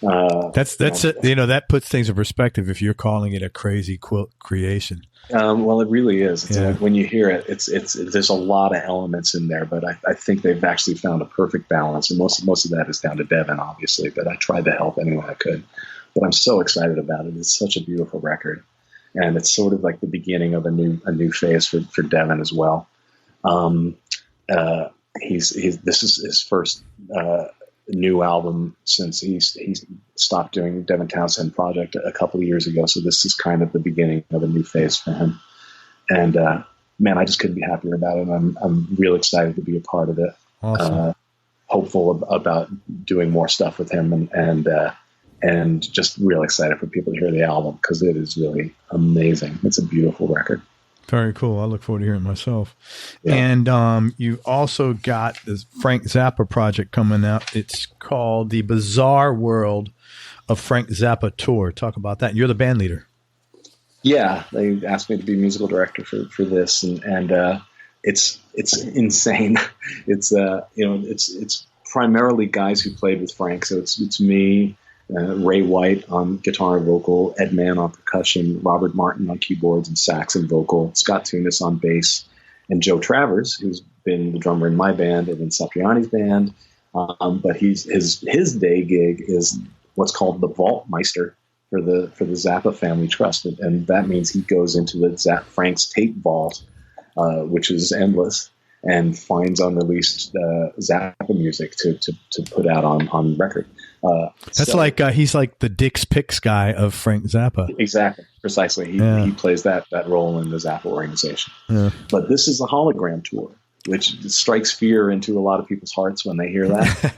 That puts things in perspective if you're calling it a crazy quilt creation. Well, it really is. It's like when you hear it, there's a lot of elements in there, but I think they've actually found a perfect balance. And most of that is down to Devin, obviously, but I tried to help any way I could. But I'm so excited about it. It's such a beautiful record, and it's sort of like the beginning of a new phase for Devin as well. This is his first new album since he's stopped doing Devin Townsend project a couple of years ago. So this is kind of the beginning of a new phase for him. And man, I just couldn't be happier about it. I'm real excited to be a part of it. Awesome. Hopeful about doing more stuff with him and just real excited for people to hear the album because it is really amazing. It's a beautiful record. Very cool. I look forward to hearing it myself. Yeah. And you also got this Frank Zappa project coming out. It's called The Bizarre World of Frank Zappa Tour. Talk about that. You're the band leader. Yeah, they asked me to be musical director for this, and it's insane. It's primarily guys who played with Frank. So it's me, Ray White on guitar and vocal, Ed Mann on percussion, Robert Martin on keyboards and sax and vocal, Scott Tunis on bass, and Joe Travers, who's been the drummer in my band and in Satriani's band. But his day gig is what's called the Vaultmeister for the Zappa Family Trust, and that means he goes into the Frank's tape vault, which is endless, and finds unreleased Zappa music to put out on record. He's like the Dick's Picks guy of Frank Zappa. Exactly, precisely. He plays that role in the Zappa organization. Yeah. But this is a hologram tour, which strikes fear into a lot of people's hearts when they hear that,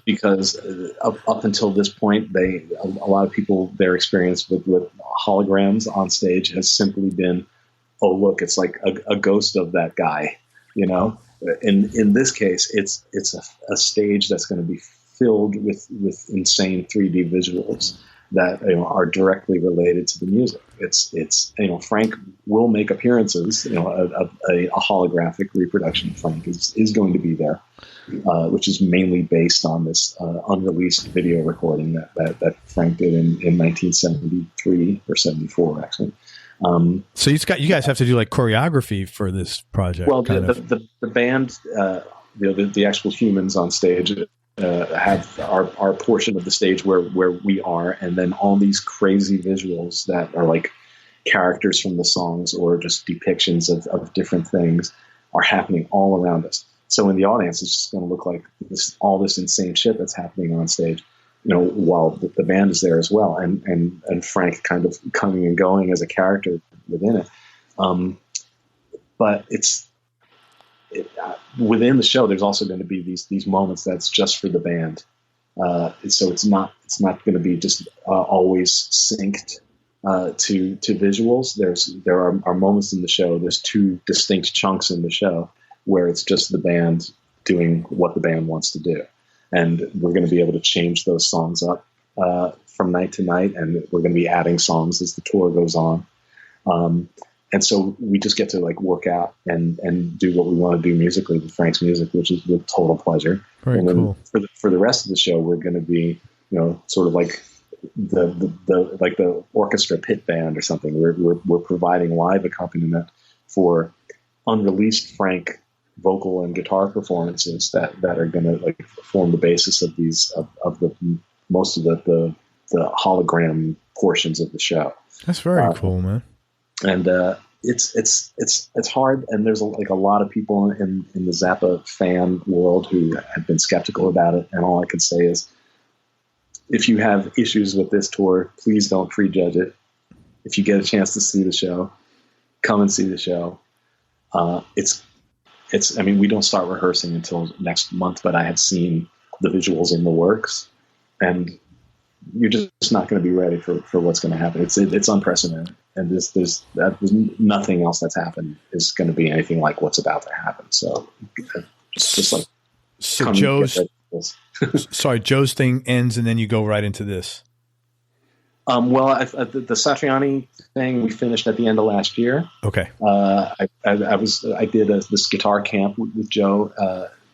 because up until this point, a lot of people, their experience with holograms on stage has simply been, oh look, it's like a ghost of that guy, you know. In this case, it's a stage that's going to be filled with insane 3D visuals that are directly related to the music. It's Frank will make appearances. A holographic reproduction of Frank is going to be there, which is mainly based on this unreleased video recording that Frank did in 1973 or 74 actually. So you guys have to do like choreography for this project. Well, the band, the actual humans on stage have our portion of the stage where we are, and then all these crazy visuals that are like characters from the songs or just depictions of different things are happening all around us. So in the audience, it's just going to look like all this insane shit that's happening on stage, while the band is there as well, and Frank kind of coming and going as a character within it. But within the show, there's also going to be these moments that's just for the band. So it's not going to be just always synced to visuals. There are moments in the show. There's two distinct chunks in the show where it's just the band doing what the band wants to do, and we're going to be able to change those songs up from night to night, and we're going to be adding songs as the tour goes on. And so we just get to like work out and do what we want to do musically with Frank's music, which is with total pleasure. Very and then cool. For the rest of the show, we're going to be, sort of like the orchestra pit band or something. We're providing live accompaniment for unreleased Frank vocal and guitar performances that are going to like form the basis of most of the hologram portions of the show. That's very cool, man. And it's hard, and there's a lot of people in the Zappa fan world who have been skeptical about it, and all I can say is if you have issues with this tour, please don't prejudge it. If you get a chance to see the show, come and see the show. I mean, we don't start rehearsing until next month, but I had seen the visuals in the works, and you're just not going to be ready for what's going to happen. It's unprecedented, and there's nothing else that's happened is going to be anything like what's about to happen. So it's just like, so Joe's thing ends, and then you go right into this. Well, the Satriani thing we finished at the end of last year. Okay. I did this guitar camp with Joe,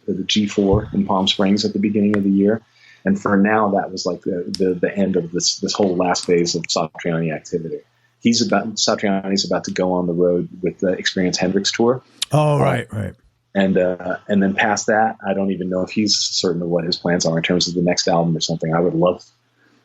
the G4 in Palm Springs at the beginning of the year, and for now that was like the end of this whole last phase of Satriani activity. Satriani's about to go on the road with the Experience Hendrix tour. Oh, right. And then past that, I don't even know if he's certain of what his plans are in terms of the next album or something. I would love.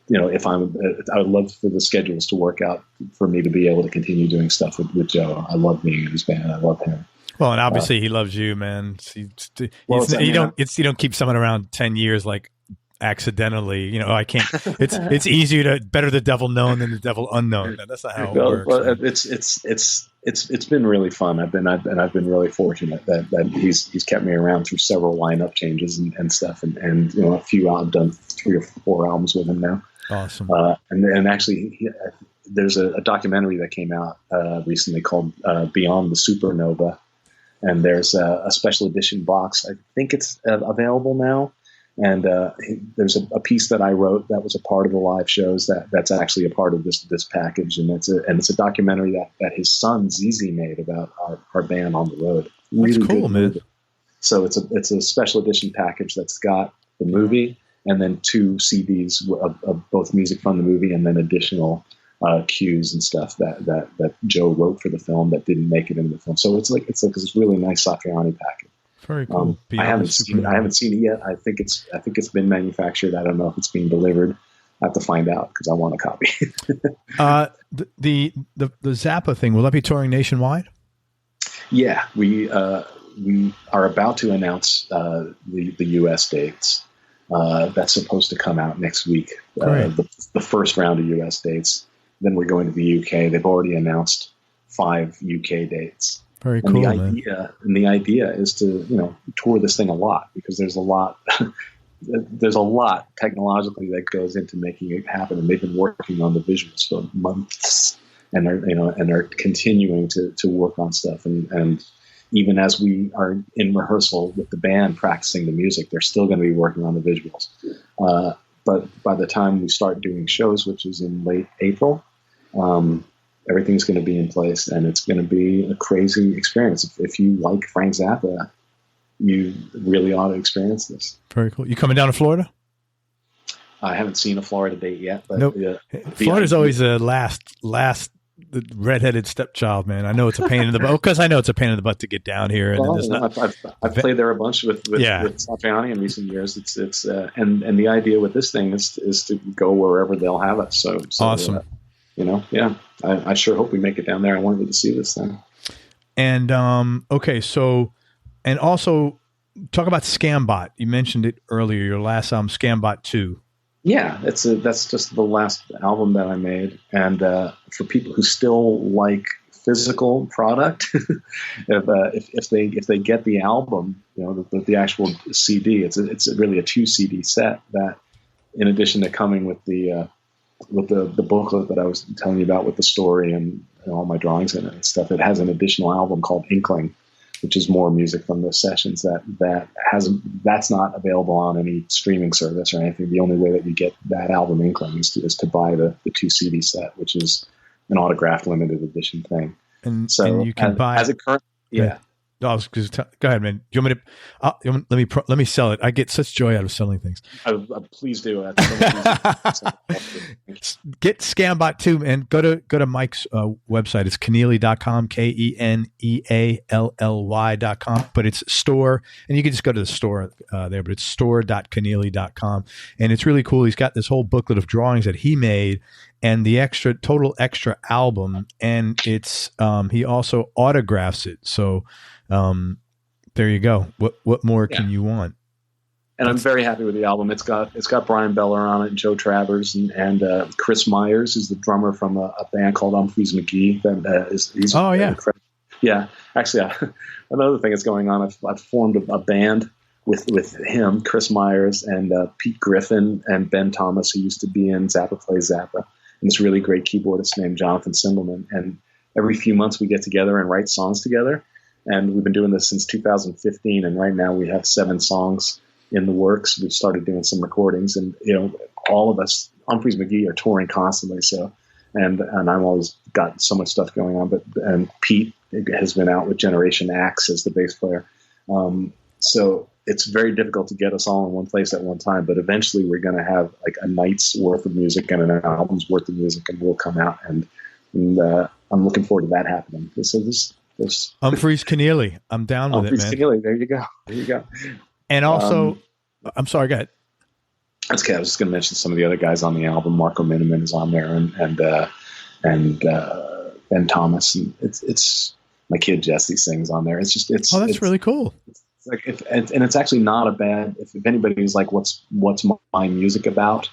I would love for the schedules to work out for me to be able to continue doing stuff with Joe. I love being in his band. I love him. Well, and obviously he loves you, man. You don't keep someone around 10 years like accidentally. I can't. It's easier to better the devil known than the devil unknown. That's not how it works. Well, it's been really fun. I've been really fortunate that he's kept me around through several lineup changes and stuff, and a few. I've done 3 or 4 albums with him now. Awesome. And actually, there's a documentary that came out recently called Beyond the Supernova, and there's a special edition box. I think it's available now. And there's a piece that I wrote that was a part of the live shows that's actually a part of this package, and it's a documentary that his son Zizi made about our band on the road. Really that's cool, man. Movie. So it's a special edition package that's got the movie and then 2 CDs of both music from the movie and then additional cues and stuff that Joe wrote for the film that didn't make it into the film. So it's this really nice Satriani package. Very cool. I haven't seen it yet. I think it's been manufactured. I don't know if it's being delivered. I have to find out because I want a copy. The Zappa thing, will that be touring nationwide? Yeah, we are about to announce the U.S. dates. That's supposed to come out next week. The first round of U.S. dates. Then we're going to the U.K. They've already announced 5 U.K. dates. Very cool, the idea is to tour this thing a lot because there's a lot technologically that goes into making it happen, and they've been working on the visuals for months, and are continuing to work on stuff, and even as we are in rehearsal with the band practicing the music, they're still going to be working on the visuals. But by the time we start doing shows, which is in late April, everything's going to be in place, and it's going to be a crazy experience. If you like Frank Zappa, you really ought to experience this. Very cool. You coming down to Florida? I haven't seen a Florida date yet. But nope. Florida's always the last the redheaded stepchild, man. I know it's a pain in the butt because I know it's a pain in the butt to get down here. And I've played there a bunch with Satriani in recent years. It's and the idea with this thing is to go wherever they'll have us. So awesome. I sure hope we make it down there. I wanted to see this thing. And okay, so and also talk about Scambot. You mentioned it earlier. Your last album, Scambot 2. Yeah, that's just the last album that I made, and for people who still like physical product, if they get the album, the actual CD, it's really a 2 CD set that, in addition to coming with the booklet that I was telling you about with the story and all my drawings in it and stuff, it has an additional album called Inkling, which is more music from those sessions that's not available on any streaming service or anything. The only way that you get that album Inkling is to buy the 2 CD set, which is an autographed limited edition thing. And you can buy as a current. Yeah. No, go ahead, man. Do you want me to let me sell it? I get such joy out of selling things. Please do. Get Scambot 2, man. Go to Mike's website. It's Keneally.com, KENEALLY.com. But it's store, and you can just go to the store there. But it's store.keneally.com, and it's really cool. He's got this whole booklet of drawings that he made, and the total extra album, and it's he also autographs it. So there you go. What more can you want? And I'm very happy with the album. It's got Brian Beller on it, and Joe Travers, and Chris Myers is the drummer from a band called Humphreys McGee. Yeah. Actually, another thing that's going on. I've formed a band with him, Chris Myers, and Pete Griffin, and Ben Thomas, who used to be in Zappa Plays Zappa, and this really great keyboardist named Jonathan Simbelman. And every few months we get together and write songs together. And we've been doing this since 2015, and right now we have 7 songs in the works. We've started doing some recordings, and all of us, Humphreys McGee, are touring constantly. So, and I've always got so much stuff going on. And Pete has been out with Generation Axe as the bass player. So it's very difficult to get us all in one place at one time. But eventually, we're going to have like a night's worth of music and an album's worth of music, and we'll come out. And I'm looking forward to that happening. So this Humphreys Keneally, I'm down with it, man. Humphreys Keneally, there you go. And also, I'm sorry, go ahead. That's okay. I was just going to mention some of the other guys on the album. Marco Miniman is on there, and Ben Thomas, and it's my kid Jesse sings on there. It's really cool. It's like and it's actually not a bad. If anybody's like, what's my music about?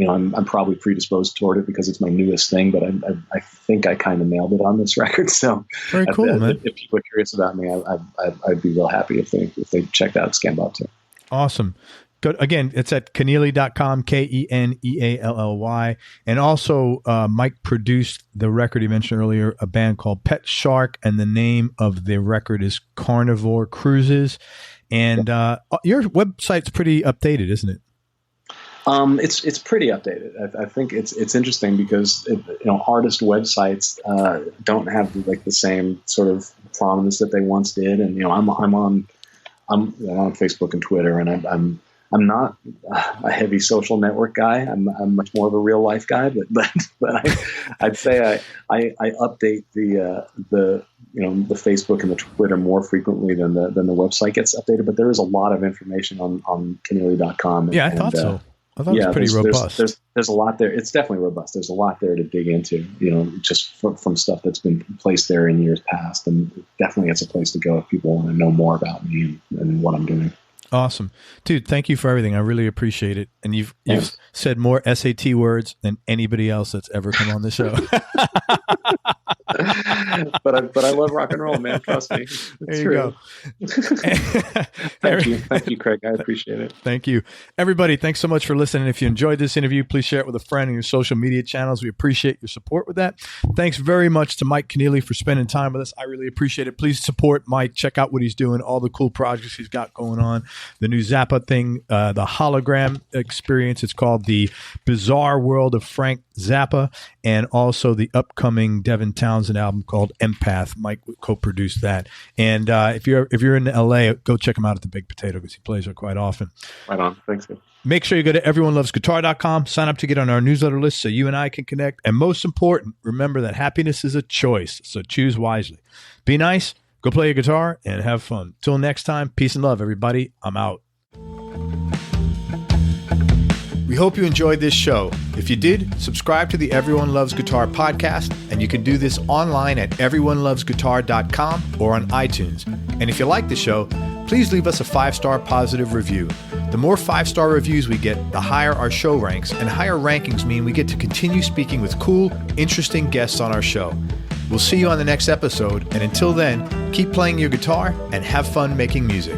I'm probably predisposed toward it because it's my newest thing, but I think I kind of nailed it on this record. So very cool, man. If people are curious about me, I'd be real happy if they checked out Scambot too. Awesome. Go, again, it's at Keneally.com, Keneally. And also, Mike produced the record you mentioned earlier, a band called Pet Shark, and the name of the record is Carnivore Cruises. And your website's pretty updated, isn't it? It's pretty updated. I think it's interesting because artist websites don't have like the same sort of prominence that they once did. And I'm on Facebook and Twitter, and I'm not a heavy social network guy. I'm much more of a real life guy. But I'd say I update the Facebook and the Twitter more frequently than the website gets updated. But there is a lot of information on Keneally.com. Yeah, I thought so. I thought it was pretty robust. There's a lot there. It's definitely robust. There's a lot there to dig into, just from stuff that's been placed there in years past. And definitely it's a place to go if people want to know more about me and what I'm doing. Awesome. Dude, thank you for everything. I really appreciate it. And you've said more SAT words than anybody else that's ever come on the show. but I love rock and roll, man. Trust me. There you go. Thank you, Craig. I appreciate it. Thank you. Everybody, thanks so much for listening. If you enjoyed this interview, please share it with a friend on your social media channels. We appreciate your support with that. Thanks very much to Mike Keneally for spending time with us. I really appreciate it. Please support Mike. Check out what he's doing, all the cool projects he's got going on. The new Zappa thing, the hologram experience. It's called The Bizarre World of Frank Zappa, and also the upcoming Devin Townsend album called Empath. Mike co-produced that. And if you're in LA, go check him out at the Big Potato because he plays there quite often. Right on. Thanks. Make sure you go to everyonelovesguitar.com, sign up to get on our newsletter list so you and I can connect. And most important, remember that happiness is a choice, so choose wisely. Be nice, go play your guitar, and have fun. Till next time, peace and love, everybody. I'm out. We hope you enjoyed this show. If you did, subscribe to the Everyone Loves Guitar podcast, and you can do this online at everyonelovesguitar.com or on iTunes. And if you like the show, please leave us a 5-star positive review. The more 5-star reviews we get, the higher our show ranks, and higher rankings mean we get to continue speaking with cool, interesting guests on our show. We'll see you on the next episode, and until then, keep playing your guitar and have fun making music.